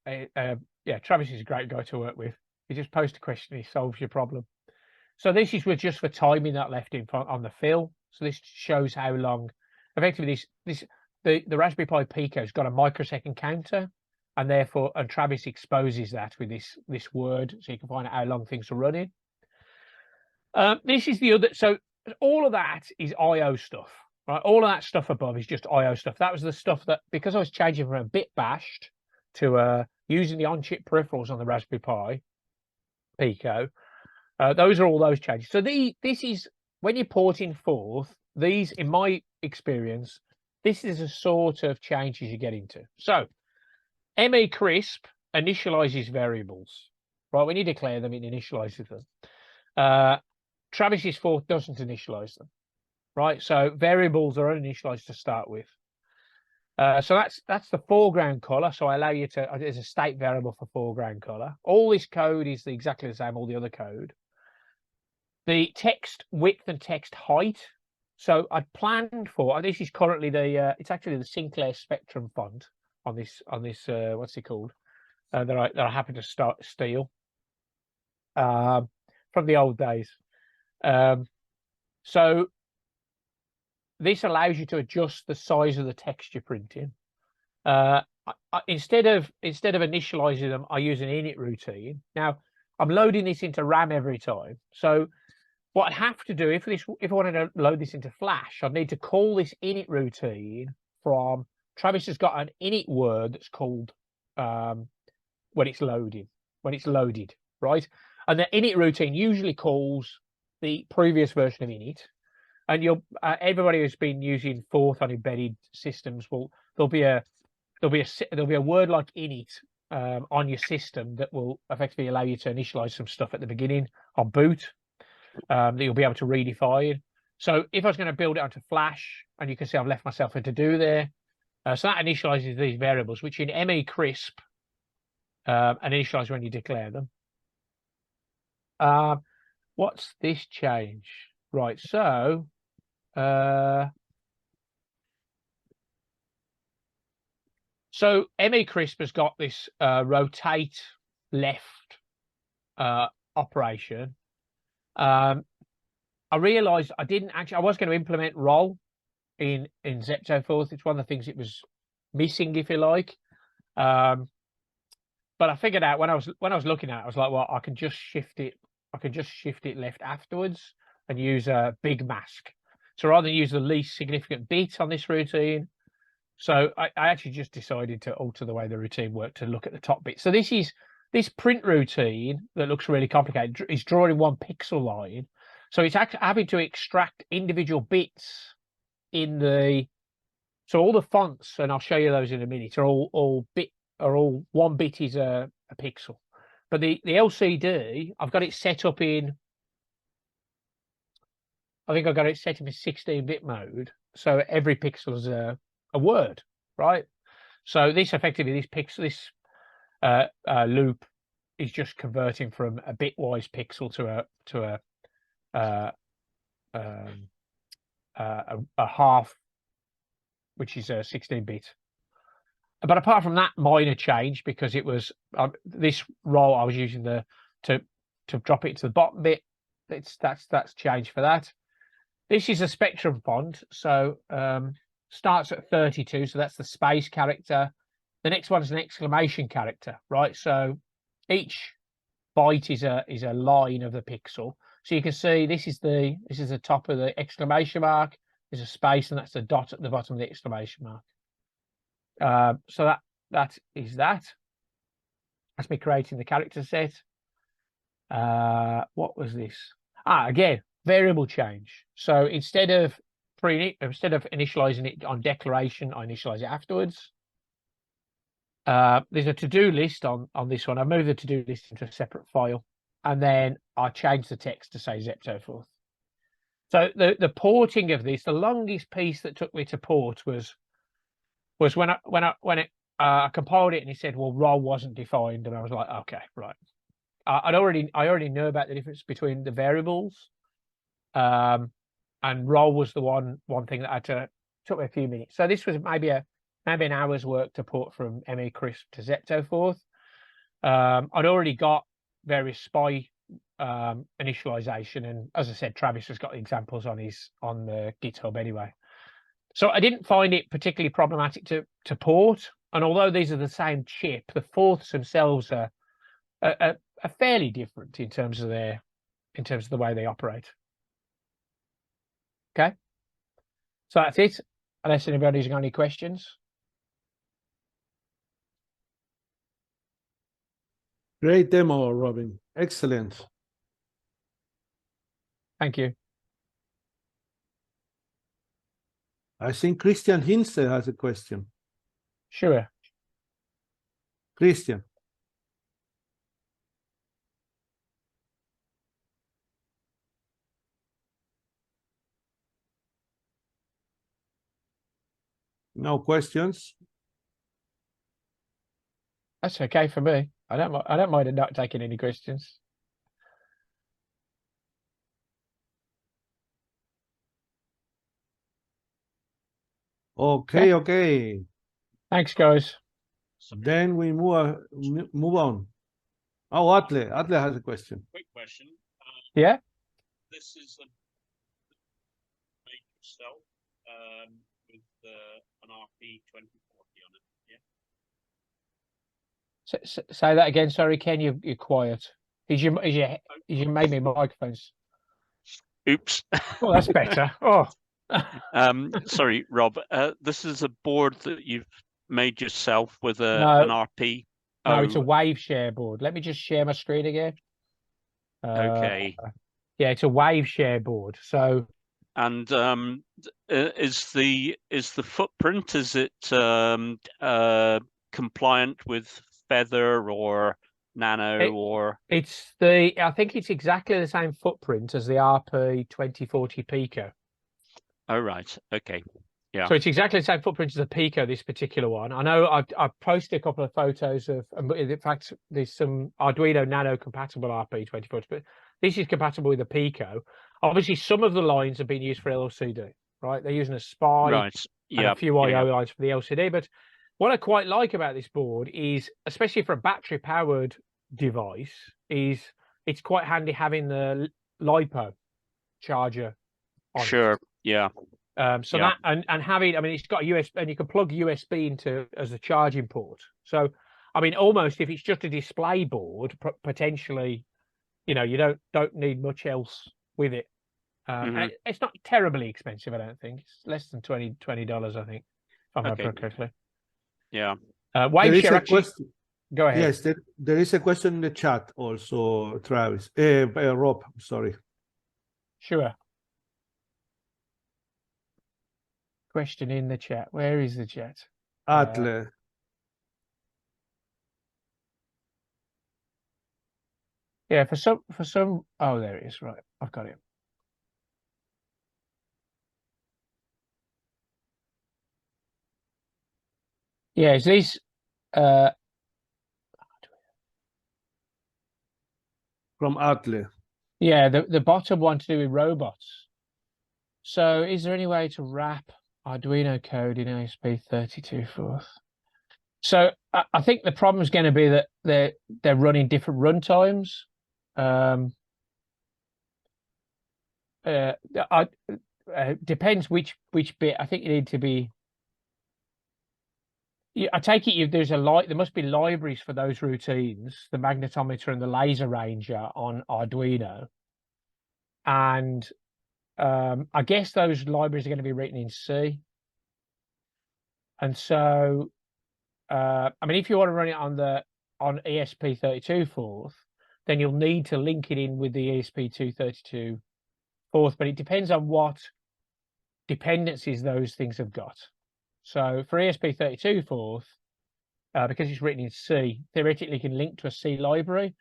yeah, Travis is a great guy to work with. You just post a question, he solves your problem. So this is just for timing that left in on the fill. So this shows how long. Effectively, the Raspberry Pi PICO has got a microsecond counter, and therefore, and Travis exposes that with this word, so you can find out how long things are running. This is the other. So all of that is I/O stuff, right? All of that stuff above is just I/O stuff. That was the stuff that, because I was changing from a bit bashed to using the on-chip peripherals on the Raspberry Pi PICO, Those are all those changes. So this is when you're porting forth, these, in my experience, this is a sort of changes you get into. So Mecrisp initializes variables, right? When you declare them, it initializes them. Travis's forth doesn't initialize them, right? So variables are uninitialized to start with. So that's the foreground color. So I allow you to, there's a state variable for foreground color. All this code is exactly the same, all the other code. The text width and text height. So I planned for, and this is currently the, it's actually the Sinclair Spectrum font on this, what's it called? That I happen to steal from the old days. So this allows you to adjust the size of the text you're printing. Instead of initializing them, I use an init routine. Now I'm loading this into RAM every time. So what I'd have to do if I wanted to load this into Flash, I'd need to call this init routine from Travis has got an init word that's called when it's loaded, right? And the init routine usually calls the previous version of init. And everybody who's been using Forth on embedded systems will there'll be a word like init on your system that will effectively allow you to initialize some stuff at the beginning on boot that you'll be able to redefine. So if I was going to build it onto Flash, and you can see I've left myself a to do there, so that initializes these variables, which in Mecrisp and initialize when you declare them. What's this change? Right, so Mecrisp has got this rotate left operation. I realized I was going to implement roll in Zeptoforth. It's one of the things it was missing, if you like. But I figured out when I was looking at it, I was like, well, I can just shift it left afterwards and use a big mask. So rather than use the least significant bit on this routine, so I actually just decided to alter the way the routine worked to look at the top bit. So this print routine that looks really complicated is drawing one pixel line. So it's actually having to extract individual bits in the, so all the fonts, and I'll show you those in a minute, are all one bit is a pixel. But the LCD, I've got it set up in, I think I've got it set up in 16-bit mode. So every pixel is a word, right? So this effectively, this loop is just converting from a bitwise pixel to a half, which is a 16-bit. But apart from that minor change, because it was this roll I was using to drop it to the bottom bit, that's changed for that. This is a Spectrum font, so starts at 32, so that's the space character. The next one is an exclamation character, right? So each byte is a line of the pixel. So you can see this is the top of the exclamation mark. There's a space, and that's the dot at the bottom of the exclamation mark. So that is that. That's me creating the character set. What was this? Again, variable change. So instead of initializing it on declaration, I initialize it afterwards. There's a to-do list on this one. I moved the to-do list into a separate file, and then I changed the text to say Zeptoforth. So the porting of this, the longest piece that took me to port was when I compiled it, and he said, well, roll wasn't defined, and I was like, okay, right. I already know about the difference between the variables, and roll was the one thing that took me a few minutes. So this was maybe an hour's work to port from Mecrisp to Zeptoforth. I'd already got various SPI initialization, and as I said, Travis has got the examples on the GitHub anyway. So I didn't find it particularly problematic to port. And although these are the same chip, the forths themselves are fairly different in terms of the way they operate. Okay, so that's it. Unless anybody's got any questions. Great demo, Robin. Excellent. Thank you. I think Christian Hinze has a question. Sure. Christian. No questions? That's okay for me. I don't mind not taking any questions. Okay, okay. Thanks, guys. Then we move on. Oh, Atle has a question. Quick question. Yeah. This is a major cell with an RP2040 on it. Yeah. Say that again. Sorry, Ken. You're quiet. Is your maybe microphones? Oops. Oh, that's better. Oh. Sorry, Rob. This is a board that you've made yourself with an RP. No, it's a wave share board. Let me just share my screen again. Okay. Yeah, it's a wave share board. So. And is the footprint, is it compliant with Feather or Nano or? I think it's exactly the same footprint as the RP2040 PICO. Oh, right. Okay. Yeah. So it's exactly the same footprint as the PICO, this particular one. I know I've posted a couple of photos of, in fact, there's some Arduino Nano compatible RP2040, but this is compatible with the PICO. Obviously, some of the lines have been used for LCD, right? They're using a SPI right. and a few I/O lines for the LCD. But what I quite like about this board is, especially for a battery-powered device, is it's quite handy having the LiPo charger on Sure. it. Yeah. So that and having, I mean, it's got a USB, and you can plug USB into as a charging port. So, I mean, almost if it's just a display board, potentially, you don't need much else with it. And it's not terribly expensive, I don't think. It's less than $20, I think, if I remember correctly. Yeah. Wave share actually. Go ahead. Yes, there is a question in the chat also, Travis. Rob, sorry. Sure. Question in the chat. Where is the chat? Atle. Yeah, for some. Oh, there it is. Right, I've got it. Yeah, is these from Atle. Yeah, the bottom one to do with robots. So is there any way to wrap Arduino code in ASP32Forth? So I think the problem is going to be that they're running different runtimes. Depends which bit. I think you need to be. I take it there's there must be libraries for those routines, the magnetometer and the laser ranger on Arduino, and I guess those libraries are going to be written in C. And so, I mean, if you want to run it on ESP32Forth, then you'll need to link it in with the ESP232Forth, but it depends on what dependencies those things have got. So for ESP32Forth, because it's written in C, theoretically you can link to a C library,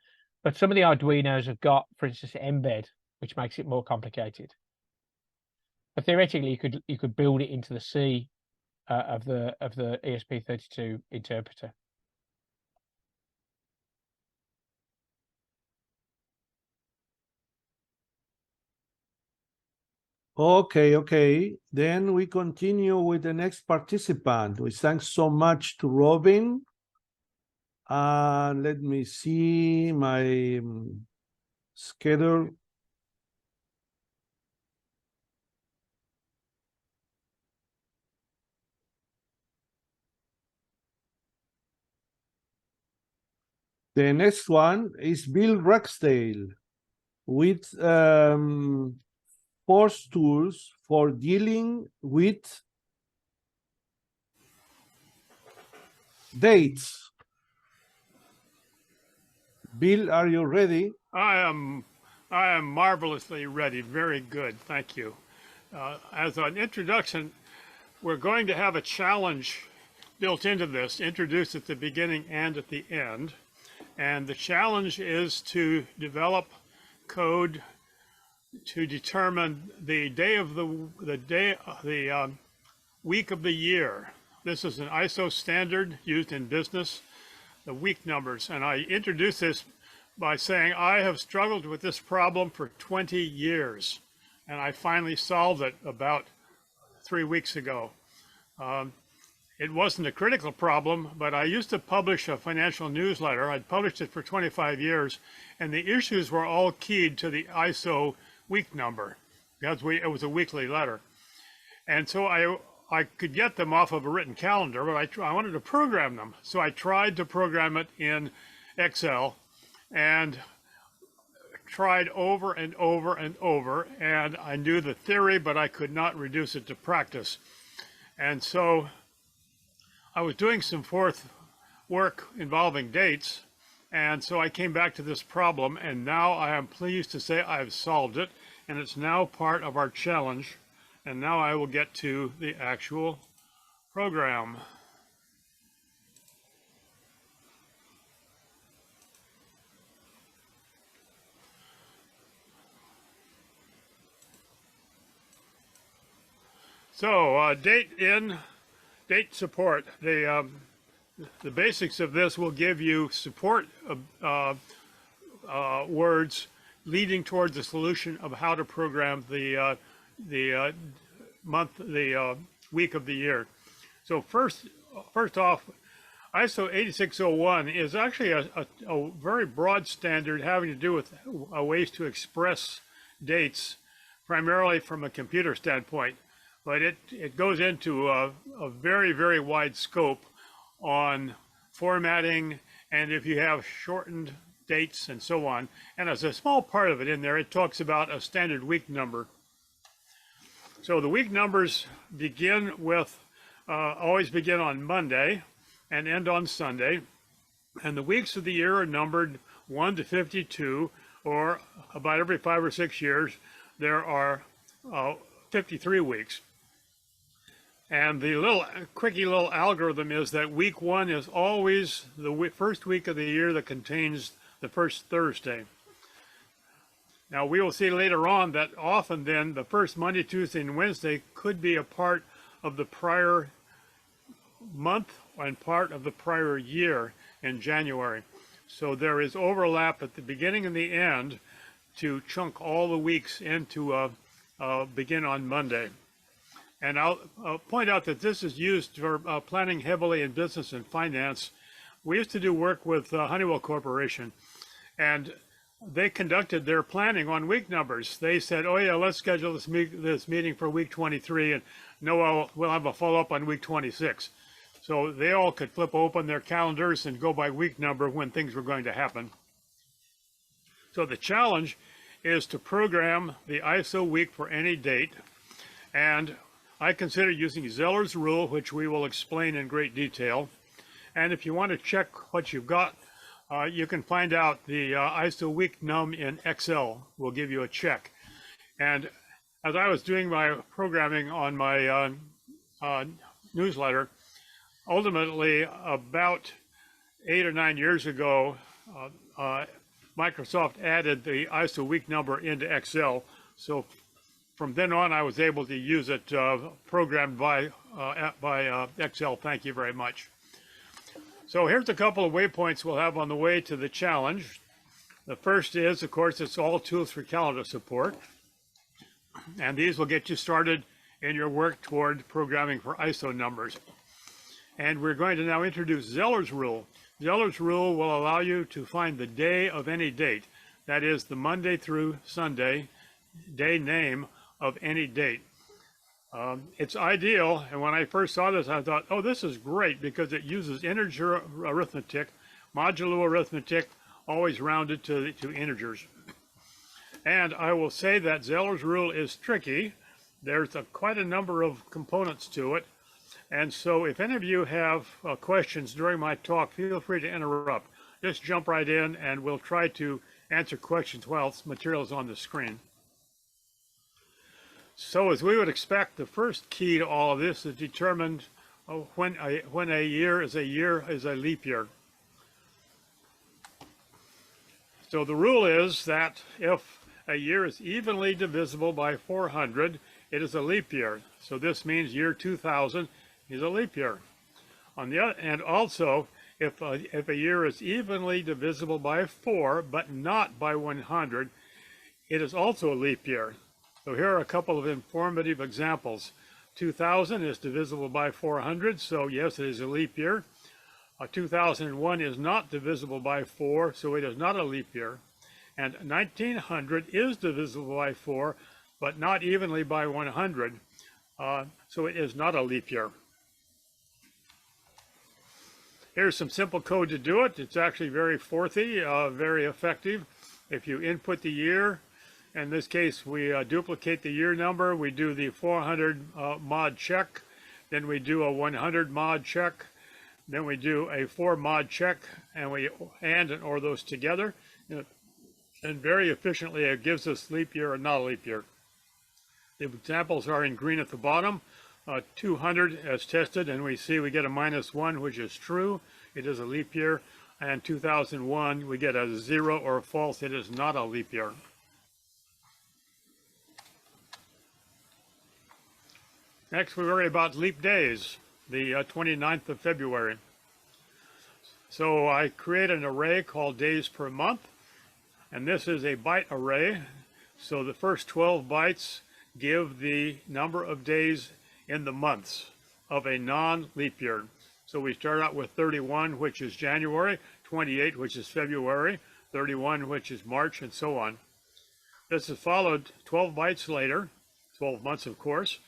but some of the Arduinos have got, for instance, embed, which makes it more complicated. But theoretically, you could build it into the C of the ESP32 interpreter. Okay. Then we continue with the next participant. We thanks so much to Robin. Let me see my schedule. The next one is Bill Ragsdale with force tools for dealing with dates. Bill, are you ready? I am I am marvelously ready. Very good. Thank you. As an introduction, we're going to have a challenge built into this, introduced at the beginning and at the end. And the challenge is to develop code to determine the day of the week of the year. This is an ISO standard used in business, the week numbers. And I introduce this by saying I have struggled with this problem for 20 years. And I finally solved it about 3 weeks ago. It wasn't a critical problem, but I used to publish a financial newsletter. I'd published it for 25 years, and the issues were all keyed to the ISO week number because it was a weekly letter. And so I could get them off of a written calendar, but I wanted to program them. So I tried to program it in Excel and tried over and over and over, and I knew the theory, but I could not reduce it to practice. And so I was doing some Forth work involving dates, and so I came back to this problem, and now I am pleased to say I've solved it, and it's now part of our challenge. And now I will get to the actual program. So date support. The basics of this will give you support words leading towards the solution of how to program the week of the year. So first off, ISO 8601 is actually a very broad standard having to do with ways to express dates, primarily from a computer standpoint. But it goes into a very, very wide scope on formatting, and if you have shortened dates and so on. And as a small part of it in there, it talks about a standard week number. So the week numbers begin with, always begin on Monday and end on Sunday. And the weeks of the year are numbered 1 to 52, or about every 5 or 6 years, there are 53 weeks. And the quickie little algorithm is that week 1 is always the first week of the year that contains the first Thursday. Now we will see later on that often then the first Monday, Tuesday, and Wednesday could be a part of the prior month and part of the prior year in January. So there is overlap at the beginning and the end to chunk all the weeks into begin on Monday. And I'll point out that this is used for planning heavily in business and finance. We used to do work with Honeywell Corporation, and they conducted their planning on week numbers. They said, oh yeah, let's schedule this meeting for week 23, and no, we'll have a follow-up on week 26. So they all could flip open their calendars and go by week number when things were going to happen. So the challenge is to program the ISO week for any date, and I consider using Zeller's rule, which we will explain in great detail. And if you want to check what you've got, you can find out the ISO week num in Excel will give you a check. And as I was doing my programming on my newsletter, ultimately about 8 or 9 years ago, Microsoft added the ISO week number into Excel. So from then on, I was able to use it programmed by Excel. Thank you very much. So here's a couple of waypoints we'll have on the way to the challenge. The first is, of course, it's all tools for calendar support. And these will get you started in your work toward programming for ISO numbers. And we're going to now introduce Zeller's rule. Zeller's rule will allow you to find the day of any date. That is the Monday through Sunday day name of any date. It's ideal, and when I first saw this, I thought, oh, this is great because it uses integer arithmetic, modulo arithmetic, always rounded to integers. And I will say that Zeller's rule is tricky. There's quite a number of components to it. And so if any of you have questions during my talk, feel free to interrupt. Just jump right in and we'll try to answer questions while this material is on the screen. So as we would expect, the first key to all of this is determined when a year is a leap year. So the rule is that if a year is evenly divisible by 400, it is a leap year. So this means year 2000 is a leap year. On the other, and also, if a year is evenly divisible by 4, but not by 100, it is also a leap year. So here are a couple of informative examples. 2000 is divisible by 400, so yes, it is a leap year. 2001 is not divisible by 4, so it is not a leap year. And 1900 is divisible by 4, but not evenly by 100, so it is not a leap year. Here's some simple code to do it. It's actually very Forthy, very effective. If you input the year, in this case we duplicate the year number, we do the 400 mod check, then we do a 100 mod check, then we do a 4 mod check, and we and or those together. And very efficiently it gives us leap year or not a leap year. The examples are in green at the bottom. 200 as tested, and we see we get a -1, which is true. It is a leap year. And 2001, we get a 0 or a false. It is not a leap year. Next, we worry about leap days, the 29th of February. So I create an array called days per month, and this is a byte array. So the first 12 bytes give the number of days in the months of a non-leap year. So we start out with 31, which is January, 28, which is February, 31, which is March, and so on. This is followed 12 bytes later, 12 months of course,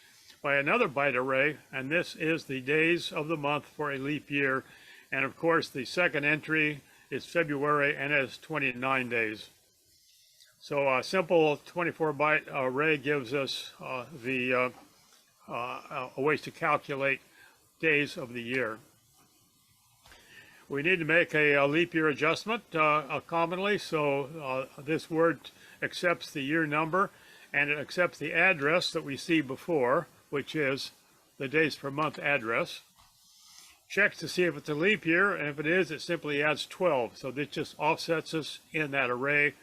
by another byte array, and this is the days of the month for a leap year. And of course, the second entry is February and has 29 days. So a simple 24-byte array gives us a ways to calculate days of the year. We need to make a leap year adjustment commonly, so this word accepts the year number and it accepts the address that we see before, which is the days per month address. Checks to see if it's a leap year, and if it is, it simply adds 12. So this just offsets us in that array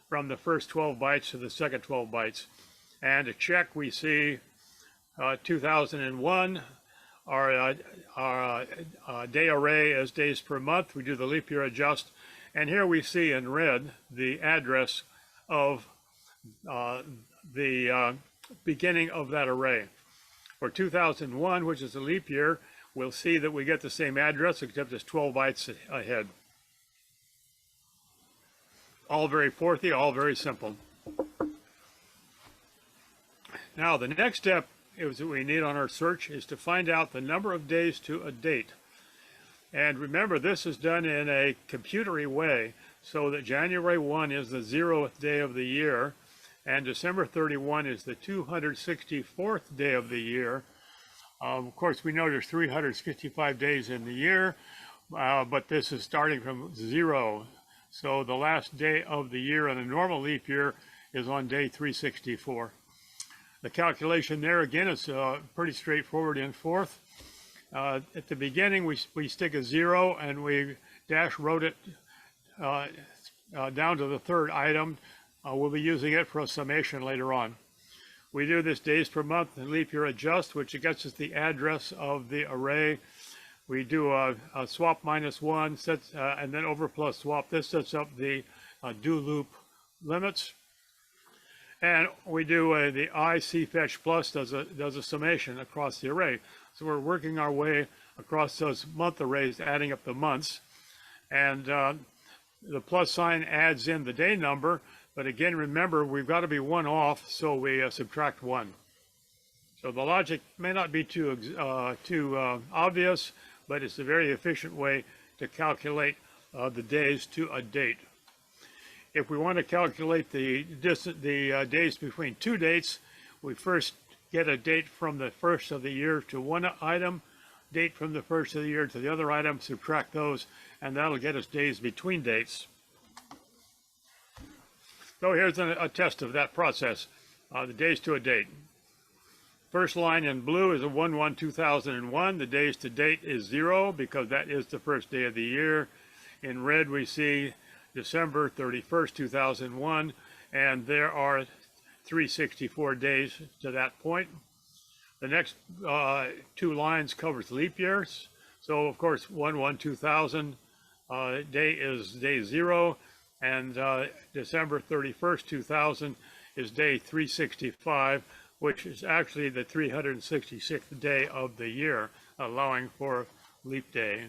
from the first 12 bytes to the second 12 bytes. And to check, we see 2001, our day array as days per month. We do the leap year adjust, and here we see in red the address of the beginning of that array. For 2001, which is a leap year, we'll see that we get the same address except it's 12 bytes ahead. All very Forthy, all very simple. Now the next step is that we need on our search is to find out the number of days to a date. And remember, this is done in a computery way, so that January 1 is the 0th day of the year, and December 31 is the 264th day of the year. Of course, we know there's 365 days in the year, but this is starting from 0. So the last day of the year in a normal leap year is on day 364. The calculation there, again, is pretty straightforward in Forth. At the beginning, we stick a 0 and we dash road it down to the third item. We'll be using it for a summation later on. We do this days per month and leap year adjust, which gets us the address of the array. We do a swap -1, sets, and then over plus swap. This sets up the do loop limits. And we do the ICFetch plus does a summation across the array. So we're working our way across those month arrays, adding up the months. And the plus sign adds in the day number. But again, remember, we've got to be 1 off, so we subtract 1. So the logic may not be too obvious, but it's a very efficient way to calculate the days to a date. If we want to calculate the days between two dates, we first get a date from the first of the year to one item, date from the first of the year to the other item, subtract those, and that'll get us days between dates. So here's a test of that process, the days to a date. First line in blue is a 1/1/2001. The days to date is 0 because that is the first day of the year. In red we see December 31st, 2001, and there are 364 days to that point. The next two lines covers leap years. So of course 1/1/2000 day is day 0, and December 31st, 2000 is day 365, which is actually the 366th day of the year, allowing for leap day.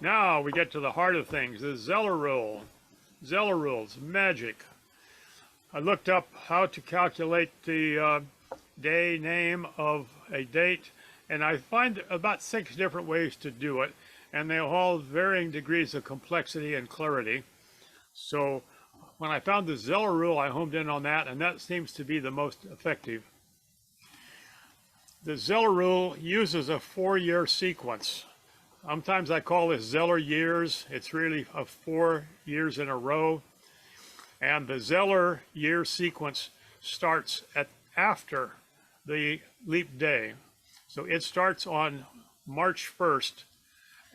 Now we get to the heart of things, the Zeller rule. Zeller rules, magic. I looked up how to calculate the day name of a date, and I find about 6 different ways to do it, and they all have varying degrees of complexity and clarity. So when I found the Zeller rule, I homed in on that, and that seems to be the most effective. The Zeller rule uses a 4-year sequence. Sometimes I call this Zeller years. It's really 4 years in a row. And the Zeller year sequence starts after the leap day. So it starts on March 1st,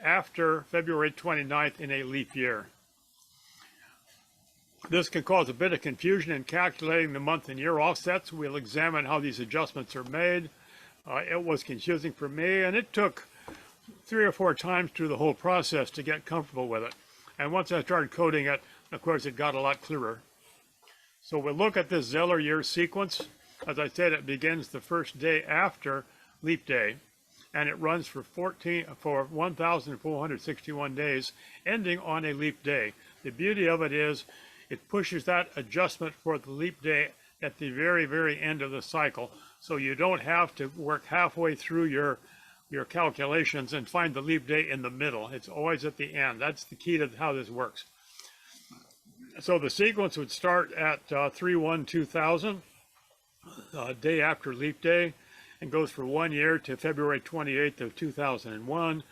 after February 29th in a leap year. This can cause a bit of confusion in calculating the month and year offsets. We'll examine how these adjustments are made. It was confusing for me, and it took 3 or 4 times through the whole process to get comfortable with it. And once I started coding it, of course, it got a lot clearer. So we'll look at this Zeller year sequence. As I said, it begins the first day after leap day, and it runs for 1,461 days, ending on a leap day. The beauty of it is it pushes that adjustment for the leap day at the very, very end of the cycle. So you don't have to work halfway through your calculations and find the leap day in the middle. It's always at the end. That's the key to how this works. So the sequence would start at 3/1/2000, day after leap day, and goes for 1 year to February 28th of 2001,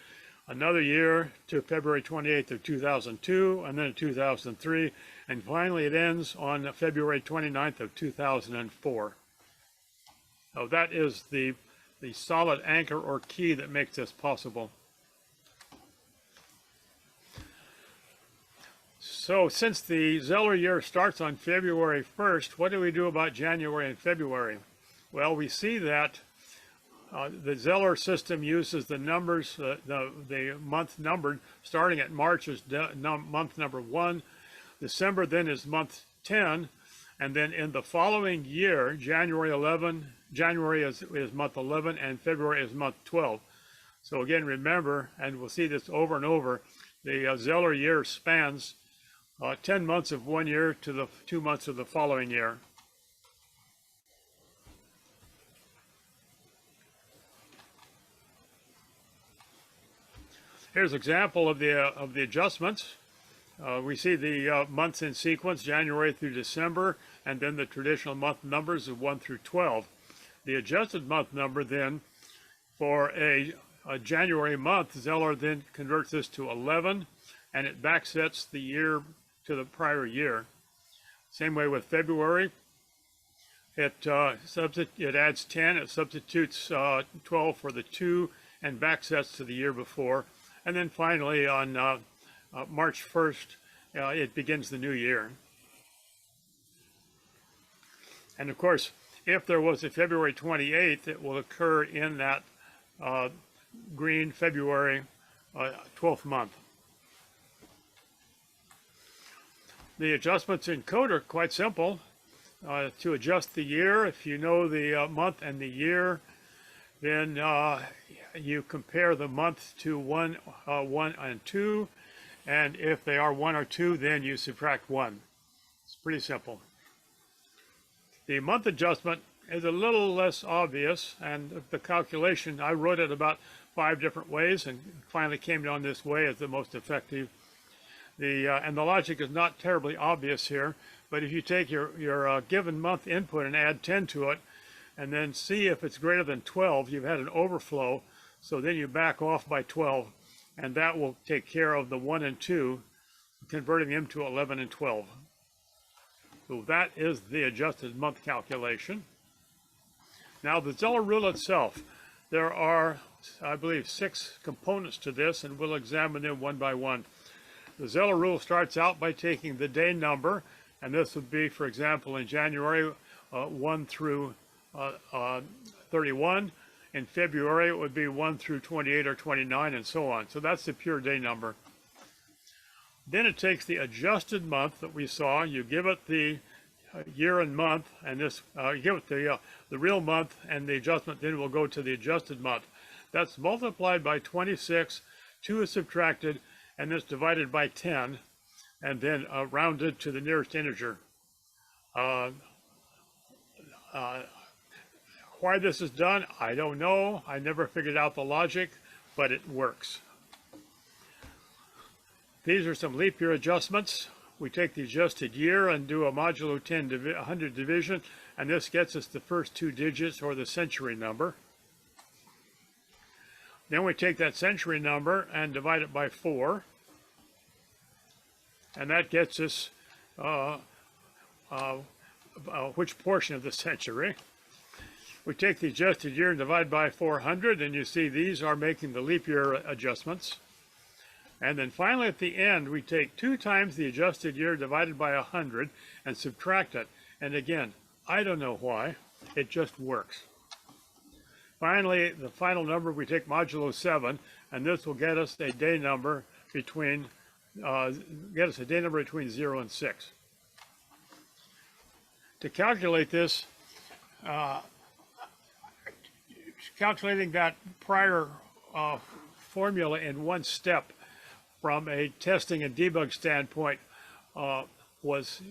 another year to February 28th of 2002, and then 2003, and finally it ends on February 29th of 2004. So that is the solid anchor or key that makes this possible. So since the Zeller year starts on February 1st, what do we do about January and February? Well, we see that the Zeller system uses the numbers, the month numbered, starting at March is month number 1, December then is month 10, and then in the following year, January is month 11, and February is month 12. So again, remember, and we'll see this over and over, the Zeller year spans 10 months of 1 year to the 2 months of the following year. Here's an example of the adjustments. We see the months in sequence, January through December, and then the traditional month numbers of 1 through 12. The adjusted month number then, for a January month, Zeller then converts this to 11, and it backsets the year to the prior year. Same way with February. It adds 10, it substitutes 12 for the 2, and backsets to the year before. And then finally on March 1st, it begins the new year. And of course, if there was a February 28th, it will occur in that green February 12th month. The adjustments in code are quite simple. To adjust the year, if you know the month and the year, then you compare the month to 1 and 2, and if they are 1 or 2, then you subtract 1. It's pretty simple. The month adjustment is a little less obvious, and the calculation, I wrote it about 5 different ways and finally came down this way as the most effective. And the logic is not terribly obvious here, but if you take your given month input and add 10 to it, and then see if it's greater than 12, you've had an overflow, so then you back off by 12, and that will take care of the 1 and 2. converting them to 11 and 12. So that is the adjusted month calculation. Now the Zeller rule itself, there are, I believe, 6 components to this, and we'll examine them one by one. The Zeller rule starts out by taking the day number, and this would be, for example, in January 1 through 31. In February, it would be 1 through 28 or 29, and so on. So that's the pure day number. Then it takes the adjusted month that we saw. You give it the year and month, and this you give it the real month, and the adjustment then will go to the adjusted month. That's multiplied by 26, 2 is subtracted, and it's divided by 10, and then rounded to the nearest integer. Why this is done, I don't know. I never figured out the logic, but it works. These are some leap year adjustments. We take the adjusted year and do a modulo 100 division, and this gets us the first 2 digits, or the century number. Then we take that century number and divide it by 4, and that gets us which portion of the century. We take the adjusted year and divide by 400, and you see these are making the leap year adjustments. And then finally at the end, we take 2 times the adjusted year divided by 100 and subtract it. And again, I don't know why, it just works. Finally, the final number, we take modulo 7, and this will get us a day number between 0 and 6. To calculate this, calculating that prior formula in one step from a testing and debug standpoint was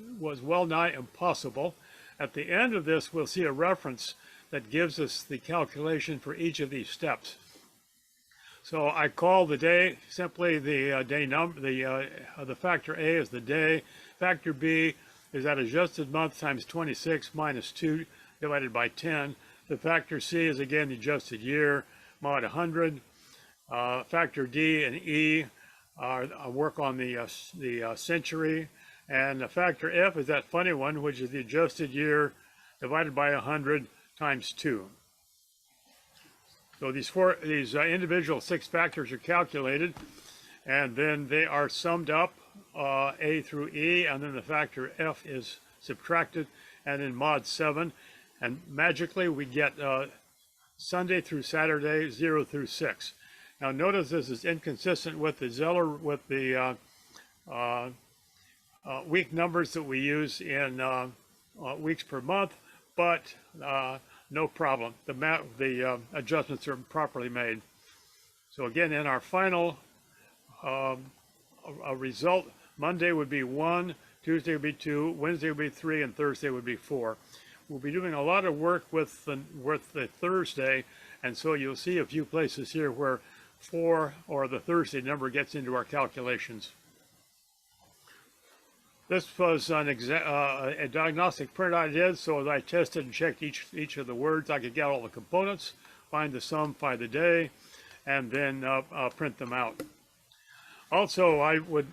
well nigh impossible. At the end of this, we'll see a reference that gives us the calculation for each of these steps. So I call the day simply the day number. The factor A is the day. Factor B is that adjusted month times 26 minus 2 divided by 10. The factor C is again the adjusted year, mod 100. Factor D and E are work on the century, and the factor F is that funny one, which is the adjusted year divided by 100 times 2. So these individual 6 factors are calculated, and then they are summed up, A through E, and then the factor F is subtracted, and in mod 7. And magically, we get Sunday through Saturday, 0 through 6. Now, notice this is inconsistent with the Zeller, with the week numbers that we use in weeks per month, but no problem. The adjustments are properly made. So again, in our final result, Monday would be 1, Tuesday would be 2, Wednesday would be 3, and Thursday would be 4. We'll be doing a lot of work with the Thursday, and so you'll see a few places here where 4 or the Thursday number gets into our calculations. This was a diagnostic print I did, so as I tested and checked each of the words, I could get all the components, find the sum, find the day, and then print them out. Also, I would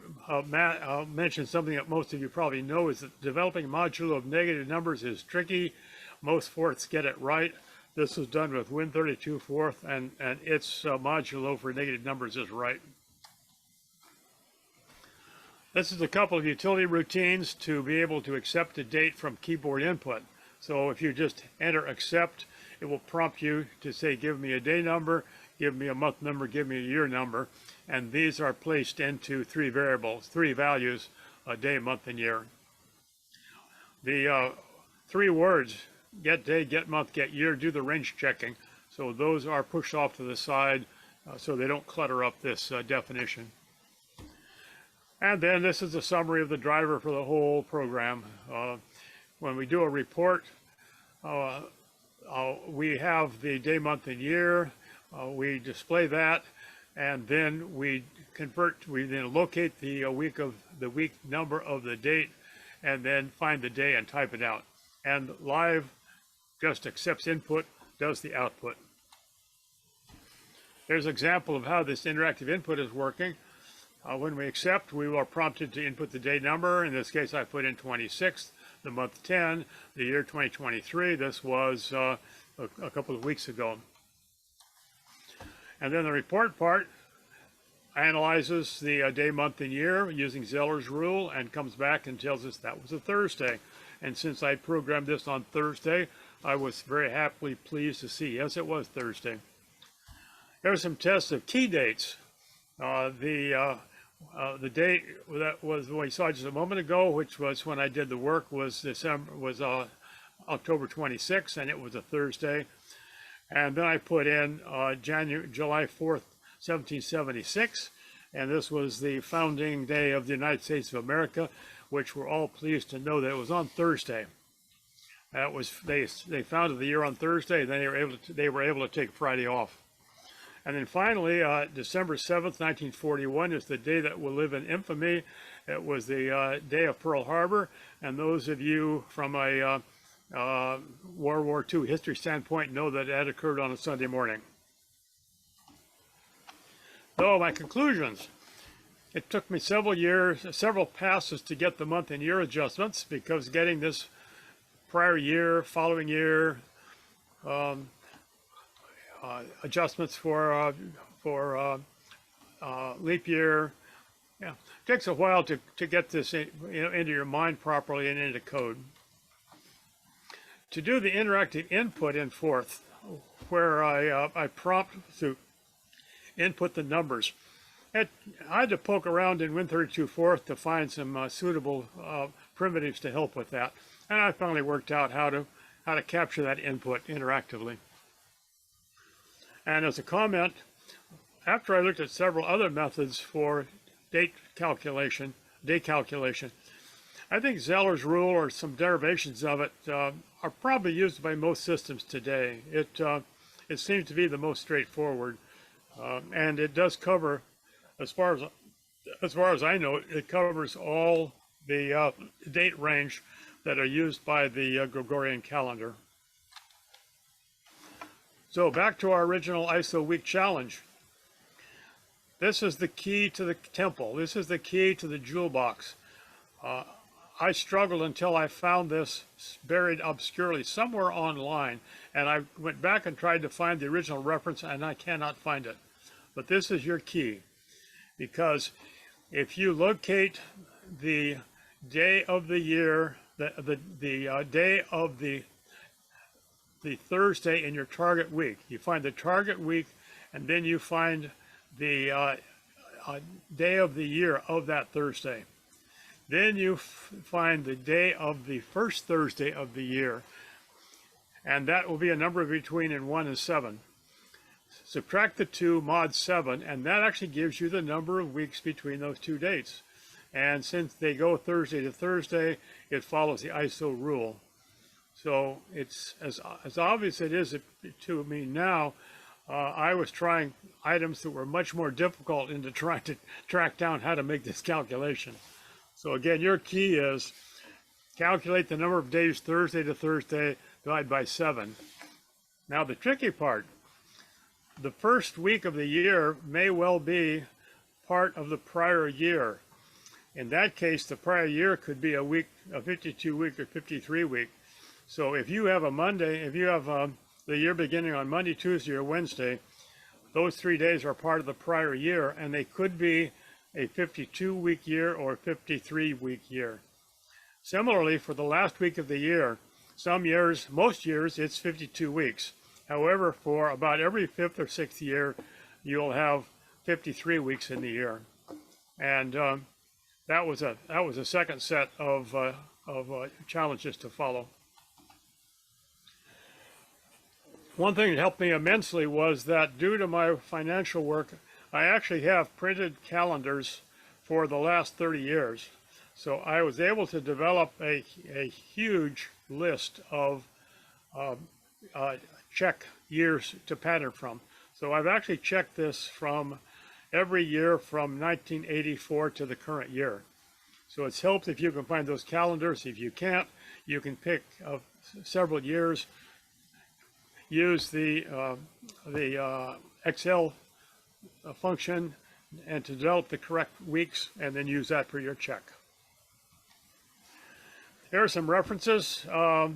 mention something that most of you probably know, is that developing a modulo of negative numbers is tricky. Most Forths get it right. This was done with Win32Forth, and its modulo for negative numbers is right. This is a couple of utility routines to be able to accept a date from keyboard input. So if you just enter accept, it will prompt you to say, give me a day number, give me a month number, give me a year number. And these are placed into 3 variables, 3 values, a day, month, and year. The 3 words, get day, get month, get year, do the range checking. So those are pushed off to the side so they don't clutter up this definition. And then this is a summary of the driver for the whole program. When we do a report, we have the day, month, and year. We display that, and then we then locate the week number of the date, and then find the day and type it out. And live just accepts input, does the output. There's an example of how this interactive input is working. When we accept, we are prompted to input the day number. In this case, I put in 26th, the month 10, the year 2023. This was a couple of weeks ago. And then the report part analyzes the day, month, and year using Zeller's rule and comes back and tells us that was a Thursday. And since I programmed this on Thursday, I was very happily pleased to see, yes, it was Thursday. Here are some tests of key dates. The date that was what we saw just a moment ago, which was when I did the work, was October 26th, and it was a Thursday. And then I put in July 4th, 1776, and this was the founding day of the United States of America, which we're all pleased to know that it was on Thursday. That was they founded the year on Thursday, and then they were able to take Friday off. And then finally, December 7th, 1941 is the day that will live in infamy. It was the day of Pearl Harbor, and those of you from a World War II history standpoint know that that occurred on a Sunday morning. So my conclusions. It took me several passes to get the month and year adjustments, because getting this prior year, following year, adjustments for leap year, yeah, it takes a while to get this into your mind properly and into code. To do the interactive input in Forth, where I prompt to input the numbers, I had to poke around in Win32Forth to find some suitable primitives to help with that, and I finally worked out how to capture that input interactively. And as a comment, after I looked at several other methods for day calculation, I think Zeller's rule or some derivations of it are probably used by most systems today. It seems to be the most straightforward, and it does cover, as far as I know, it covers all the date range that are used by the Gregorian calendar. So back to our original ISO week challenge. This is the key to the temple. This is the key to the jewel box. I struggled until I found this buried obscurely somewhere online, and I went back and tried to find the original reference, and I cannot find it. But this is your key, because if you locate the day of the year, the day of the Thursday in your target week, you find the target week, and then you find the day of the year of that Thursday. Then you find the day of the first Thursday of the year, and that will be a number between 1 and 7. Subtract the 2, mod 7, and that actually gives you the number of weeks between those two dates. And since they go Thursday to Thursday, it follows the ISO rule. So it's as obvious it is to me now. I was trying items that were much more difficult into trying to track down how to make this calculation. So again, your key is calculate the number of days Thursday to Thursday, divide by 7. Now the tricky part, the first week of the year may well be part of the prior year. In that case, the prior year could be a week, a 52 week or 53 week. So if you have a Monday, if you have the year beginning on Monday, Tuesday, or Wednesday, those 3 days are part of the prior year, and they could be a 52-week year or 53-week year. Similarly, for the last week of the year, some years, most years, it's 52 weeks. However, for about every 5th or 6th year, you'll have 53 weeks in the year. And that was a second set of challenges to follow. One thing that helped me immensely was that due to my financial work, I actually have printed calendars for the last 30 years. So I was able to develop a huge list of check years to pattern from. So I've actually checked this from every year from 1984 to the current year. So it's helped if you can find those calendars. If you can't, you can pick several years, use the Excel function, and to develop the correct weeks and then use that for your check. Here are some references.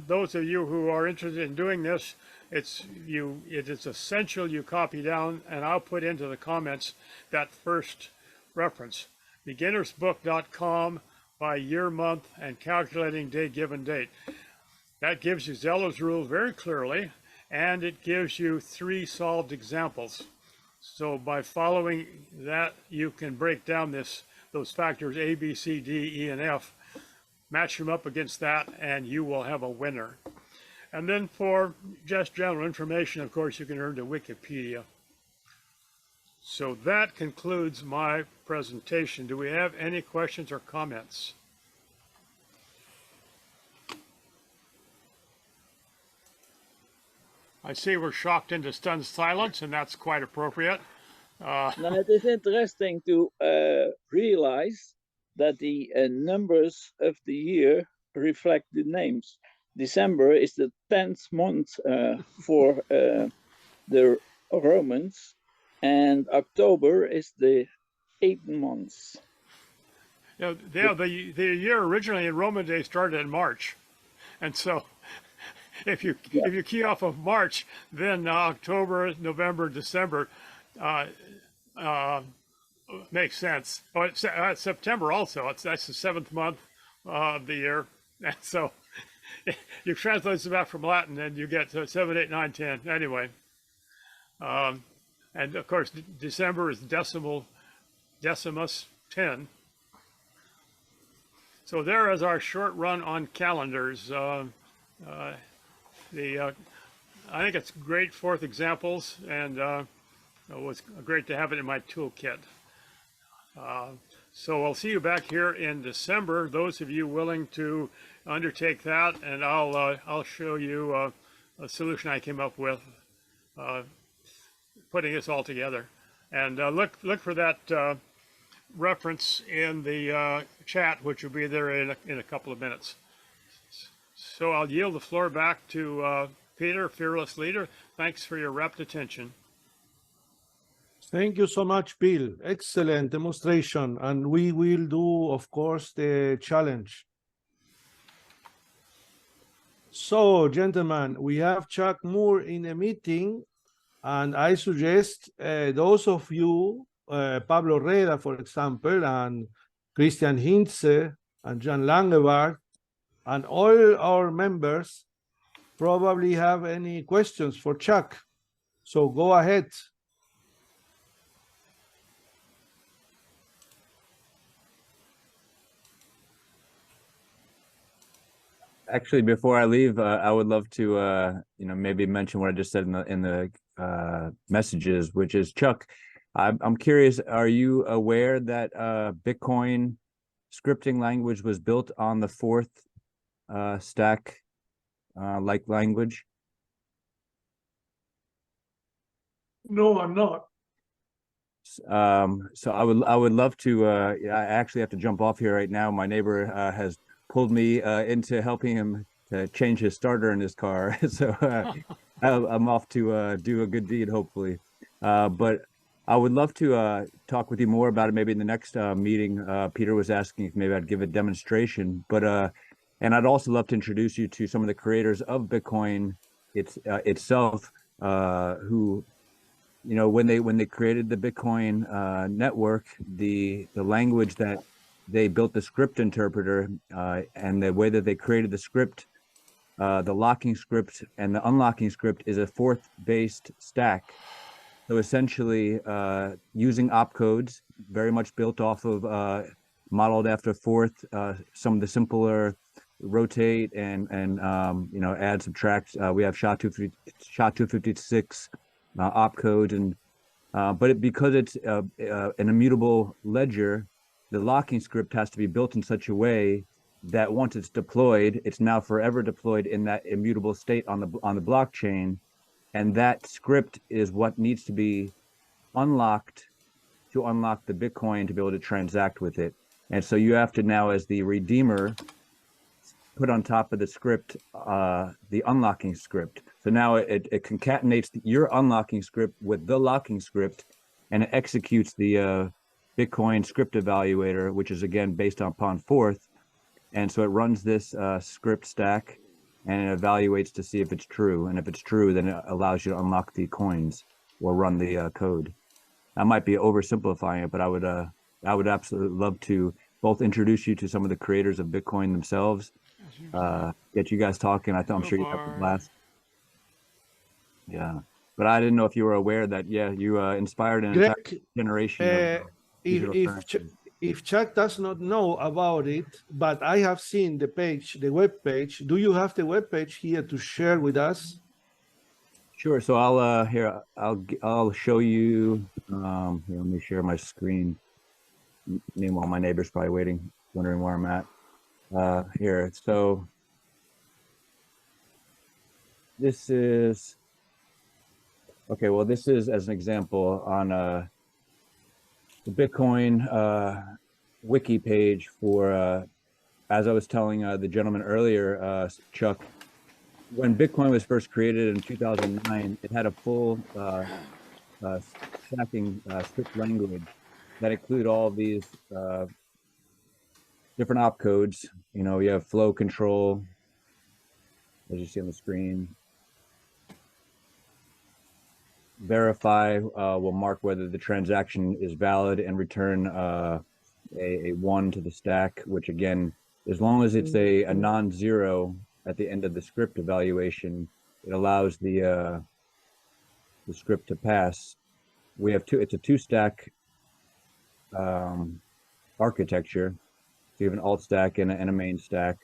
Those of you who are interested in doing this, it is essential you copy down, and I'll put into the comments that first reference, beginnersbook.com by year, month, and calculating day, given date. That gives you Zeller's rule very clearly, and it gives you 3 solved examples. So by following that, you can break down those factors A, B, C, D, E, and F, match them up against that, and you will have a winner. And then for just general information, of course, you can turn to Wikipedia. So that concludes my presentation. Do we have any questions or comments? I see we're shocked into stunned silence, and that's quite appropriate. Now, it is interesting to realize that the numbers of the year reflect the names. December is the 10th month for the Romans, and October is the 8th month. The year originally in Roman days started in March, and so if you key off of March, then October, November, December makes sense. But September also, that's the 7th month of the year, and so you translate it back from Latin and you get 7, 8, 9, 10 anyway. And of course December is decimus 10. So there is our short run on calendars. I think it's great fourth examples, and it was great to have it in my toolkit. So I'll see you back here in December, those of you willing to undertake that, and I'll show you a solution I came up with, putting this all together. And look for that reference in the chat, which will be there in a couple of minutes. So I'll yield the floor back to Peter, fearless leader. Thanks for your rapt attention. Thank you so much, Bill. Excellent demonstration. And we will do, of course, the challenge. So, gentlemen, we have Chuck Moore in a meeting, and I suggest those of you, Pablo Reda, for example, and Christian Hintze, and Jan Langebart, and all our members probably have any questions for Chuck. So go ahead. Actually, before I leave, I would love to, maybe mention what I just said in the messages, which is, Chuck, I'm curious, are you aware that Bitcoin scripting language was built on the Forth stack like language? No, I'm not. So I would love to. I actually have to jump off here right now. My neighbor has pulled me into helping him to change his starter in his car. So I'm off to do a good deed, hopefully. But I would love to talk with you more about it maybe in the next meeting. Peter was asking if maybe I'd give a demonstration, but and I'd also love to introduce you to some of the creators of Bitcoin itself, who, when they created the Bitcoin network, the language that they built the script interpreter, and the way that they created the script, the locking script and the unlocking script is a Forth-based stack. So essentially, using opcodes, very much built off of, modeled after Forth, some of the simpler rotate and add, subtract. We have SHA-256 opcodes, and but because it's an immutable ledger, the locking script has to be built in such a way that once it's deployed, it's now forever deployed in that immutable state on the blockchain, and that script is what needs to be unlocked to unlock the Bitcoin to be able to transact with it. And so you have to now, as the redeemer, put on top of the script the unlocking script. So now it concatenates your unlocking script with the locking script, and it executes the Bitcoin script evaluator, which is again based upon Forth. And so it runs this script stack and it evaluates to see if it's true. And if it's true, then it allows you to unlock the coins or run the code. I might be oversimplifying it, but I would absolutely love to both introduce you to some of the creators of Bitcoin themselves, get you guys talking. I'm sure you have a blast. Yeah, but I didn't know if you were aware that, yeah, you inspired an entire generation of if Chuck does not know about it, but I have seen the page, the web page. Do you have the web page here to share with us? Sure. So I'll show you. Here, let me share my screen. Meanwhile, my neighbor's probably waiting, wondering where I'm at. Here. So this is okay. Well, this is as an example on the Bitcoin wiki page for, as I was telling the gentleman earlier, Chuck, when Bitcoin was first created in 2009, it had a full stacking script language that include all these different opcodes. You know, you have flow control, as you see on the screen. Verify will mark whether the transaction is valid and return a 1 to the stack, which again, as long as it's a non-zero at the end of the script evaluation, it allows the script to pass. We have it's a 2-stack architecture. So you have an alt stack and a main stack.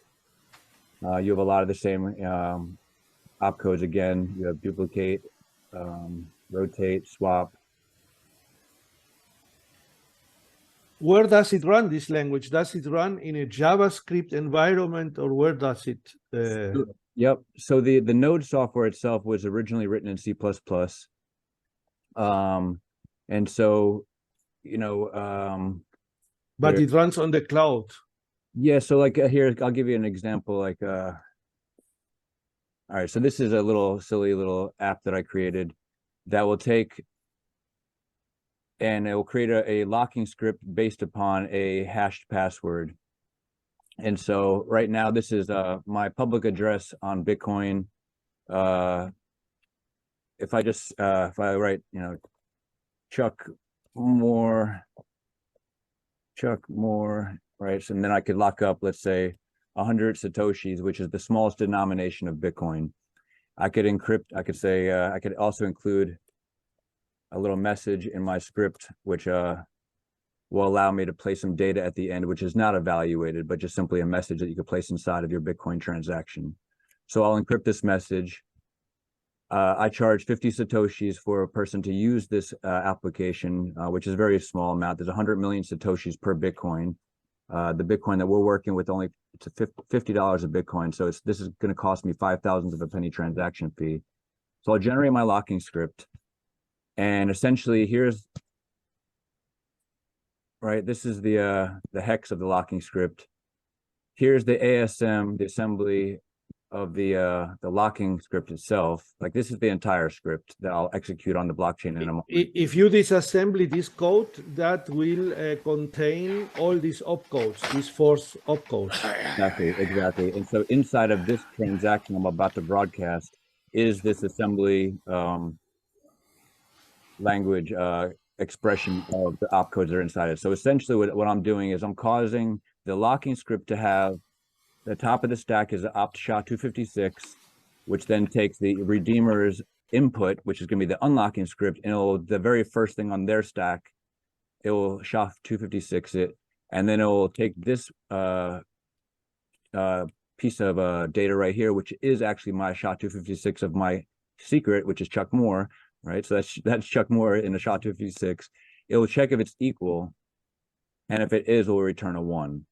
You have a lot of the same opcodes again. You have duplicate, rotate, swap. Where does it run, this language? Does it run in a JavaScript environment, or where does it? Yep. So the Node software itself was originally written in C++. And so, you know, but it runs on the cloud. Yeah. So like here, I'll give you an example. Like, all right. So this is a little silly little app that I created that will take and it will create a locking script based upon a hashed password. And so right now, this is my public address on Bitcoin. If I write, you know, Chuck Moore, right? So, and then I could lock up, let's say, 100 Satoshis, which is the smallest denomination of Bitcoin. I could encrypt, I could say, I could also include a little message in my script, which will allow me to place some data at the end, which is not evaluated, but just simply a message that you could place inside of your Bitcoin transaction. So I'll encrypt this message. I charge 50 Satoshis for a person to use this application, which is a very small amount. There's 100 million Satoshis per Bitcoin. The Bitcoin that we're working with it's $50 a Bitcoin. So this is going to cost me 5,000 of a penny transaction fee. So I'll generate my locking script. And essentially here's, right, this is the hex of the locking script. Here's the ASM, the assembly of the locking script itself. Like this is the entire script that I'll execute on the blockchain in a moment. If you disassembly this code, that will contain all these opcodes, these force opcodes. Exactly. And so inside of this transaction I'm about to broadcast is this assembly language expression of the opcodes that are inside it. So essentially what I'm doing is I'm causing the locking script to have the top of the stack is opt SHA-256, which then takes the redeemer's input, which is going to be the unlocking script, and it'll, the very first thing on their stack, it will SHA-256 it, and then it will take this piece of data right here, which is actually my SHA-256 of my secret, which is Chuck Moore, right? So that's Chuck Moore in the SHA-256. It will check if it's equal, and if it is, it will return a 1.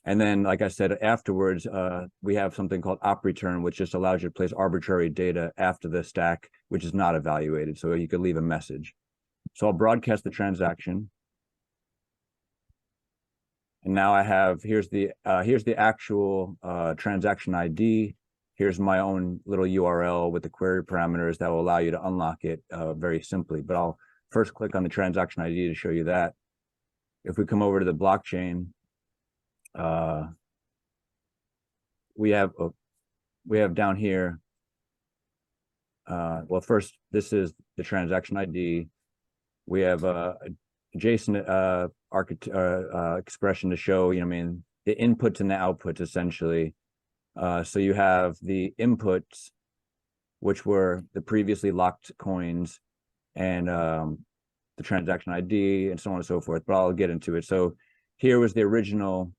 And then, like I said, afterwards, we have something called op return, which just allows you to place arbitrary data after the stack, which is not evaluated. So you could leave a message. So I'll broadcast the transaction. And now I have, here's the actual transaction ID. Here's my own little URL with the query parameters that will allow you to unlock it very simply. But I'll first click on the transaction ID to show you that. if we come over to the blockchain, we have down here. Well, first, this is the transaction ID. We have a JSON expression to show, you know, what I mean, the inputs and the outputs essentially. So you have the inputs, which were the previously locked coins, and the transaction ID and so on and so forth, but I'll get into it. So here was the original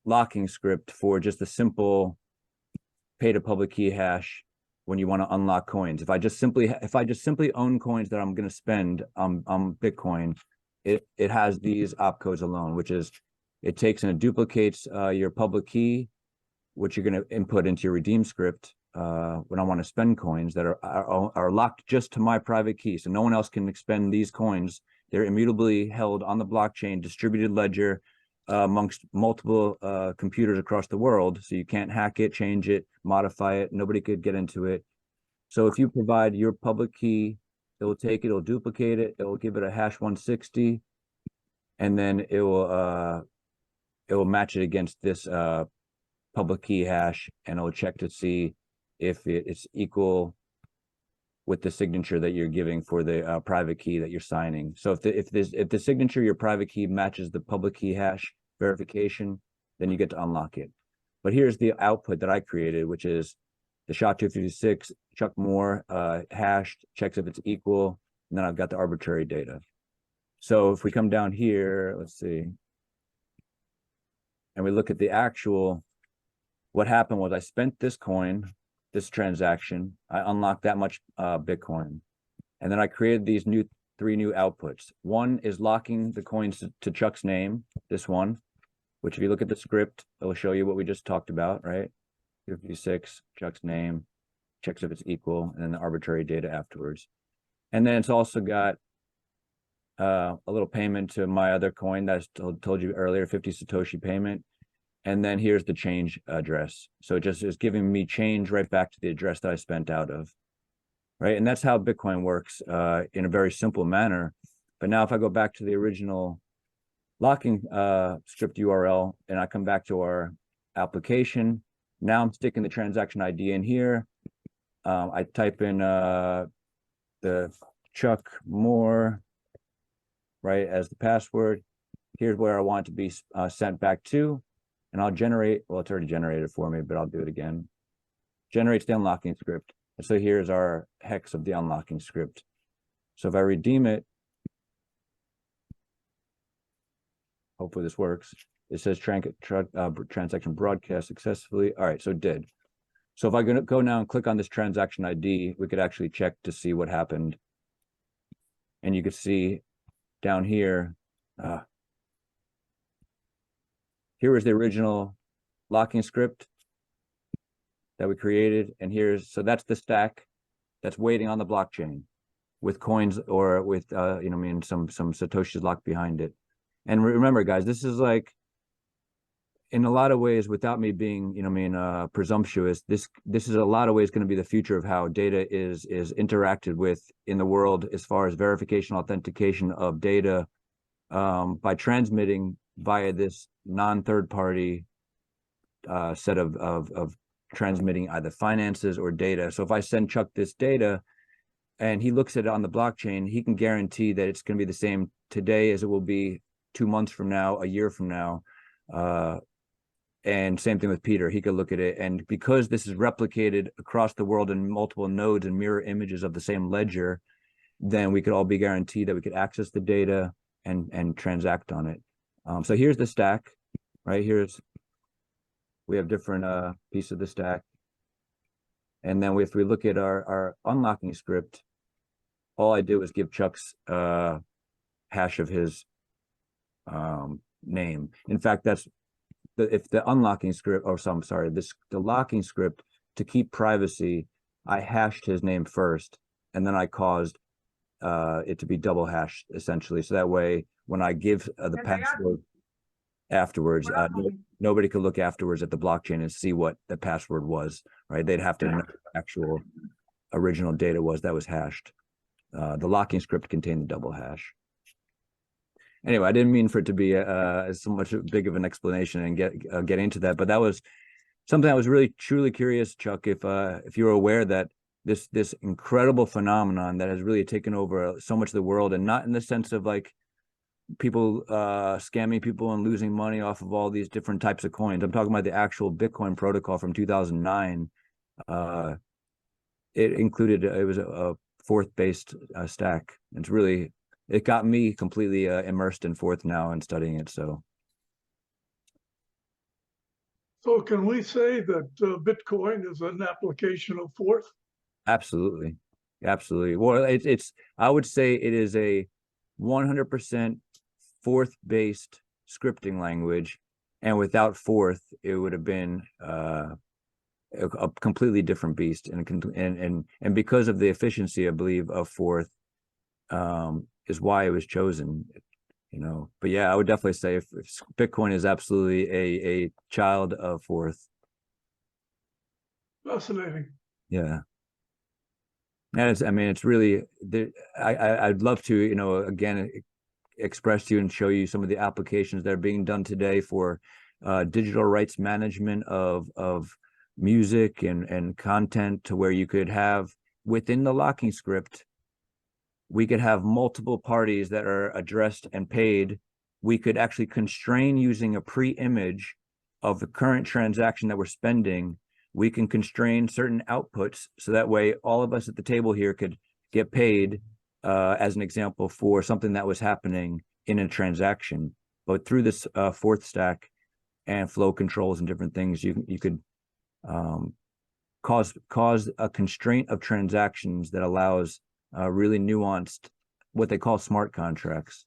locking script for just a simple pay to public key hash when you want to unlock coins. If I just simply own coins that I'm going to spend on Bitcoin, it has these opcodes alone, which is it takes and it duplicates your public key, which you're going to input into your redeem script when I want to spend coins that are locked just to my private key. So no one else can expend these coins. They're immutably held on the blockchain, distributed ledger amongst multiple computers across the world. So you can't hack it, change it, modify it. Nobody could get into it. So if you provide your public key, it will take it, it'll duplicate it, it will give it a hash 160, and then it will match it against this public key hash, and it'll check to see if it's equal with the signature that you're giving for the private key that you're signing. So if the signature, your private key, matches the public key hash verification, then you get to unlock it. But here's the output that I created, which is the SHA-256 Chuck Moore hashed, checks if it's equal, and then I've got the arbitrary data. So if we come down here, let's see, and we look at the actual, what happened was I spent this coin, this transaction, I unlocked that much Bitcoin, and then I created these three new outputs. One is locking the coins to Chuck's name, this one, which if you look at the script, it will show you what we just talked about, right? 56, Chuck's name, checks if it's equal, and then the arbitrary data afterwards. And then it's also got a little payment to my other coin that I told you earlier, 50 Satoshi payment. And then here's the change address. So it just is giving me change right back to the address that I spent out of, right? And that's how Bitcoin works in a very simple manner. But now if I go back to the original locking script URL and I come back to our application, now I'm sticking the transaction ID in here. I type in the Chuck Moore, right, as the password. Here's where I want it to be sent back to. And I'll generate, well, it's already generated for me, but I'll do it again. Generates the unlocking script. And so here's our hex of the unlocking script. So if I redeem it, hopefully this works. It says transaction broadcast successfully. All right, so it did. So if I go now and click on this transaction ID, we could actually check to see what happened. And you could see down here, here was the original locking script that we created. And so that's the stack that's waiting on the blockchain with coins or with, some Satoshis locked behind it. And remember, guys, this is like, in a lot of ways, without me being, presumptuous, this is a lot of ways going to be the future of how data is interacted with in the world as far as verification, authentication of data by transmitting via this non-third-party set of transmitting either finances or data. So if I send Chuck this data and he looks at it on the blockchain, he can guarantee that it's going to be the same today as it will be 2 months from now, a year from now. And same thing with Peter. He could look at it, and because this is replicated across the world in multiple nodes and mirror images of the same ledger, then we could all be guaranteed that we could access the data and transact on it. So here's the stack, right? We have different pieces of the stack. And then if we look at our unlocking script, all I did was give Chuck's hash of his name. In fact, that's if the unlocking script, the locking script, to keep privacy, I hashed his name first, and then I caused it to be double hashed essentially. So that way, when I give the password afterwards, nobody could look afterwards at the blockchain and see what the password was, right? They'd have to know what the actual original data was that was hashed. The locking script contained the double hash. anyway, I didn't mean for it to be so much big of an explanation and get into that, but that was something I was really truly curious, Chuck, if you're aware that this incredible phenomenon that has really taken over so much of the world, and not in the sense of like people scamming people and losing money off of all these different types of coins. I'm talking about the actual Bitcoin protocol from 2009. It was a Forth based stack. It got me completely immersed in Forth now and studying it. So can we say that Bitcoin is an application of Forth? absolutely. Well, I would say it is a 100% Forth based scripting language, and without Forth it would have been a completely different beast, and because of the efficiency, I believe, of Forth is why it was chosen, but yeah, I would definitely say if Bitcoin is absolutely a child of Forth. Fascinating. Yeah. And it's really, I'd love to, again, express to you and show you some of the applications that are being done today for digital rights management of music and content, to where you could have within the locking script, we could have multiple parties that are addressed and paid. We could actually constrain using a pre-image of the current transaction that we're spending. We can constrain certain outputs, so that way all of us at the table here could get paid, as an example, for something that was happening in a transaction. But through this Forth stack and flow controls and different things, you could cause a constraint of transactions that allows really nuanced, what they call smart contracts.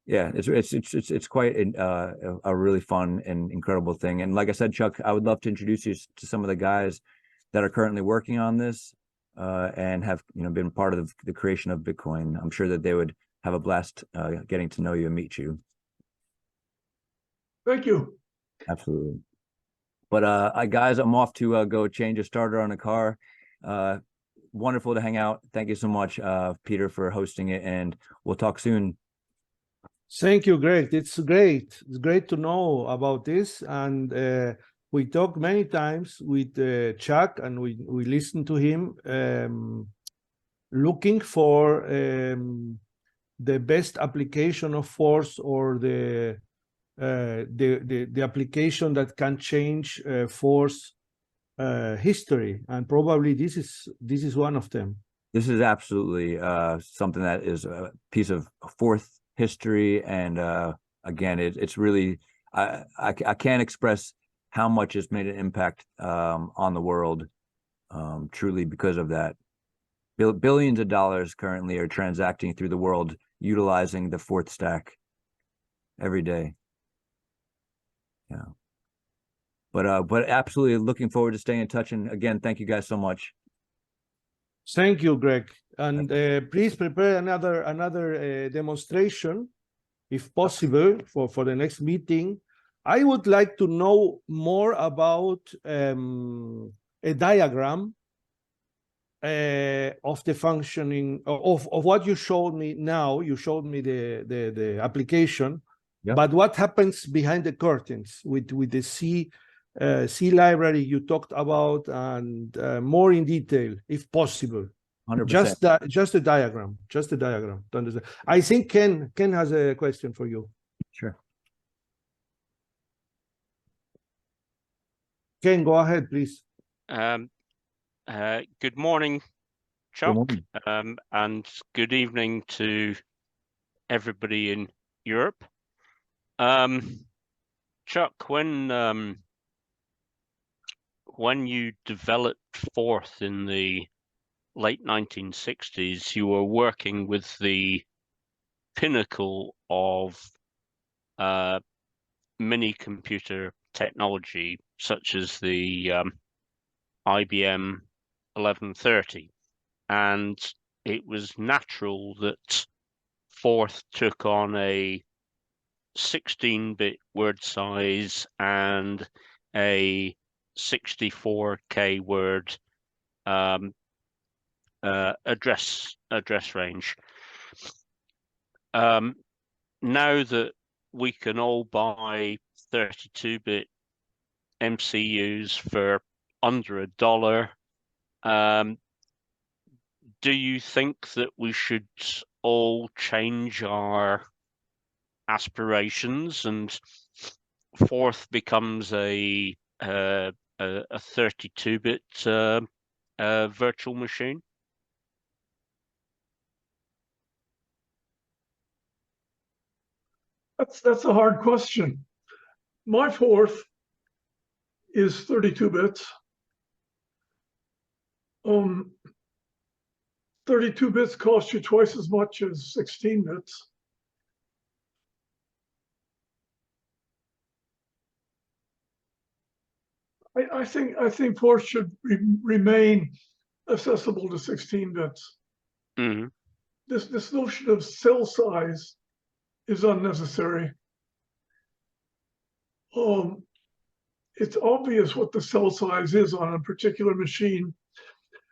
Yeah, it's quite a really fun and incredible thing. And like I said, Chuck, I would love to introduce you to some of the guys that are currently working on this and have been part of the creation of Bitcoin. I'm sure that they would have a blast getting to know you and meet you. Thank you. Absolutely. But guys, I'm off to go change a starter on a car. Wonderful to hang out. Thank you so much, Peter, for hosting it, and we'll talk soon. Thank you, Greg. It's great. It's great to know about this. And we talked many times with Chuck, and we listened to him looking for the best application of Forth, or the application that can change Forth history. And probably this is one of them. This is absolutely something that is a piece of Forth history, and again, it's really I can't express how much it's made an impact on the world, truly, because of that. Billions of dollars currently are transacting through the world utilizing the Forth stack every day. Yeah, but absolutely looking forward to staying in touch, and again, thank you guys so much. Thank you, Greg. And please prepare another demonstration, if possible, for the next meeting. I would like to know more about a diagram of the functioning of what you showed me now. You showed me the application, yep. But what happens behind the curtains with the C library you talked about, and more in detail, if possible. 100%. Just a diagram to understand. I think Ken has a question for you. Sure. Ken, go ahead, please. Good morning, Chuck. Good morning. And good evening to everybody in Europe. Chuck, when you developed Forth in the late 1960s, you were working with the pinnacle of mini computer technology, such as the IBM 1130, and it was natural that Forth took on a 16-bit word size and a 64K word address range. now that we can all buy 32-bit MCUs for under $1, do you think that we should all change our aspirations and Forth becomes a 32-bit virtual machine? That's a hard question. My Forth is 32 bits. 32 bits cost you twice as much as 16 bits. I think Forth should remain accessible to 16 bits. Mm-hmm. This notion of cell size is unnecessary. It's obvious what the cell size is on a particular machine,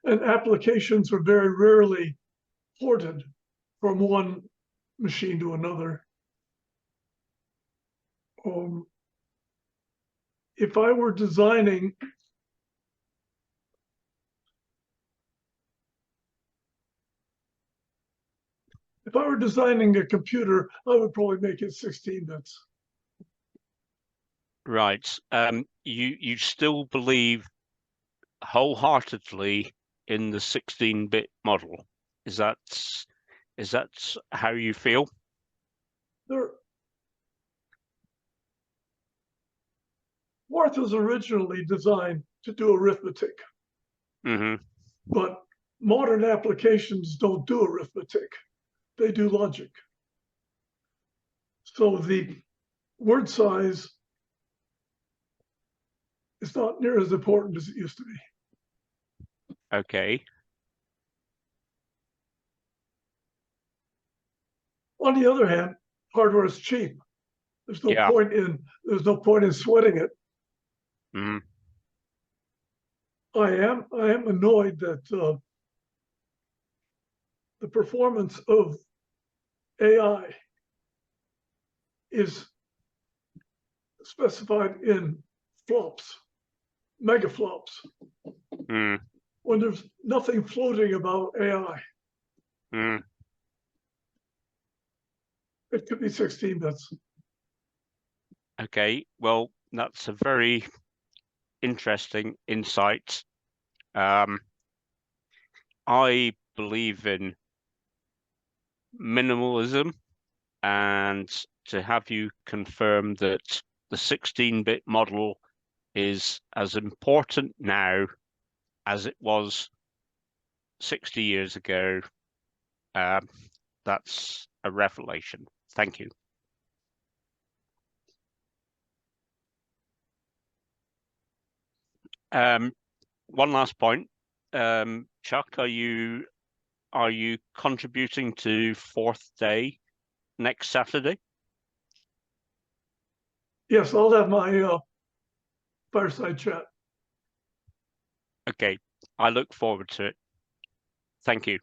and applications are very rarely ported from one machine to another. If I were designing a computer, I would probably make it 16 bits. Right. You still believe wholeheartedly in the 16-bit model? Is that how you feel? Forth was originally designed to do arithmetic, but modern applications don't do arithmetic. They do logic. So the word size is not near as important as it used to be. Okay. On the other hand, hardware is cheap. There's no point in sweating it. I am annoyed that the performance of AI is specified in flops, megaflops, when there's nothing floating about AI. It could be 16 bits. Okay, well, that's a very interesting insight. I believe in minimalism, and to have you confirm that the 16-bit model is as important now as it was 60 years ago, that's a revelation. Thank you. One last point. Chuck, are you contributing to Forth Day next Saturday? Yes, I'll have my fireside chat. Okay, I look forward to it. Thank you.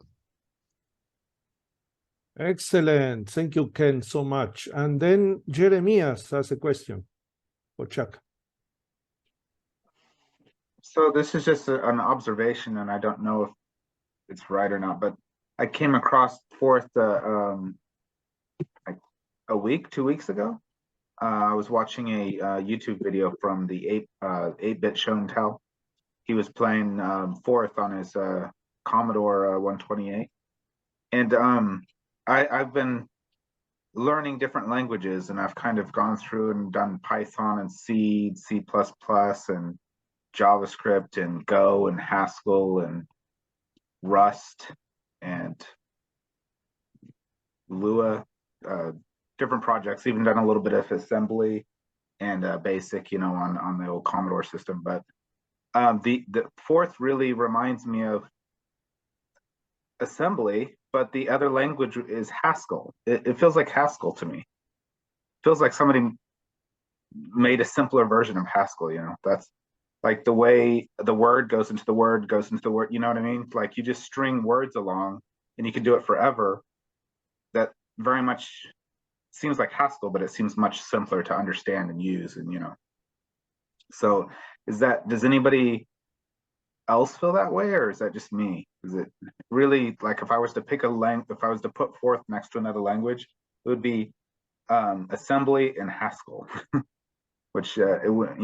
Excellent. Thank you, Ken, so much. And then Jeremias has a question for Chuck. So this is just an observation, and I don't know if it's right or not, but I came across Forth like a week, 2 weeks ago. I was watching a YouTube video from the 8-bit show and tell. He was playing Forth on his Commodore 128, and I've been learning different languages, and I've kind of gone through and done Python and C, C++, and JavaScript and Go and Haskell and Rust and Lua, different projects, even done a little bit of assembly and BASIC, on the old Commodore system. But the Forth really reminds me of assembly, but the other language is Haskell. It feels like Haskell to me. It feels like somebody made a simpler version of Haskell, that's like the way the word goes into the word goes into the word, you know what I mean? Like you just string words along and you can do it forever. very much seems like Haskell, but it seems much simpler to understand and use, and So does anybody else feel that way, or is that just me? Is it really like if I was to pick if I was to put Forth next to another language, it would be assembly and Haskell, which it would,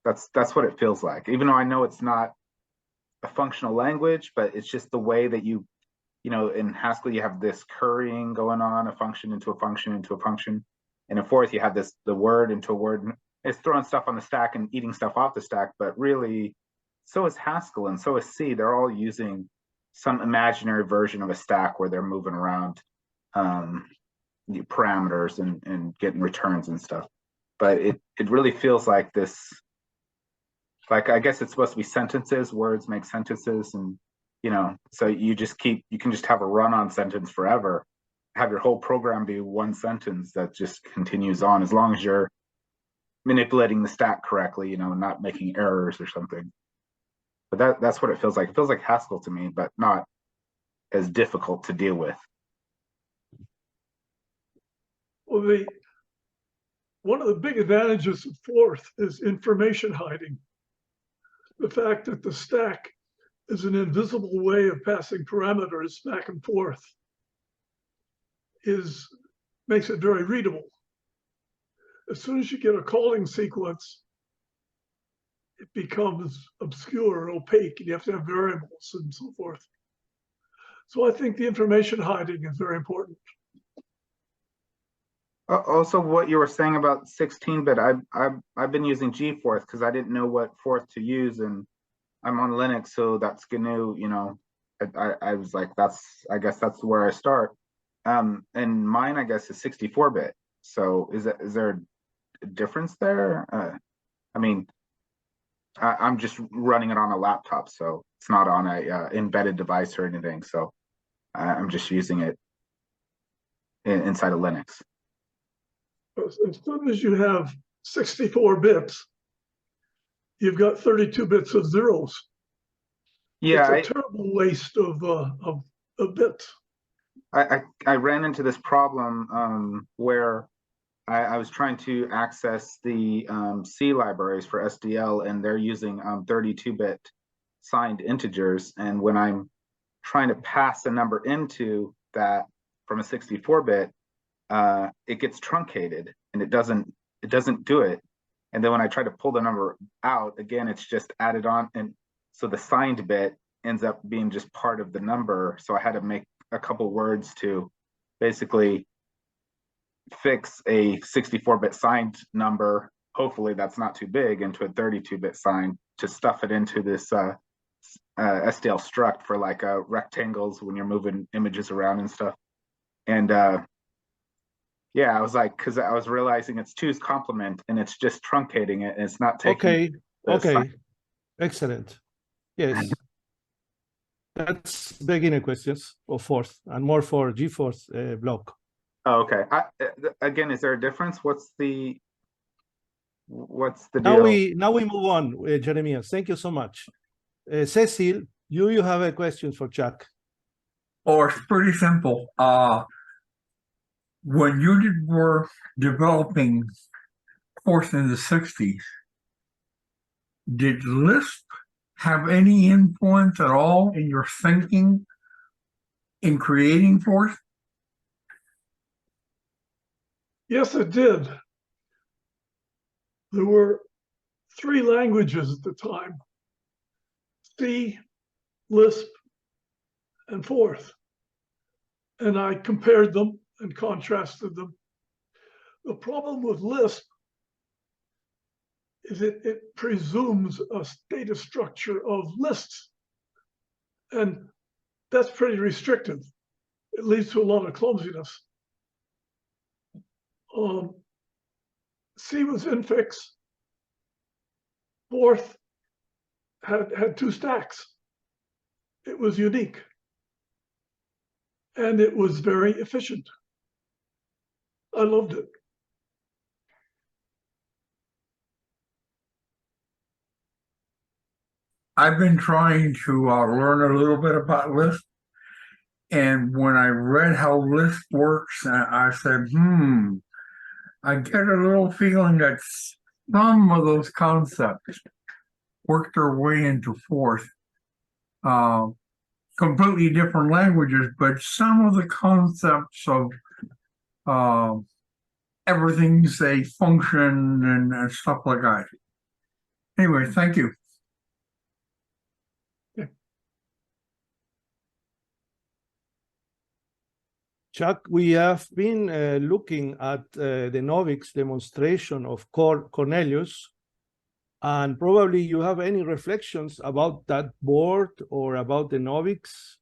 that's what it feels like. Even though I know it's not a functional language, but it's just the way that in Haskell you have this currying going on, a function into a function into a function, and in Forth you have the word into a word. It's throwing stuff on the stack and eating stuff off the stack, but really, so is Haskell and so is C. They're all using some imaginary version of a stack where they're moving around parameters and getting returns and stuff. But it really feels like this, like I guess it's supposed to be sentences, words make sentences, and so you can just have a run-on sentence forever, have your whole program be one sentence that just continues on as long as you're manipulating the stack correctly, not making errors or something. But that's what it feels like. It feels like Haskell to me, but not as difficult to deal with. Well, one of the big advantages of Forth is information hiding. The fact that the stack is an invisible way of passing parameters back and forth makes it very readable. As soon as you get a calling sequence, it becomes obscure, opaque, and you have to have variables and so forth. So I think the information hiding is very important. Also, what you were saying about 16-bit, I've been using G-Forth because I didn't know what Forth to use, and I'm on Linux, so that's GNU. I was like, I guess that's where I start. And mine, I guess, is 64-bit. So is there a difference there? I mean, I'm just running it on a laptop, so it's not on a embedded device or anything. So I'm just using it inside of Linux. As soon as you have 64 bits, you've got 32 bits of zeros. Yeah, it's a terrible waste of bits. I ran into this problem where I was trying to access the C libraries for SDL, and they're using 32-bit signed integers. And when I'm trying to pass a number into that from a 64-bit, it gets truncated and it doesn't do it. And then when I try to pull the number out, again, it's just added on. And so the signed bit ends up being just part of the number. So I had to make a couple words to basically fix a 64-bit signed number. Hopefully that's not too big, into a 32-bit signed, to stuff it into this SDL struct for like rectangles when you're moving images around and stuff. And yeah, I was like, because I was realizing it's 2's complement and it's just truncating it and it's not taking. Okay. Excellent. Yes. That's beginner questions of Forth and more for G-Forth block. Oh, okay. Again, is there a difference? What's the deal? Now we move on, Jeremiah. Thank you so much. Cecil, you have a question for Chuck. Oh, it's pretty simple. When you were developing Forth in the 60s, did Lisp have any influence at all in your thinking in creating Forth? Yes, it did. There were 3 languages at the time: C, Lisp, and Forth. And I compared them and contrasted them. The problem with Lisp is it presumes a data structure of lists. And that's pretty restrictive. It leads to a lot of clumsiness. C was infix. Forth had 2 stacks. It was unique. And it was very efficient. I loved it. I've been trying to learn a little bit about Lisp, And when I read how Lisp works, I said, I get a little feeling that some of those concepts work their way into Forth. Completely different languages, but some of the concepts of everything, say, function and stuff like that. Anyway, thank you. Chuck, we have been looking at the Novix demonstration of Cornelius, and probably you have any reflections about that board or about the Novix,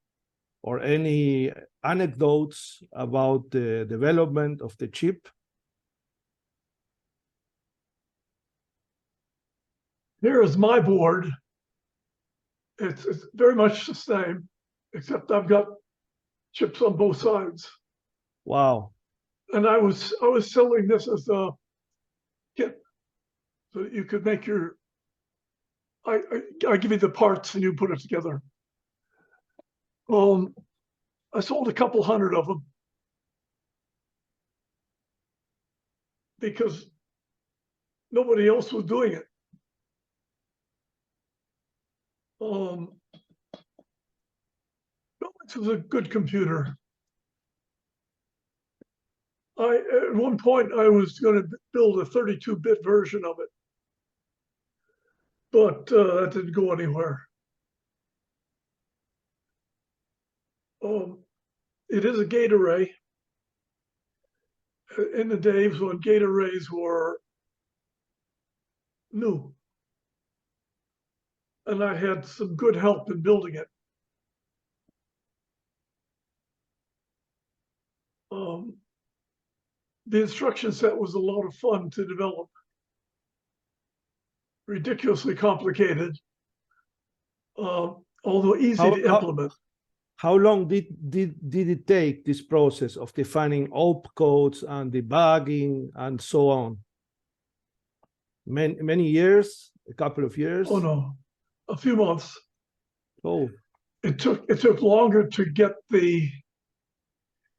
or any anecdotes about the development of the chip? Here is my board. It's very much the same, except I've got chips on both sides. Wow. And I was selling this as a kit, so you could make your. I give you the parts and you put it together. I sold a couple hundred of them because nobody else was doing it. Novix was a good computer. At one point I was going to build a 32-bit version of it, but that didn't go anywhere. It is a gate array. In the days when gate arrays were new, and I had some good help in building it. The instruction set was a lot of fun to develop. Ridiculously complicated, although easy to implement. How long did it take, this process of defining opcodes and debugging and so on? Many years? A couple of years? Oh no, a few months. Oh. It took longer to get the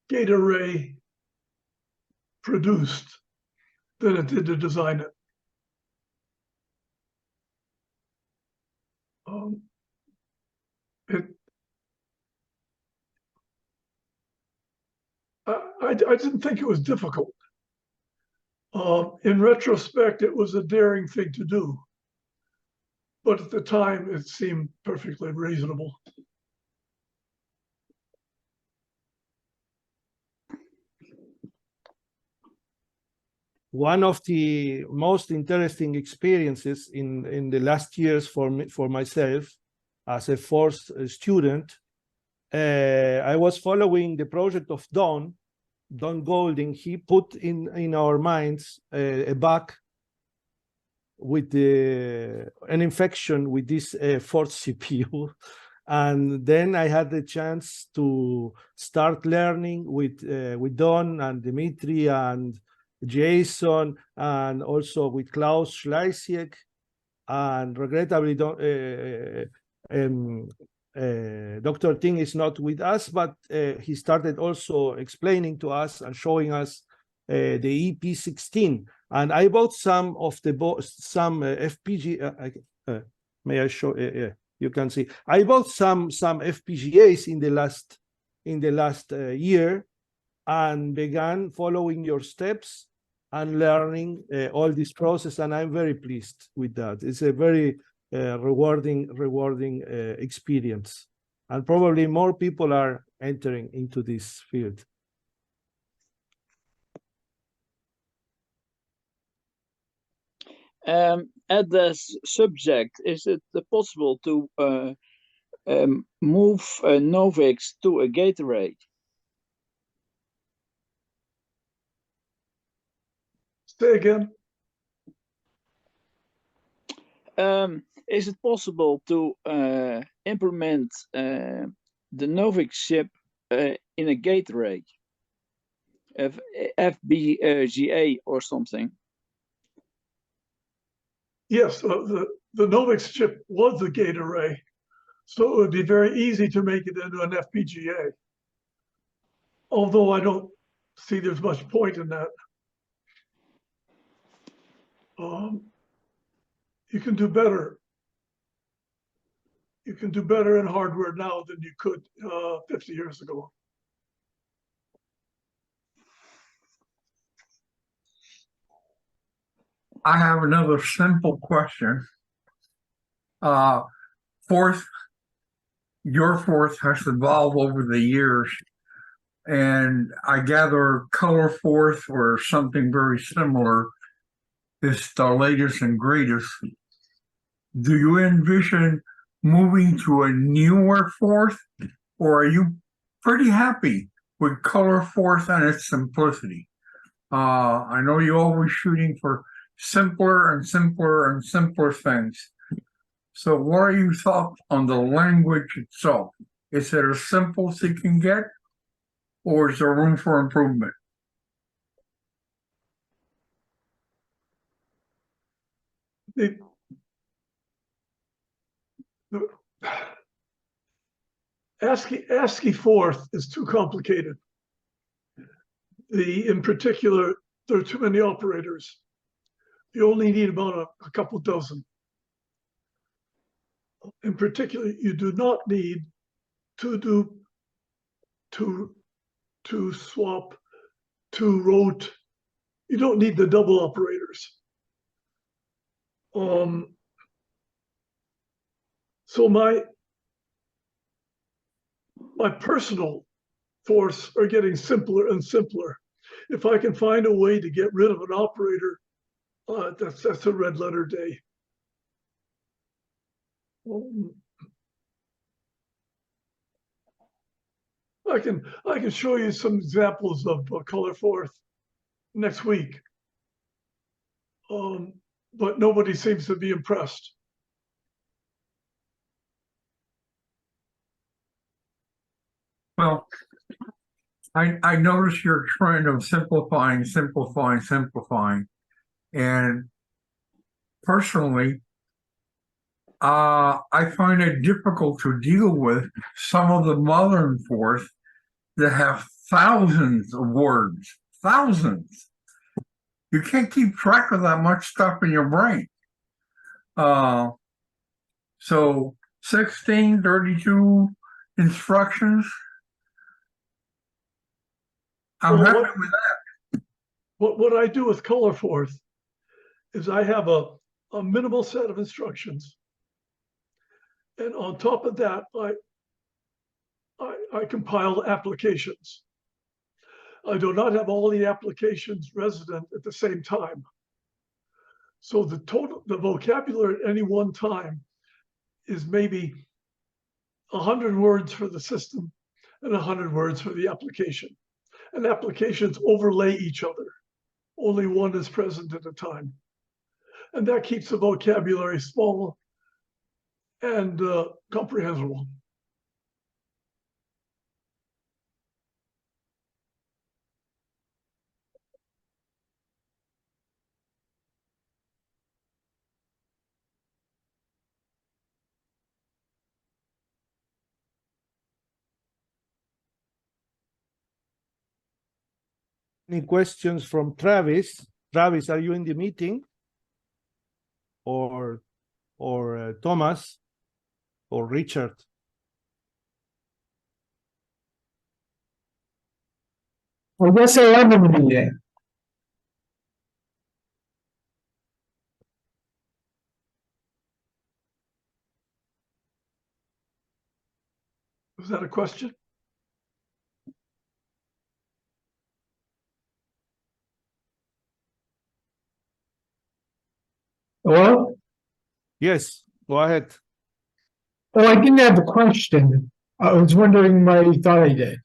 gate array produced than it did to design it. I didn't think it was difficult. In retrospect, it was a daring thing to do, but at the time it seemed perfectly reasonable. One of the most interesting experiences in the last years for myself as a Forth student, I was following the project of Don Golding. He put in our minds a bug with an infection with this Forth CPU. And then I had the chance to start learning with Don and Dimitri and Jason, and also with Klaus Schleisiek, and regrettably Dr. Ting is not with us, but he started also explaining to us and showing us the EP16. And I bought some of the FPGA. May I show? You can see. I bought some FPGAs in the last year, and began following your steps and learning all this process. And I'm very pleased with that. It's a very rewarding experience, and probably more people are entering into this field. At this subject, is it possible to move Novix to a gate array? Say again. Is it possible to implement the Novix chip in a gate array, FPGA or something? Yes, the Novix chip was a gate array, so it would be very easy to make it into an FPGA. although I don't see there's much point in that. You can do better. You can do better in hardware now than you could 50 years ago. I have another simple question. Forth, your Forth has evolved over the years, and I gather color Forth or something very similar is the latest and greatest. Do you envision moving to a newer Forth, or are you pretty happy with color Forth and its simplicity? I know you're always shooting for simpler and simpler and simpler things. So what are your thoughts on the language itself? Is it as simple as it can get, or is there room for improvement? ASCII Forth is too complicated. In particular, there are too many operators. You only need about a couple dozen. In particular, you do not need to swap, to rote. You don't need the double operators. So my personal Forths are getting simpler and simpler. If I can find a way to get rid of an operator, that's a red letter day. I can show you some examples of color Forth next week, but nobody seems to be impressed. Well, I notice your trend of simplifying, simplifying, simplifying, and personally, I find it difficult to deal with some of the modern Forth that have thousands of words, thousands. You can't keep track of that much stuff in your brain. So 16, 32 instructions. I'm happy with that. What I do with color Forth is I have a minimal set of instructions. And on top of that, I compile applications. I do not have all the applications resident at the same time. So the vocabulary at any one time is maybe 100 words for the system and 100 words for the application. And applications overlay each other. Only one is present at a time. And that keeps the vocabulary small and comprehensible. Any questions from Travis? Travis, are you in the meeting? Or Thomas? Or Richard? I guess I am in the meeting. Was that a question? Hello? Yes, go ahead. Oh, I didn't have a question. I was wondering why you thought I did.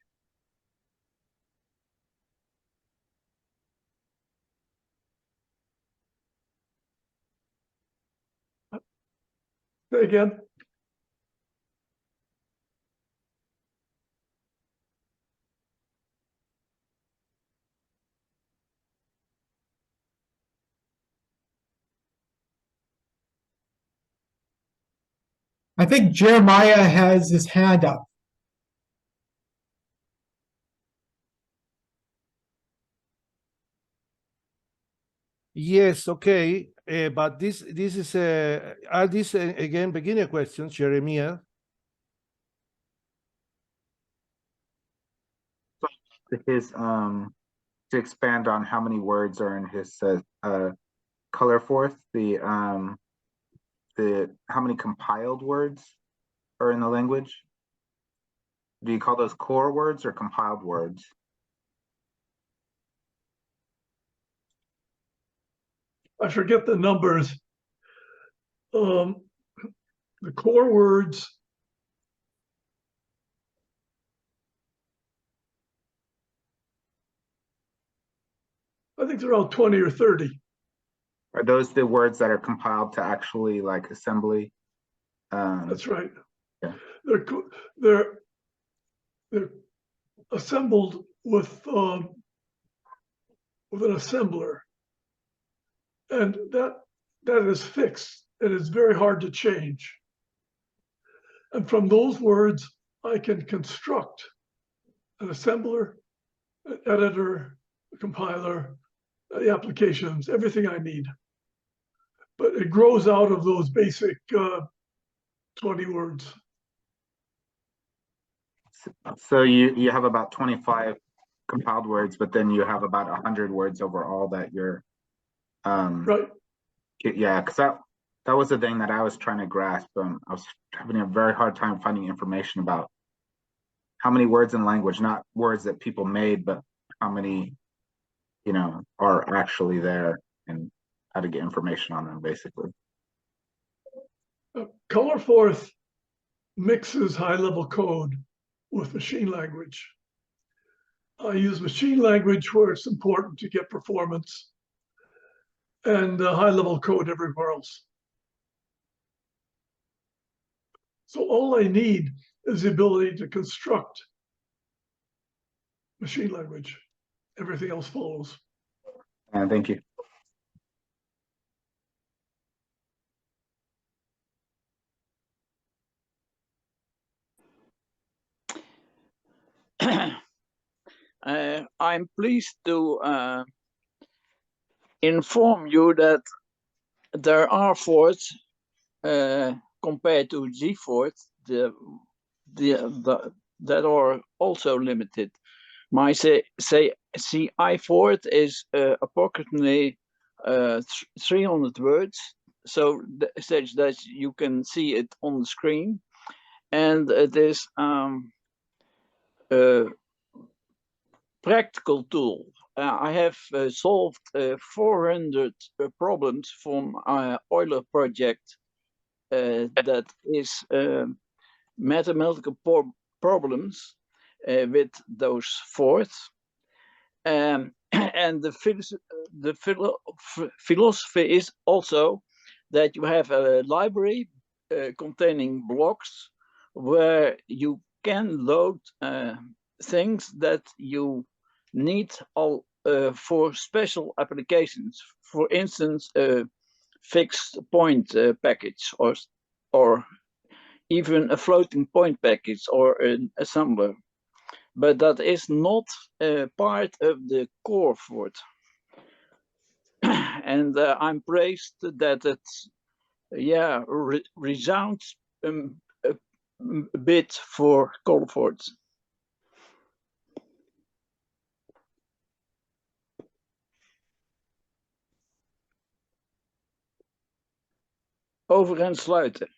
Say again. I think Jeremiah has his hand up. Yes, okay, but this is are these again beginner questions, Jeremiah? His to expand on how many words are in his color forth, the how many compiled words are in the language? Do you call those core words or compiled words? I forget the numbers. The core words, I think they're around 20 or 30. Are those the words that are compiled to actually like assembly? That's right. Yeah. They're assembled with an assembler, and that is fixed, and it's very hard to change. And from those words, I can construct an assembler, an editor, a compiler, the applications, everything I need. But it grows out of those basic 20 words. So you have about 25 compiled words, but then you have about 100 words overall that you're right. Yeah, because that was the thing that I was trying to grasp. I was having a very hard time finding information about how many words in language, not words that people made, but how many, are actually there and how to get information on them, basically. Colorforth mixes high-level code with machine language. I use machine language where it's important to get performance, and high-level code everywhere else. So all I need is the ability to construct machine language. Everything else follows. Thank you. I'm pleased to inform you that there are Forths compared to G-Forth that are also limited. My CI Forth is approximately 300 words, so such that you can see it on the screen, and it is practical tool. I have solved 400 problems from Euler project that is mathematical problems with those Forths. And the philosophy is also that you have a library containing blocks where you can load things that you need for special applications. For instance, a fixed point package, or even a floating point package or an assembler. But that is not part of the core Forth. And I'm praised that it resounds a bit for Colforth. Over en sluiten.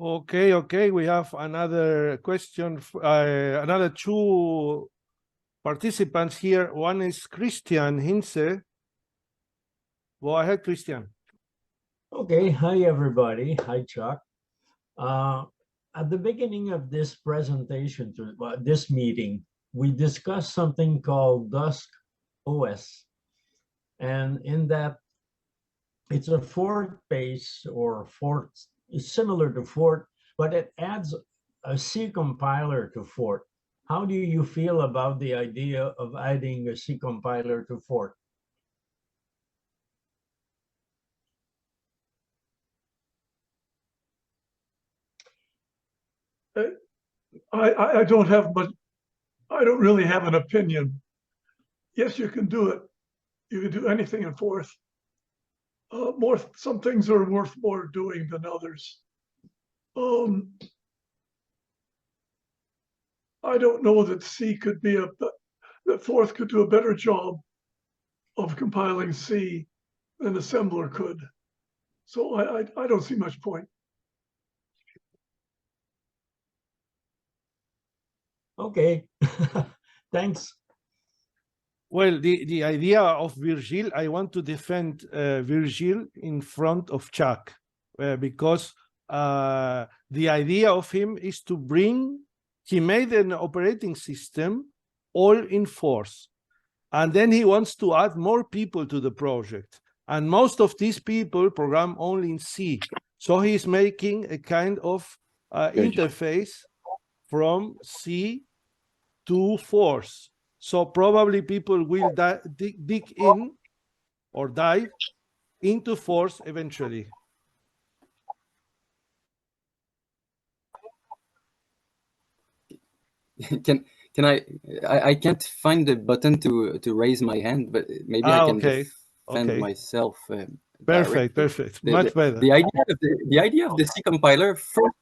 Okay. We have another question, another two participants here. One is Christian Hinze. Go ahead, Christian. Okay, hi everybody. Hi, Chuck. At the beginning of this presentation, this meeting, we discussed something called DUSKOS. And in that it's a Forth base or Forth, it's similar to Forth, but it adds a C compiler to Forth. How do you feel about the idea of adding a C compiler to Forth? I don't have much, I don't really have an opinion. Yes, you can do it. You can do anything in Forth. Some things are worth more doing than others. I don't know that C could be that Forth could do a better job of compiling C than assembler could. So I don't see much point. Okay, thanks. Well, the idea of Virgil, I want to defend Virgil in front of Chuck because the idea of him is to bring, he made an operating system all in Forth. And then he wants to add more people to the project. And most of these people program only in C. So he's making a kind of interface from C to Forth. So probably people will dig in or dive into Forth eventually. Can I can't find the button to raise my hand, but maybe I can defend myself. Perfect, directly. perfect, much better. The idea of the C compiler. First,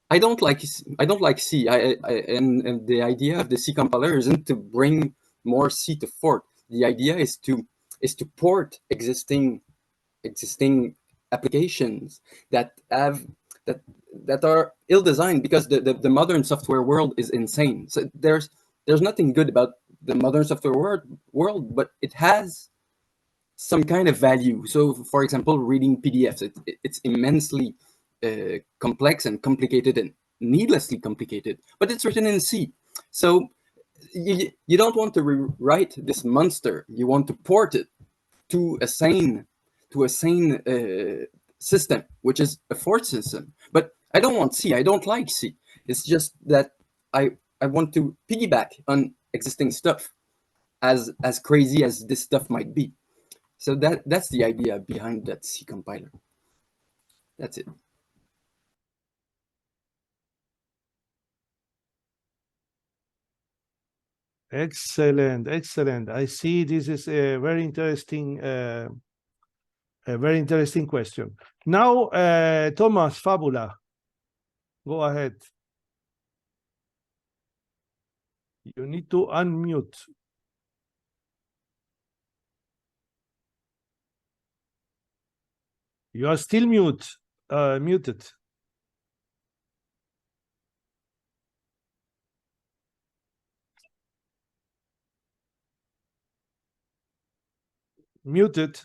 I don't like C. And the idea of the C compiler isn't to bring more C to Forth. The idea is to port existing applications that are ill-designed, because the modern software world is insane. So there's nothing good about the modern software world, but it has some kind of value. So, for example, reading PDFs, it's immensely complex and complicated and needlessly complicated, but it's written in C. So you don't want to rewrite this monster. You want to port it to a sane system, which is a Forth system. But I don't want C. I don't like C. It's just that I want to piggyback on existing stuff, as crazy as this stuff might be. So that's the idea behind that C compiler. That's it. Excellent, excellent. I see this is a very interesting question. Now, Thomas Fabula, go ahead. You need to unmute. You are still muted. Muted.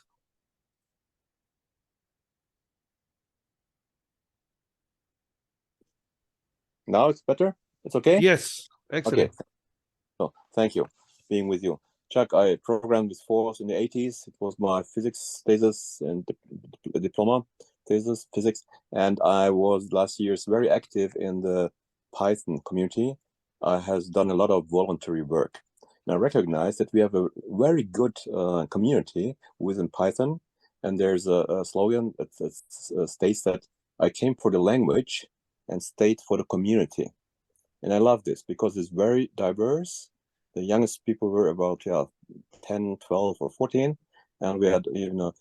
Now it's better? It's okay? Yes, excellent. Okay. So, thank you being with you. Chuck, I programmed with Forth in the 80s. It was my physics thesis and diploma thesis, physics. And I was last year very active in the Python community. I has done a lot of voluntary work. And I recognize that we have a very good community within Python. And there's a slogan that states that I came for the language and stayed for the community. And I love this because it's very diverse. The youngest people were about 10, 12, or 14. And we had even a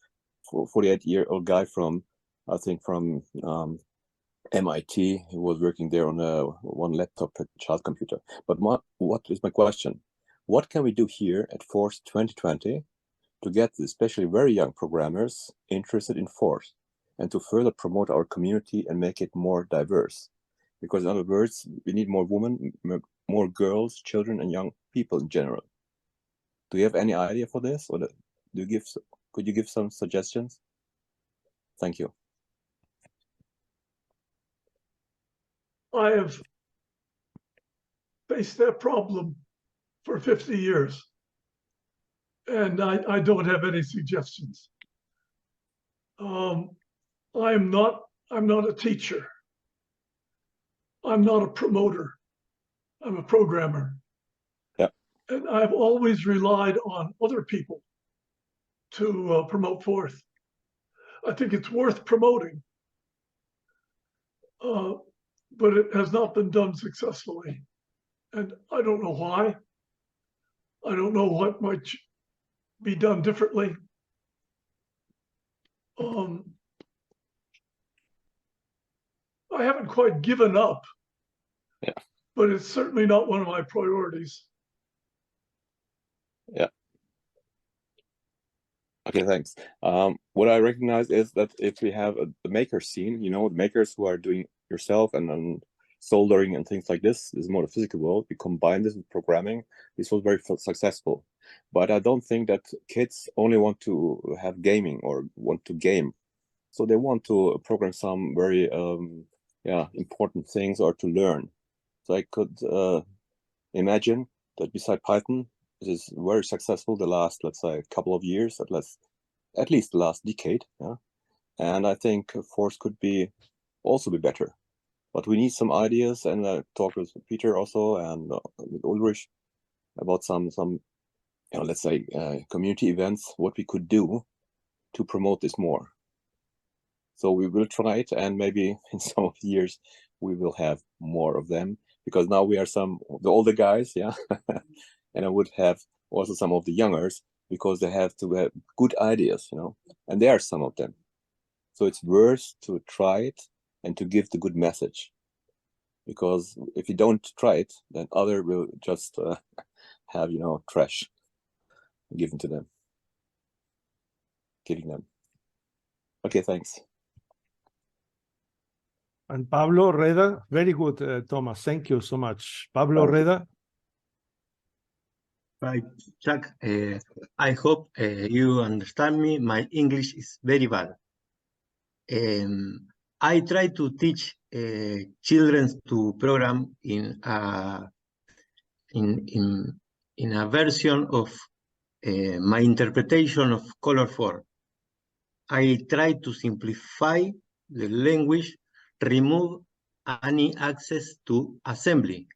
48-year-old guy from, I think, from MIT. He was working there on one laptop per child computer. But what is my question? What can we do here at Forth 2020 to get especially very young programmers interested in Forth and to further promote our community and make it more diverse? Because in other words, we need more women, more girls, children, and young people in general. Do you have any idea for this, or could you give some suggestions? Thank you. I have faced that problem for 50 years. and I don't have any suggestions. I'm not a teacher. I'm not a promoter. I'm a programmer. Yeah. And I've always relied on other people to promote Forth. I think it's worth promoting, but it has not been done successfully. And I don't know why. I don't know what might be done differently. I haven't quite given up, yeah, but it's certainly not one of my priorities. yeah. Okay, thanks. What I recognize is that if we have the maker scene, you know, the makers who are doing yourself and soldering and things like this is more the physical world. We combine this with programming. This was very successful. But I don't think that kids only want to have gaming or want to game. So they want to program some very important things or to learn. So I could imagine that beside Python, it is very successful the last, let's say, couple of years, at least the last decade. Yeah? And I think Forth could also be better. But we need some ideas, and I talked with Peter also and with Ulrich about some let's say community events, what we could do to promote this more. So we will try it, and maybe in some of the years we will have more of them, because now we are some of the older guys, yeah, and I would have also some of the youngers, because they have to have good ideas, you know, and there are some of them. So it's worth to try it and to give the good message, because if you don't try it, then other will just have, you know, trash given to them, giving them. Okay, thanks. And Pablo Reda, very good, Thomas. Thank you so much. Pablo Reda. Right, Chuck, I hope you understand me. My English is very bad. I try to teach children to program in a version of my interpretation of Color 4. I try to simplify the language, remove any access to assembly.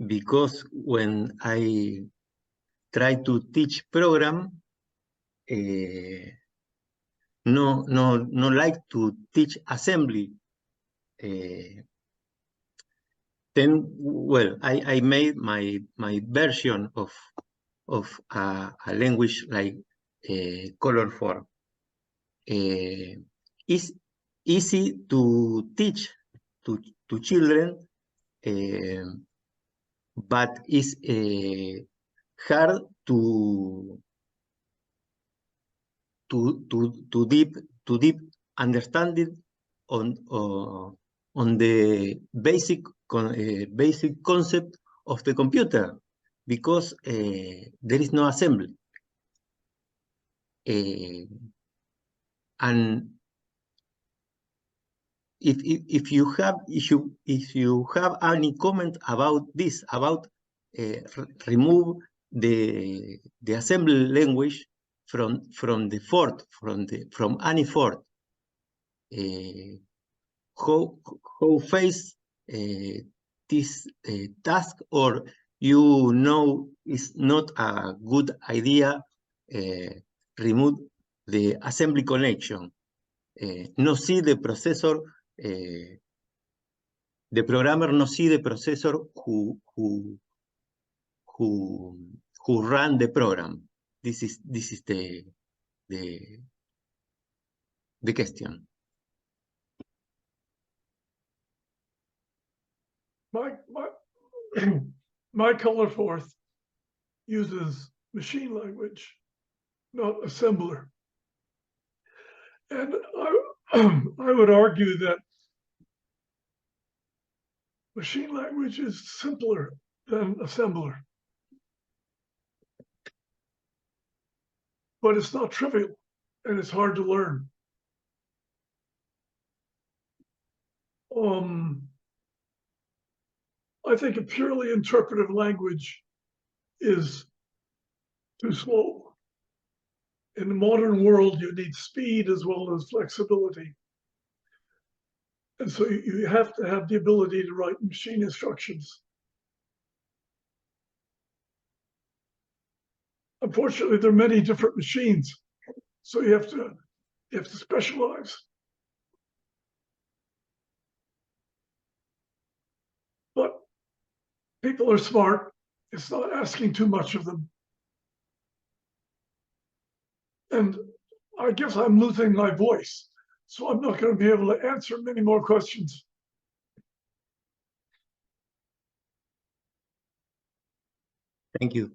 Because when I try to teach program, no like to teach assembly. Then, well, I made my version of a language like Color 4. It's easy to teach to children, but it's hard to deep understanding on the basic concept of the computer, because there is no assembly. And if you have any comment about this, about remove the assembly language from the Forth, from any Forth, how face this task, or you know it's not a good idea remove the assembly connection. No see the processor, the programmer no see the processor who run the program. This is the question. My Color Forth uses machine language, not assembler. And I would argue that machine language is simpler than assembler. But it's not trivial, and it's hard to learn. I think a purely interpretive language is too slow. In the modern world, you need speed as well as flexibility. And so you have to have the ability to write machine instructions. Unfortunately, there are many different machines, so you have to specialize. But people are smart. It's not asking too much of them. And I guess I'm losing my voice, so I'm not going to be able to answer many more questions. Thank you.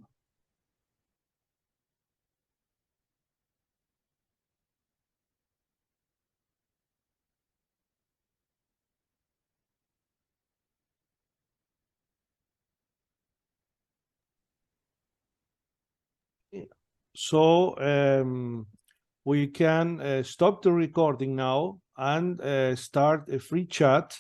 So we can stop the recording now and start a free chat